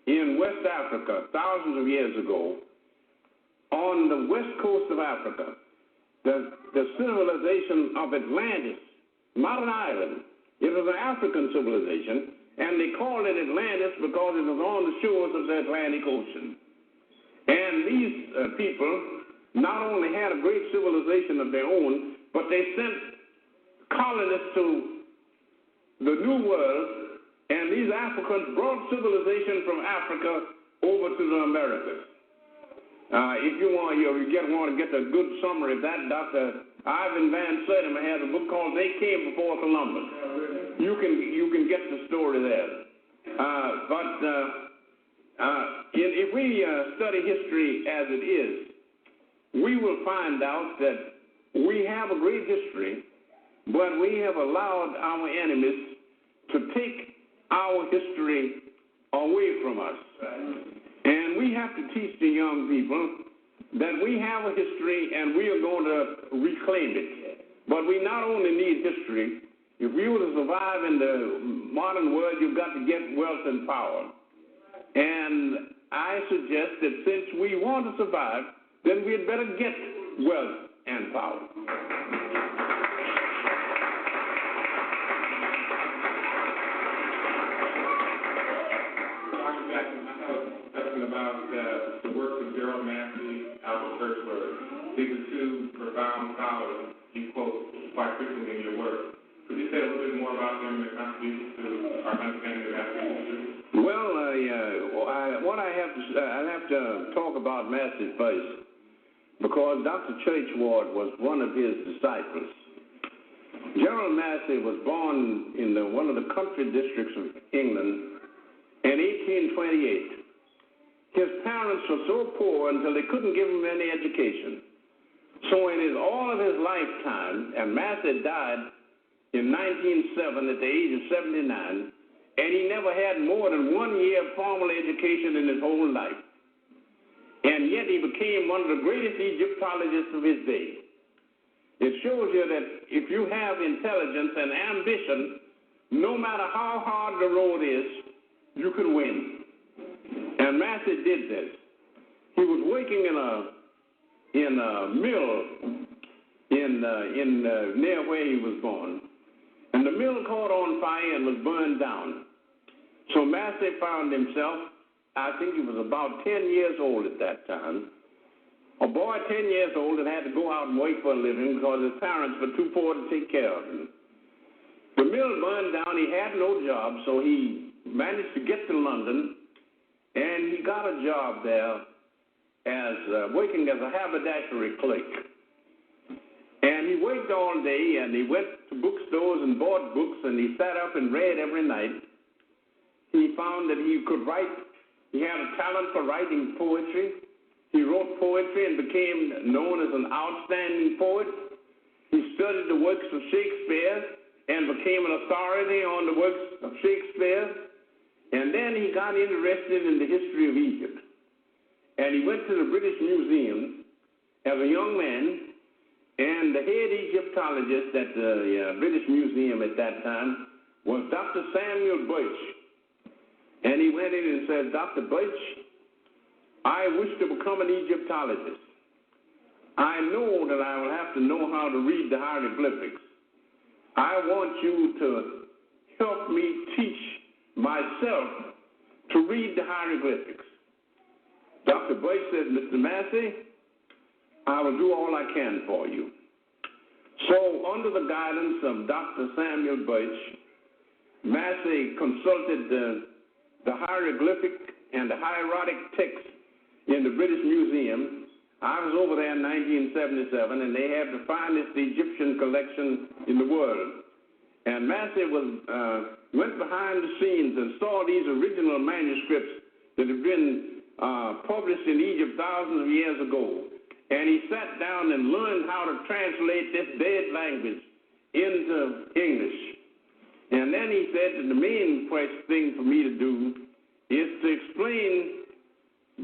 K: in West Africa thousands of years ago on the west coast of Africa, the civilization of Atlantis, not an island. It was an African civilization, and they called it Atlantis because it was on the shores of the Atlantic Ocean. And these people not only had a great civilization of their own, but they sent colonists to the New World, and these Africans brought civilization from Africa over to the Americas. If you want to get a good summary of that, Dr. Ivan Van Sertima has a book called They Came Before Columbus. You can get the story there. If we study history as it is, we will find out that we have a great history, but we have allowed our enemies to take our history away from us. And we have to teach the young people that we have a history and we are going to reclaim it. But we not only need history. If you were to survive in the modern world, you've got to get wealth and power. And I suggest that since we want to survive, then we'd better get wealth and power.
N: About the works of Gerald Massey, Albert Churchward. These are two profound scholars you quote quite frequently in your work. Could you say a little bit more about them and their contributions to our understanding of African history?
K: Well, what I have to talk about Massey first. because Dr. Churchward was one of his disciples. Gerald Massey was born in one of the country districts of England in 1828. His parents were so poor until they couldn't give him any education. So in all of his lifetime, and Massey died in 1907 at the age of 79, and he never had more than 1 year of formal education in his whole life. And yet he became one of the greatest Egyptologists of his day. It shows you that if you have intelligence and ambition, no matter how hard the road is, you can win. And Massey did this. He was working in a mill near where he was born. And the mill caught on fire and was burned down. So Massey found himself, I think he was about 10 years old at that time, a boy 10 years old that had to go out and work for a living because his parents were too poor to take care of him. The mill burned down. He had no job, so he managed to get to London, and he got a job there as working as a haberdashery clerk. And he worked all day, and he went to bookstores and bought books, and he sat up and read every night. He found that he could write. He had a talent for writing poetry. He wrote poetry and became known as an outstanding poet. He studied the works of Shakespeare and became an authority on the works of Shakespeare. And then he got interested in the history of Egypt. And he went to the British Museum as a young man, and the head Egyptologist at the British Museum at that time was Dr. Samuel Birch. And he went in and said, Dr. Birch, I wish to become an Egyptologist. I know that I will have to know how to read the hieroglyphics. I want you to help me teach myself to read the hieroglyphics. Dr. Birch said, Mr. Massey, I will do all I can for you. So under the guidance of Dr. Samuel Birch, Massey consulted the hieroglyphic and the hieratic text in the British Museum. I was over there in 1977, and they have the finest Egyptian collection in the world. And Massey went behind the scenes and saw these original manuscripts that had been published in Egypt thousands of years ago. And he sat down and learned how to translate this dead language into English. And then he said that the main thing for me to do is to explain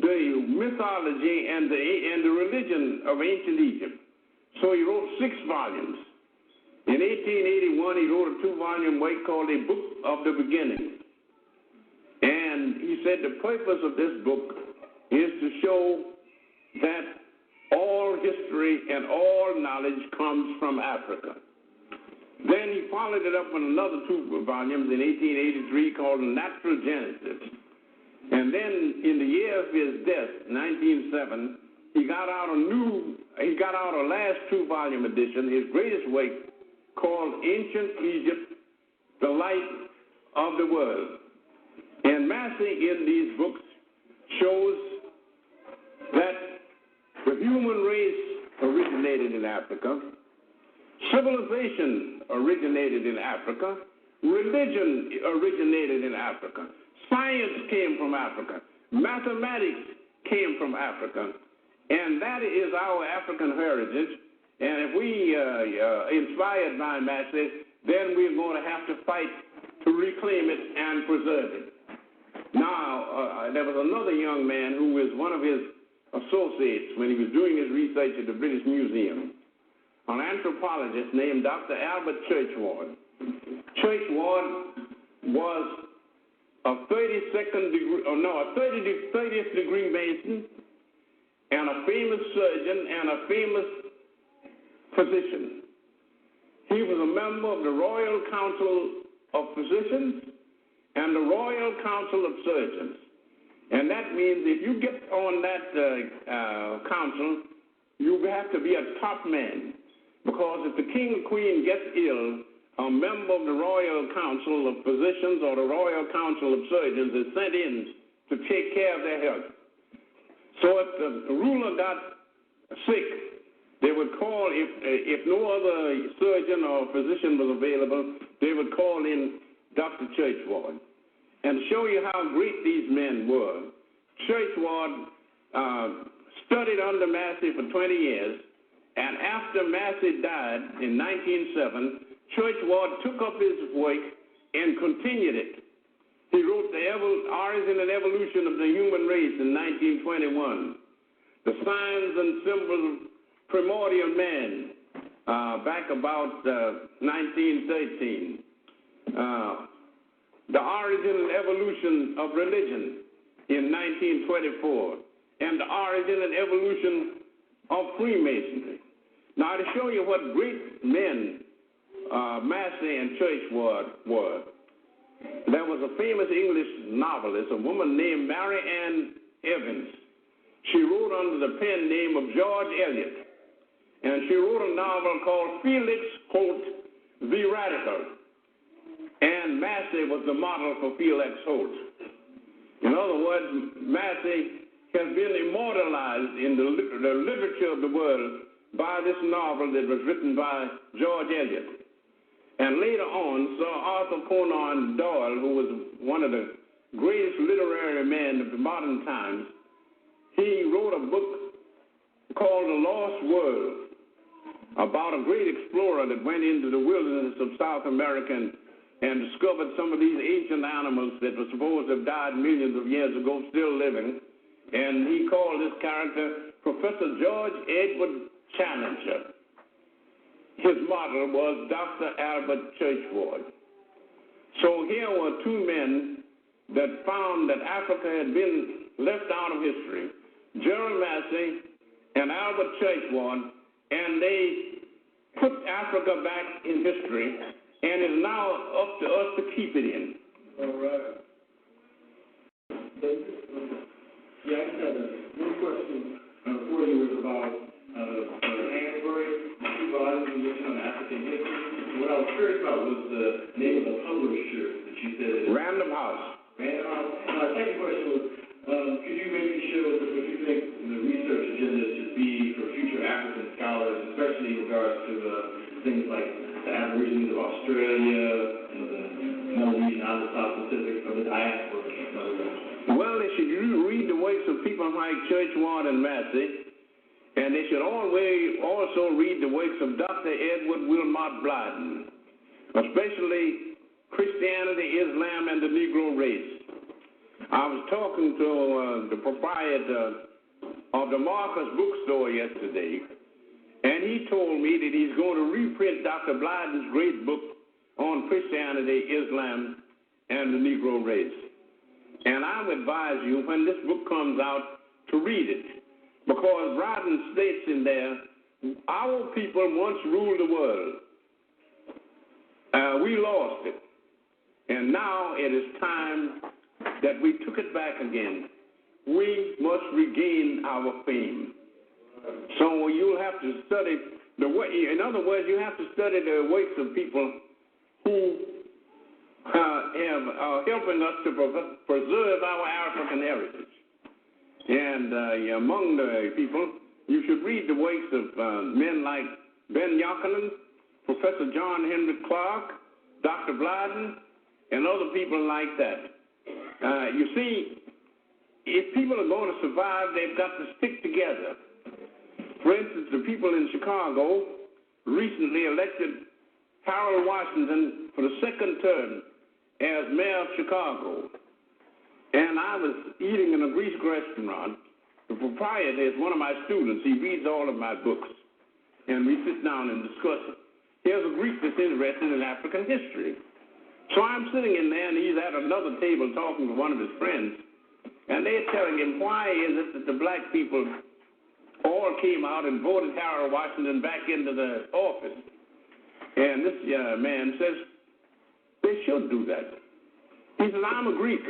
K: the mythology and the religion of ancient Egypt. So he wrote 6 volumes. In 1881, he wrote a 2-volume work called A Book of the Beginning. And he said the purpose of this book is to show that all history and all knowledge comes from Africa. Then he followed it up with another 2 volumes in 1883 called Natural Genesis. And then in the year of his death, 1907, he got out a last 2-volume edition, his greatest work, called Ancient Egypt, the Light of the World. And Massey in these books shows that the human race originated in Africa, civilization originated in Africa, religion originated in Africa, science came from Africa, mathematics came from Africa, and that is our African heritage. And if we inspired by Massey, then we're going to have to fight to reclaim it and preserve it. Now, there was another young man who was one of his associates when he was doing his research at the British Museum, an anthropologist named Dr. Albert Churchward. Churchward was a 30th degree Mason and a famous surgeon and a famous physician. He was a member of the Royal Council of Physicians and the Royal Council of Surgeons. And that means if you get on that council, you have to be a top man. Because if the king or queen gets ill, a member of the Royal Council of Physicians or the Royal Council of Surgeons is sent in to take care of their health. So if the ruler got sick, they would call, if no other surgeon or physician was available, they would call in Dr. Churchward. And to show you how great these men were, Churchward studied under Massey for 20 years, and after Massey died in 1907, Churchward took up his work and continued it. He wrote The Origin and Evolution of the Human Race in 1921, The Signs and Symbols of Primordial Man back about 1913, The Origin and Evolution of Religion in 1924, and The Origin and Evolution of Freemasonry. Now, to show you what great men Massey and Churchward were, there was a famous English novelist, a woman named Mary Ann Evans. She wrote under the pen name of George Eliot, and she wrote a novel called Felix Holt the Radical, and Massey was the model for Felix Holt. In other words, Massey has been immortalized in the literature of the world by this novel that was written by George Eliot. And later on, Sir Arthur Conan Doyle, who was one of the greatest literary men of the modern times, he wrote a book called The Lost World about a great explorer that went into the wilderness of South America and discovered some of these ancient animals that were supposed to have died millions of years ago, still living. And he called this character Professor George Edward Challenger. His model was Dr. Albert Churchward. So here were two men that found that Africa had been left out of history, Gerald Massey and Albert Churchward, and they put Africa back in history, and it's now up to us to keep it in.
N: All right. Yeah, I just had one question for you was about Hansberry, two volumes you mentioned on African history. What I was curious about was the name of the publisher that you said.
K: Random House.
N: Random House. My second question was, could you maybe share with us what you think the research agenda should be for future African scholars, especially in regards to things like the Aborigines of Australia, the Maori out of the South Pacific, or the diaspora?
K: Well, they should read the works of people like Churchward and Massey, and they should always also read the works of Dr. Edward Wilmot Blyden, especially Christianity, Islam, and the Negro race. I was talking to the proprietor of the Marcus bookstore yesterday, and he told me that he's going to reprint Dr. Blyden's great book on Christianity, Islam, and the Negro race. And I would advise you, when this book comes out, to read it. Because Blyden states in there, our people once ruled the world. We lost it. And now it is time that we took it back again. We must regain our fame. So you'll have to study the way, in other words, you have to study the works of people who are helping us to preserve our African heritage. And among the people, you should read the works of men like Ben Yochanan, Professor John Henry Clark, Dr. Blyden, and other people like that. You see, if people are going to survive, they've got to stick together. For instance, the people in Chicago recently elected Harold Washington for the second term as mayor of Chicago. And I was eating in a Greek restaurant. The proprietor is one of my students. He reads all of my books. And we sit down and discuss it. Here's a Greek that's interested in African history. So I'm sitting in there, and he's at another table talking to one of his friends. And they're telling him, why is it that the black people all came out and voted Harold Washington back into the office? And this man says, they should do that. He says, I'm a Greek.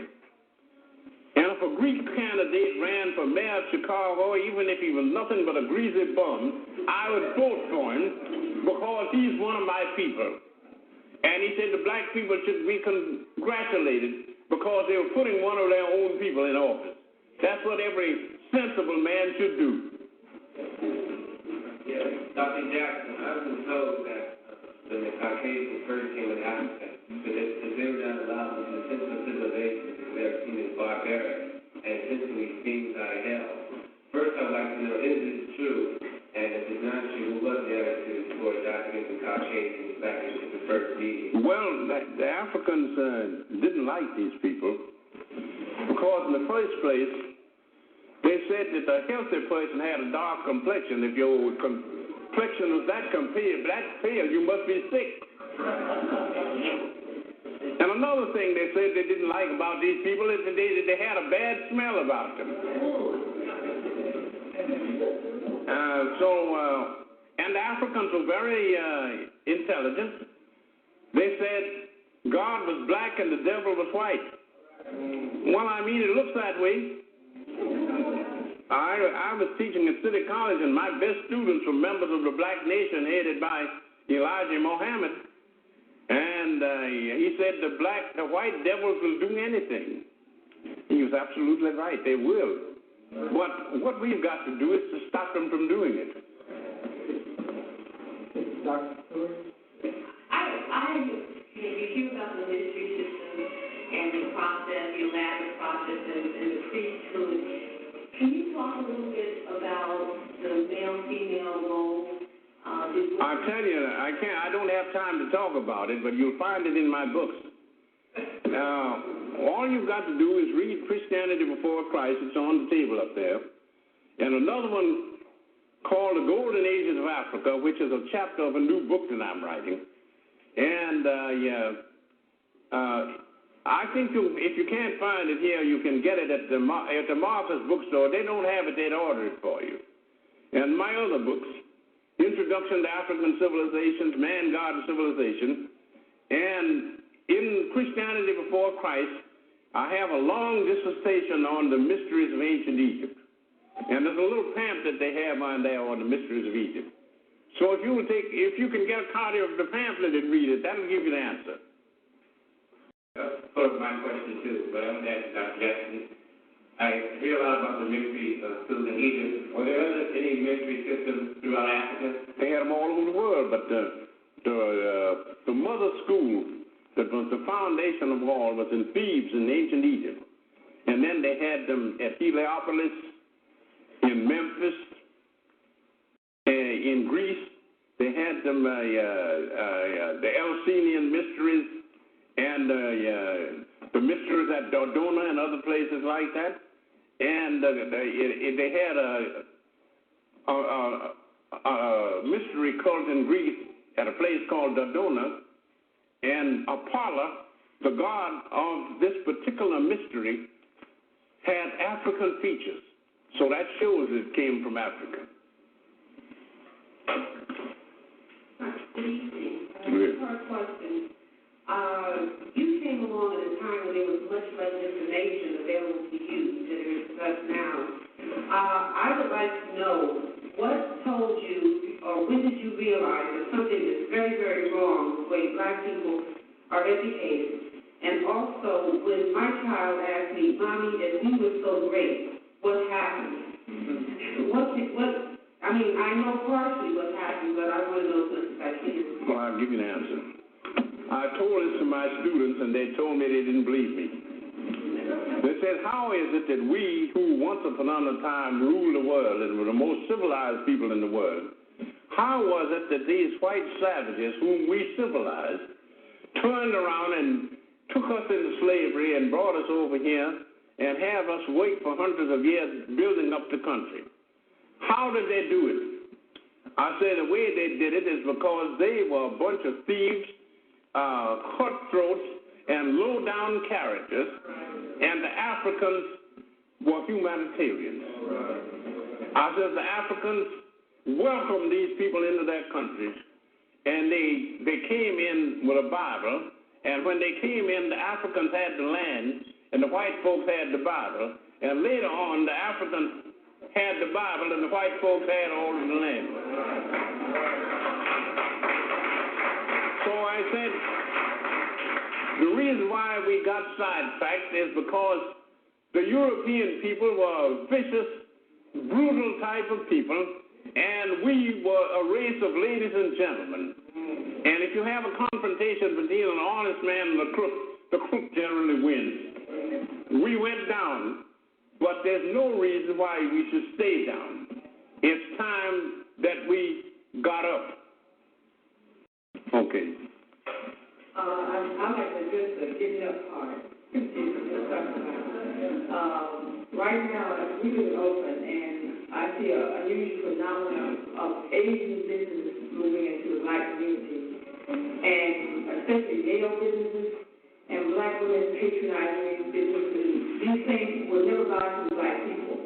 K: And if a Greek candidate ran for mayor of Chicago, even if he was nothing but a greasy bum, I would vote for him because he's one of my people. And he said the black people should be congratulated because they were putting one of their own people in office. That's what every sensible man should do.
M: Dr. Jackson, I've been told that when the Caucasians first came to Africa, that they were not allowed into the central civilization because they were seen as barbaric and essentially beings out of hell. First, I'd like to know, is this true? And if it's not true, what was the attitude toward Africans and Caucasians back in the first meeting?
K: Well, the Africans didn't like these people because in the first place, they said that a healthy person had a dark complexion. If your complexion was that pale, you must be sick. And another thing they said they didn't like about these people is that they had a bad smell about them. And the Africans were very intelligent. They said God was black and the devil was white. Well, I mean, it looks that way. I was teaching at City College, and my best students were members of the Black Nation headed by Elijah Muhammad. And he said the white devils will do anything. He was absolutely right. They will. But what we've got to do is to stop them from doing it.
C: You hear about the mystery system and the process, the elaborate process, and the priesthood. Can you talk a little bit about the male-female role?
K: I tell you, I don't have time to talk about it, but you'll find it in my books. All you've got to do is read Christianity Before Christ. It's on the table up there. And another one called The Golden Ages of Africa, which is a chapter of a new book that I'm writing. And I think if you can't find it here, you can get it at the Martha's bookstore. They don't have it, they'd order it for you. And my other books, Introduction to African Civilizations, Man, God, and Civilization, and in Christianity Before Christ, I have a long dissertation on the mysteries of ancient Egypt. And there's a little pamphlet they have on there on the mysteries of Egypt. So if you can get a copy of the pamphlet and read it, that'll give you the answer.
M: Sort of my question too, but I want to ask Dr. Jackson. I hear a lot about the mystery schools in Egypt. Were there any mystery systems throughout Africa?
K: They had them all over the world, but the mother school that was the foundation of all was in Thebes in ancient Egypt. And then they had them at Heliopolis, in Memphis, in Greece. They had them the Eleusinian mysteries and the mysteries at Dodona and other places like that. And they had a mystery cult in Greece at a place called Dodona. And Apollo, the god of this particular mystery, had African features. So that shows it came from Africa.
C: First question. You came along at a time when there was much less information available to you than there is to us now. I would like to know what told you, or when did you realize that something is very, very wrong the way black people are educated? And also, when my child asked me, Mommy, if we were so great, what happened? I know partially what happened, but I want to know something I can.
K: Well, I'll give you an answer. I told this to my students, and they told me they didn't believe me. They said, how is it that we, who once upon a time ruled the world and were the most civilized people in the world, how was it that these white savages, whom we civilized, turned around and took us into slavery and brought us over here and have us wait for hundreds of years building up the country? How did they do it? I say the way they did it is because they were a bunch of thieves, cutthroats, and low-down characters, and the Africans were humanitarians. I said the Africans welcomed these people into their countries, and they came in with a Bible, and when they came in, the Africans had the land, and the white folks had the Bible, and later on, the Africans had the Bible, and the white folks had all of the land. So I said, the reason why we got sidetracked is because the European people were vicious, brutal type of people, and we were a race of ladies and gentlemen. And if you have a confrontation between an honest man and the crook generally wins. We went down, but there's no reason why we should stay down. It's time that we got up. Okay.
C: I like to address the getting up part. Right now, we live open, and I see an unusual phenomenon of Asian businesses moving into the black community, and especially nail businesses and black women patronizing businesses. These things will never buy from black people.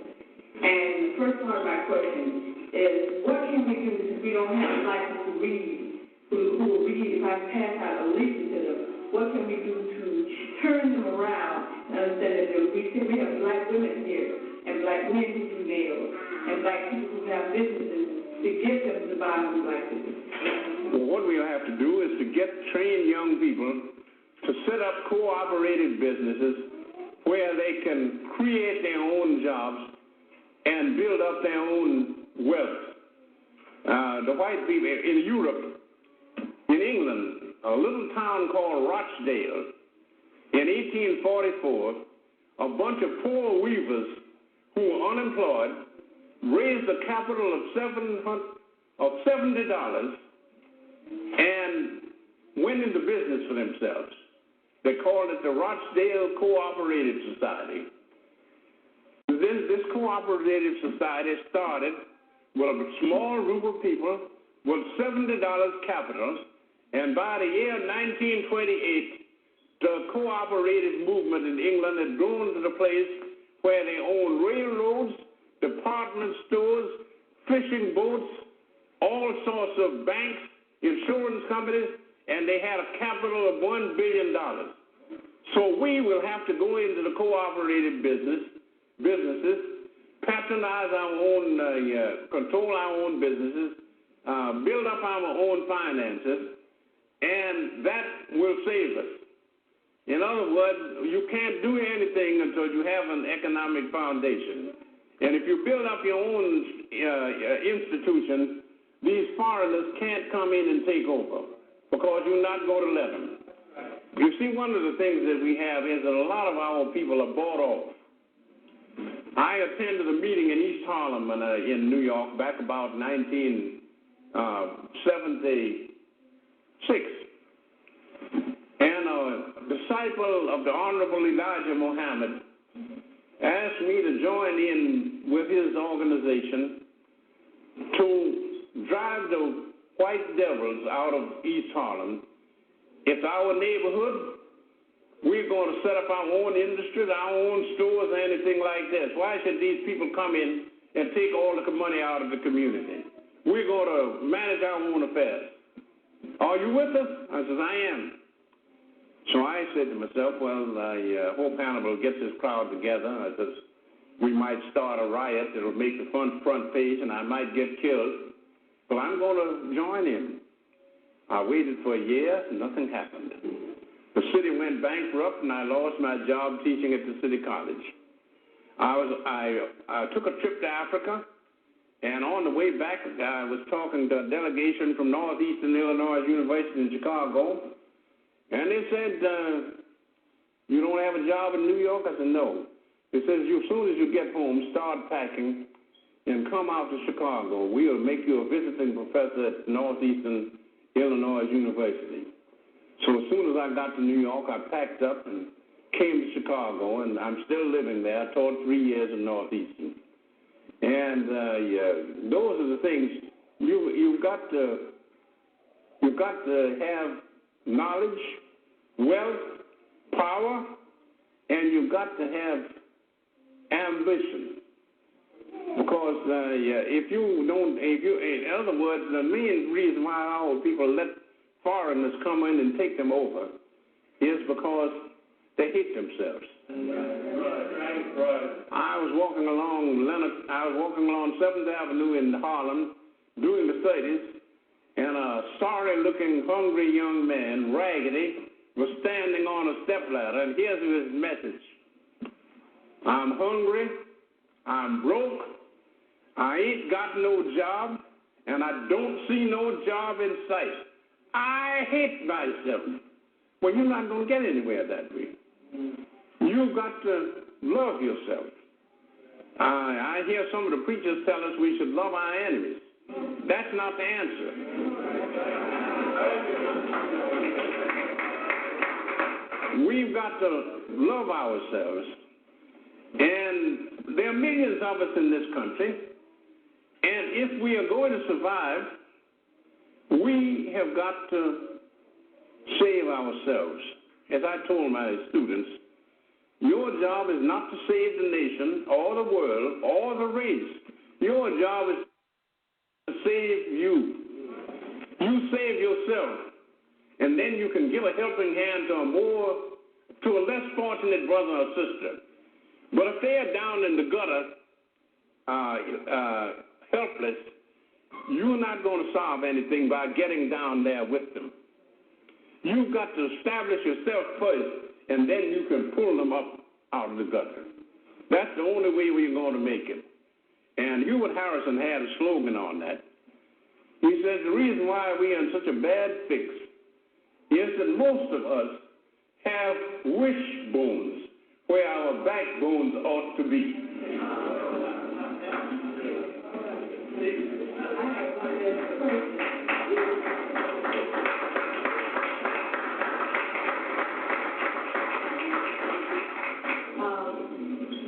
C: And the first part of my question is, what can we do since we don't have black people who read? Who will read if I pass out a leaflet to them? What can we do to turn them around and understand that we have black women here and black men who do nails and black people who have businesses to get them to buy from black businesses?
K: Well, what we'll have to do is to get trained young people to set up cooperative businesses where they can create their own jobs and build up their own wealth. The white people in Europe, in England, a little town called Rochdale, in 1844, a bunch of poor weavers who were unemployed raised a capital of $70 and went into business for themselves. They called it the Rochdale Cooperative Society. This cooperative society started with a small group of people with $70 capital. And by the year 1928, the cooperative movement in England had grown to the place where they owned railroads, department stores, fishing boats, all sorts of banks, insurance companies, and they had a capital of $1 billion. So we will have to go into the cooperative businesses, patronize our own, control our own businesses, build up our own finances, and that will save us. In other words, you can't do anything until you have an economic foundation. And if you build up your own institution, these foreigners can't come in and take over because you're not going to let them. You see, one of the things that we have is that a lot of our people are bought off. I attended a meeting in East Harlem in New York back about 1976. And a disciple of the Honorable Elijah Muhammad asked me to join in with his organization to drive the white devils out of East Harlem. It's our neighborhood. We're going to set up our own industries, our own stores, anything like this. Why should these people come in and take all the money out of the community? We're going to manage our own affairs. Are you with us? I said, I am. So I said to myself, well, I hope Hannibal gets his crowd together. Because we might start a riot that will make the front page and I might get killed. But I'm going to join in. I waited for a year, nothing happened. The city went bankrupt and I lost my job teaching at the city college. I took a trip to Africa, and on the way back I was talking to a delegation from Northeastern Illinois University in Chicago, and they said, you don't have a job in New York? I said, no. They said, as soon as you get home, start packing and come out to Chicago. We'll make you a visiting professor at Northeastern Illinois University. So as soon as I got to New York, I packed up and came to Chicago, and I'm still living there. I taught 3 years in Northeastern. And those are the things you've got to have knowledge, wealth, power, and you've got to have ambition. Because in other words, the main reason why our people let foreigners come in and take them over is because they hate themselves. Right. I was walking along 7th Avenue in Harlem during the 30s, and a sorry-looking, hungry young man, raggedy, was standing on a stepladder, and here's his message. I'm hungry, I'm broke, I ain't got no job, and I don't see no job in sight. I hate myself. Well, you're not going to get anywhere that way. You've got to love yourself. I hear some of the preachers tell us we should love our enemies. That's not the answer. We've got to love ourselves. And there are millions of us in this country. And if we are going to survive, we have got to save ourselves. As I told my students, your job is not to save the nation or the world or the race. Your job is to save you. You save yourself, and then you can give a helping hand to a less fortunate brother or sister. But if they're down in the gutter, helpless, you're not going to solve anything by getting down there with them. You've got to establish yourself first, and then you can pull them up out of the gutter. That's the only way we're going to make it. And Hubert Harrison had a slogan on that. He says the reason why we're in such a bad fix is that most of us have wishbones where our backbones ought to be.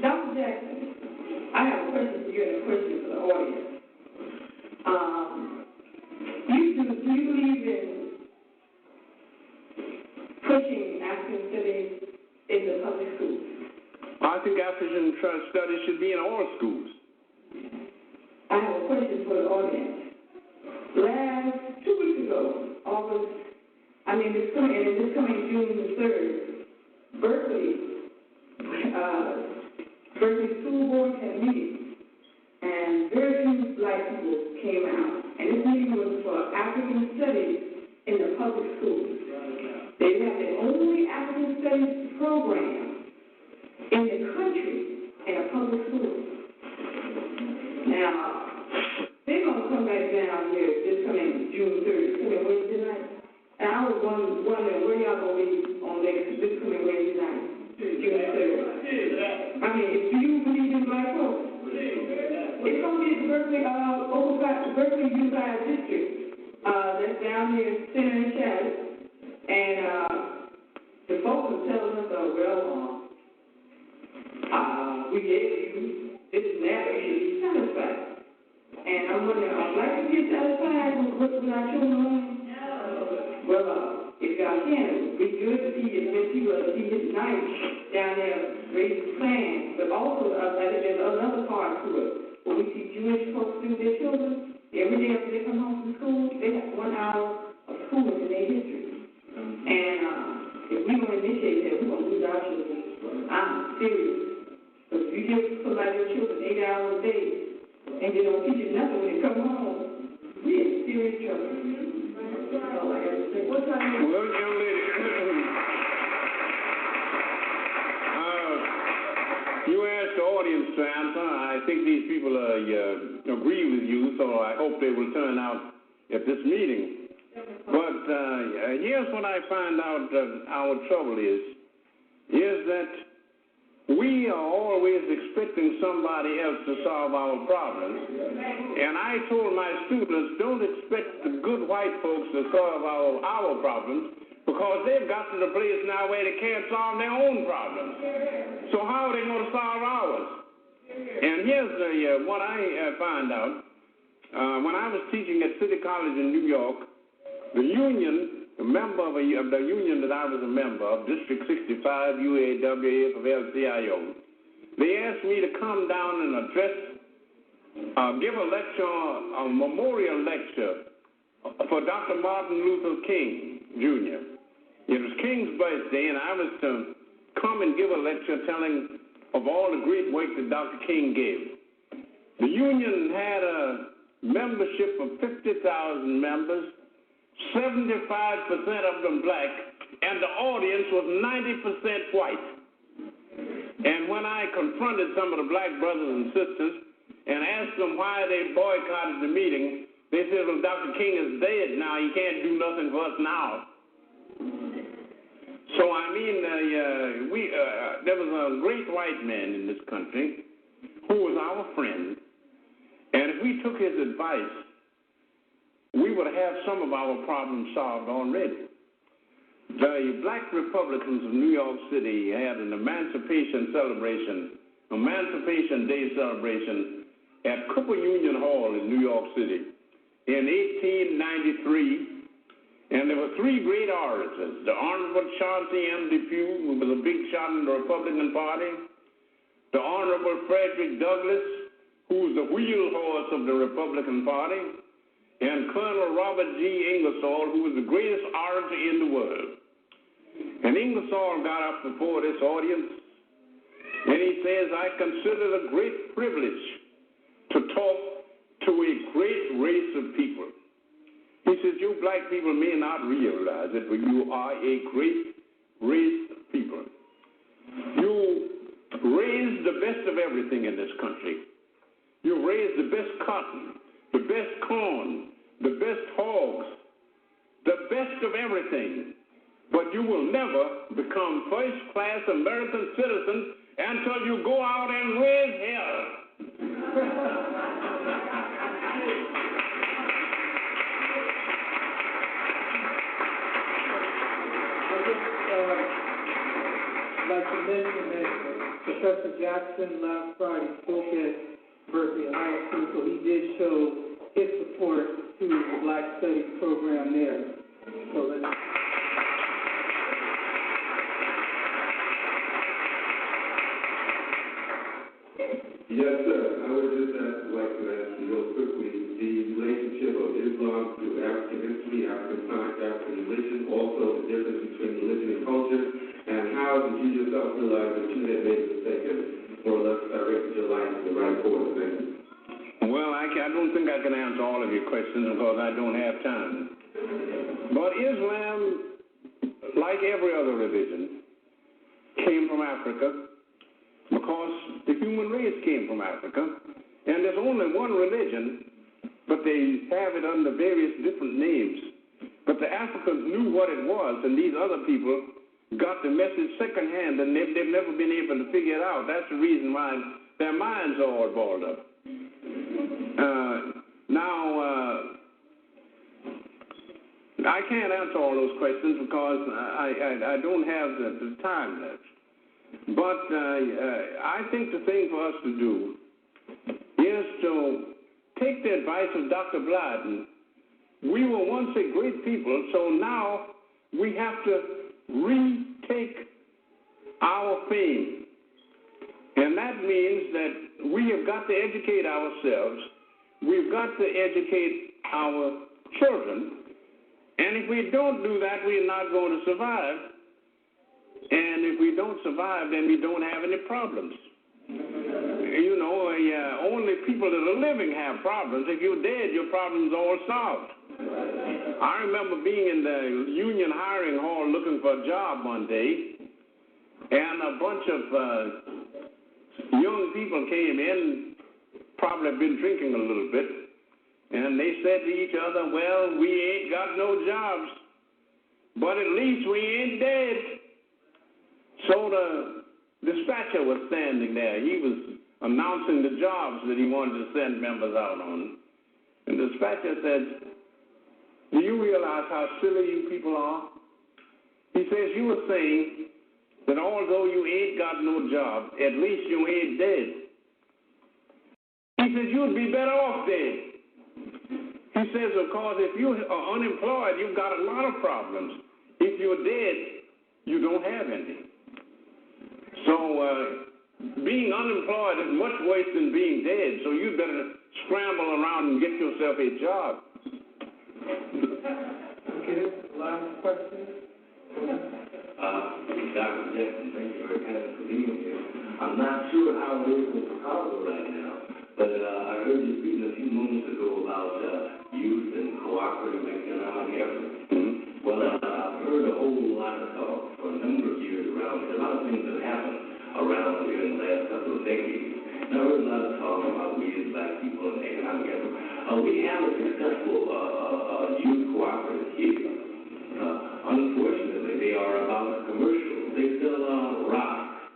C: Dr. Jackson, I have a question for you and a question for the audience. Do you believe in pushing African studies in the public schools?
K: I think African studies should be in all schools.
C: I have a question for the audience. 2 weeks ago, this coming June the 3rd, Berkeley School Board had a meeting, and very few black people came out. And this meeting was for African studies in the public schools. They have the only African studies program in the country in a public school. Now, they're going to come back down here this coming June 3rd, coming Wednesday night. And I was wondering where y'all going to be on this coming Wednesday night, June 3rd. I mean, do you believe in black folks? It's going to be at the Berkeley Unified District. That's down here, Center and Chatham. And the folks are telling us, we gave you this and that, you should be satisfied. And I'm wondering, are black people get satisfied with our children? No. Well, if y'all can, it would be good to see as many people as see this night down there raising plans. But also, there's another part to it. When we see Jewish folks do their children, every day after they come home from school, they have 1 hour of schooling in their history. And if we don't initiate that, we're going to lose our children. I'm serious. Because if you give somebody your children 8 hours a day, and they don't teach you nothing when they come home, we're in serious trouble. That's all I have to say. What time is it?
K: Well, young lady, you asked the audience to answer. I think these people agree with you, so I hope they will turn out at this meeting. But here's what I find out our trouble is that we are always expecting somebody else to solve our problems. And I told my students, don't expect the good white folks to solve our problems, because they've got to the place now where they can't solve their own problems. So how are they going to solve ours? And here's what I found out. When I was teaching at City College in New York, the union, a member of the union that I was a member of, District 65, UAW of LCIO, they asked me to come down and give a lecture, a memorial lecture for Dr. Martin Luther King, Jr. It was King's birthday, and I was to come and give a lecture telling of all the great work that Dr. King gave. The union had a membership of 50,000 members, 75% of them black, and the audience was 90% white. And when I confronted some of the black brothers and sisters and asked them why they boycotted the meeting, they said, well, Dr. King is dead now. He can't do nothing for us now. So, I mean, there was a great white man in this country who was our friend, and if we took his advice, we would have some of our problems solved already. The Black Republicans of New York City had an Emancipation Day celebration at Cooper Union Hall in New York City in 1893. And there were three great orators, the Honorable Chauncey M. Depew, who was a big shot in the Republican Party, the Honorable Frederick Douglass, who was the wheel horse of the Republican Party, and Colonel Robert G. Ingersoll, who was the greatest orator in the world. And Ingersoll got up before this audience, and he says, I consider it a great privilege to talk to a great race of people. He says, you black people may not realize it, but you are a great race of people. You raise the best of everything in this country. You raise the best cotton, the best corn, the best hogs, the best of everything. But you will never become first-class American citizens until you go out and raise hell.
L: I'd like to mention that Professor Jackson last Friday spoke at Berkeley High School, so he did show his support to the Black Studies program there. So let's...
J: Yes, sir. I would just like to ask you real quickly the relationship of Islam to African history, African science, African religion, also the difference between religion and culture, and how did you yourself realize that you had made a mistake and more or less directed your life in the right course? Thank you.
K: Well, I don't think I can answer all of your questions because I don't have time. But Islam, like every other religion, came from Africa because the human race came from Africa. And there's only one religion, but they have it under various different names. But the Africans knew what it was, and these other people got the message secondhand, and they've never been able to figure it out. That's the reason why their minds are all balled up. I can't answer all those questions because I don't have the time left. But I think the thing for us to do is to take the advice of Dr. Blyden. We were once a great people, so now we have to retake our fame. And that means that we have got to educate ourselves. We've got to educate our children. And if we don't do that, we're not going to survive. And if we don't survive, then we don't have any problems. You know, only people that are living have problems. If you're dead, your problem's all solved. I remember being in the union hiring hall looking for a job one day, and a bunch of young people came in, probably been drinking a little bit, and they said to each other, well, we ain't got no jobs, but at least we ain't dead. So the dispatcher was standing there. He was announcing the jobs that he wanted to send members out on. And the dispatcher said, do you realize how silly you people are? He says, you were saying that although you ain't got no job, at least you ain't dead. He says, you'd be better off dead. He says, of course, if you are unemployed, you've got a lot of problems. If you're dead, you don't have any. So being unemployed is much worse than being dead, so you'd better scramble around and get yourself a job.
L: Okay, last question.
O: Dr. Jackson, thank you very much for being here. I'm not sure how it is in Chicago right now, but I heard you speaking a few moments ago about youth and cooperative economic efforts. Well, I've heard a whole lot of talk for a number of years around. There's a lot of things that happened around here in the last couple of decades. And I heard a lot of talk about we as Black time again. We have a successful youth cooperative here. Unfortunately, they are about commercial. They sell rock.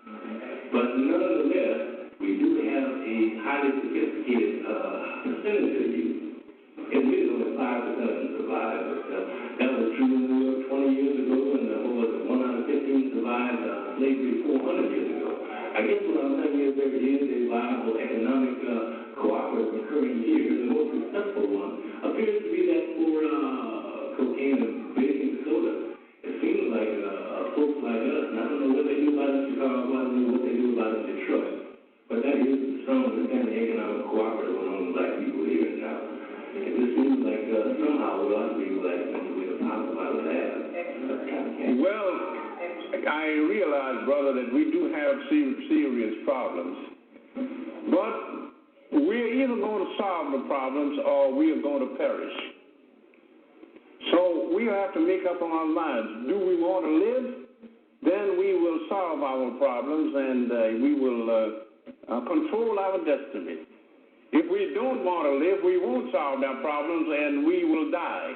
O: But nonetheless, we do have a highly sophisticated percentage of youth. And really only 5% of them survive. But that was true in New York 20 years ago, and what was it, 1 out of 15 survived slavery 400 years ago. I guess what I'm telling you is there is a viable economic cooperative occurring here. The most successful one appears to be that for cocaine and baking soda. It seems like folks like us, and I don't know what they do about it in Chicago, I don't know what they do about it in Detroit, but that is the strongest kind of economic cooperative among black people here now. And it seems like somehow we ought to be like way to talk about that.
K: Well, I realize, brother, that we do have serious problems, but we're either going to solve the problems or we are going to perish. So we have to make up our minds. Do we want to live? Then we will solve our problems and we will control our destiny. If we don't want to live, we won't solve our problems and we will die.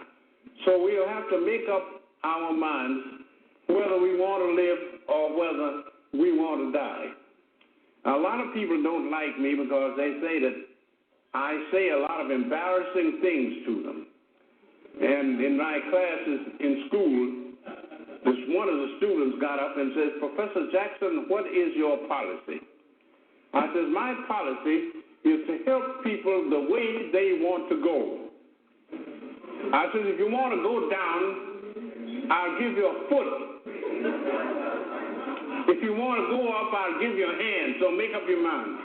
K: So we'll have to make up our minds whether we want to live or whether we want to die. A lot of people don't like me because they say that I say a lot of embarrassing things to them. And in my classes in school, one of the students got up and says, Professor Jackson, what is your policy? I says, my policy is to help people the way they want to go. I said, if you want to go down, I'll give you a foot. If you want to go up, I'll give you a hand. So make up your mind.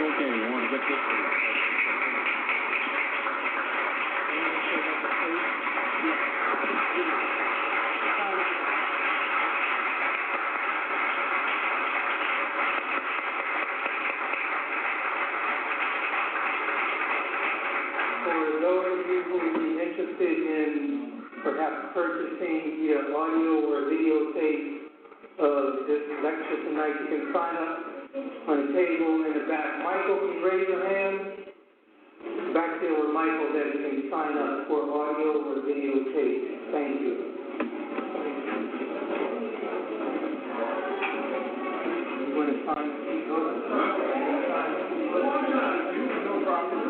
K: Okay, you want to get this thing.
L: For those of you who would be interested in perhaps purchasing via audio or videotape of this lecture tonight, you can sign up on the table in the back. Michael, can you raise your hand? Back there with Michael, that you can sign up for audio or videotape. Thank you. You want to sign the sheet? No problem.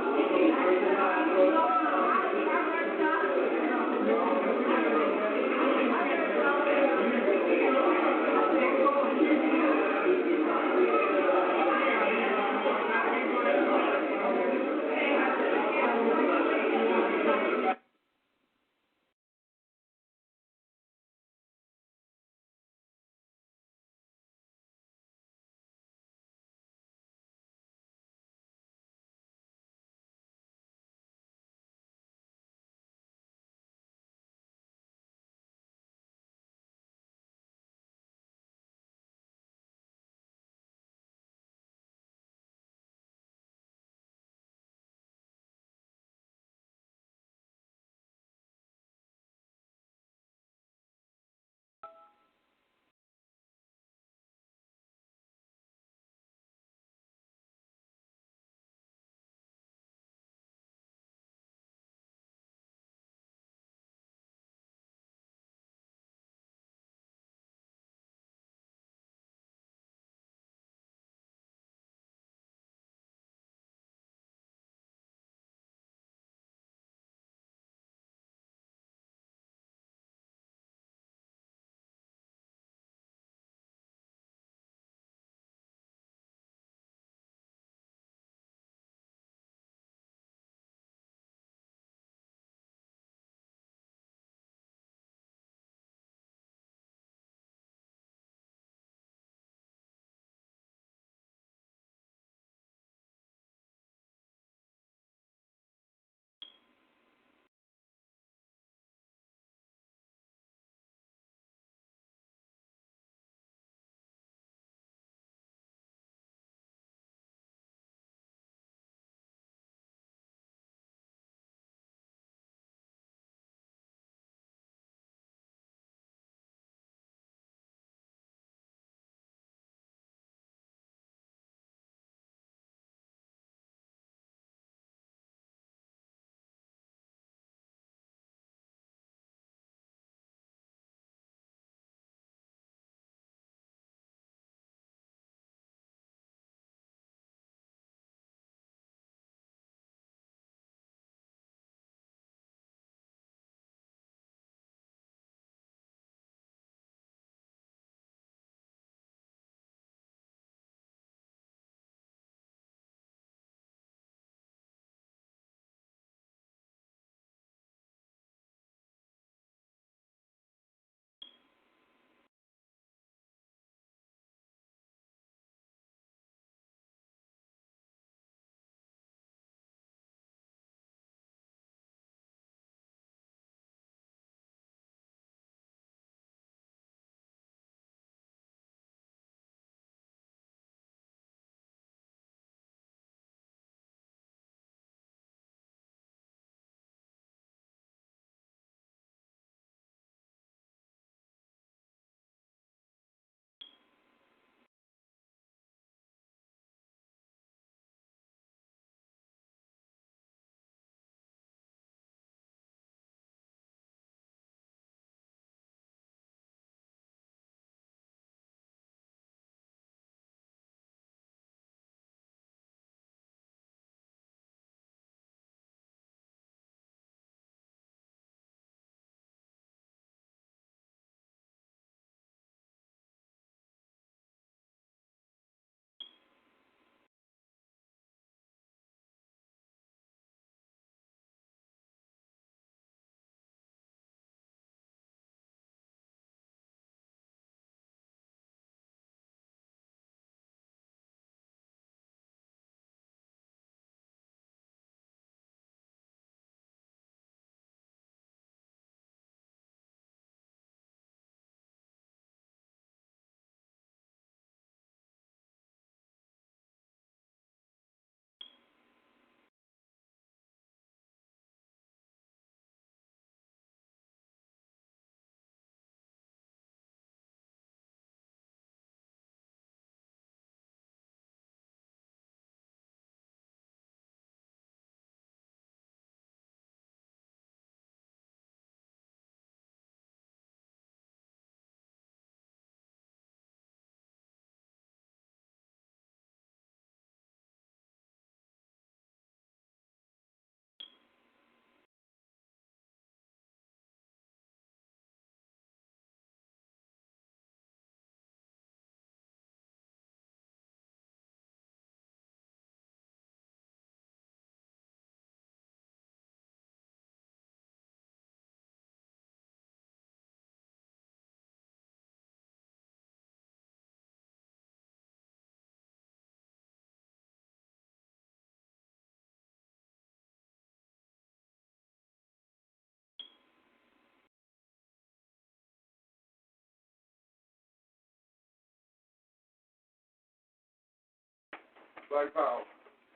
D: Black Power.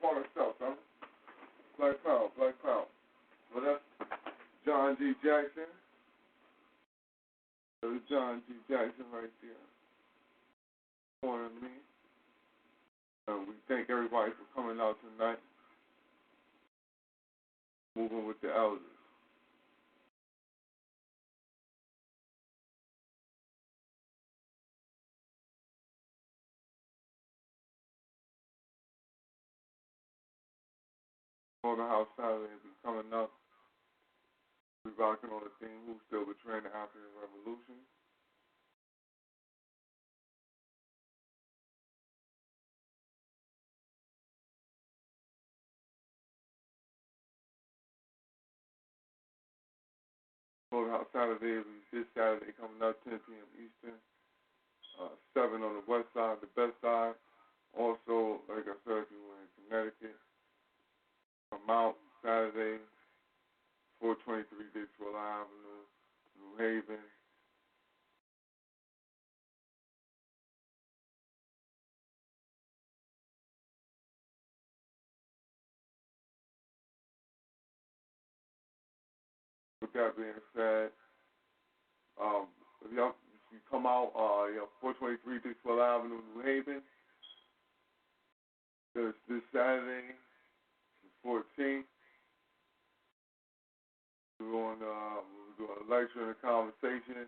D: For himself, huh? Black Power, Black Power. Well, that's John G. Jackson. There's John G. Jackson right there. For me. We thank everybody for coming out tonight. Moving with the elders. House Saturday will be coming up. We're rocking on the theme, Who's Still Betraying the African Revolution? House Saturday will be this Saturday coming up, 10 p.m. Eastern. 7 on the west side, the best side. Also, like I said, if you were in Connecticut, come out Saturday, 423 Dixwell Avenue, New Haven. With that being said, if you come out, 423 Dixwell Avenue, New Haven, this Saturday, the 14th. We're going to do a lecture and a conversation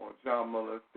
D: on child molestation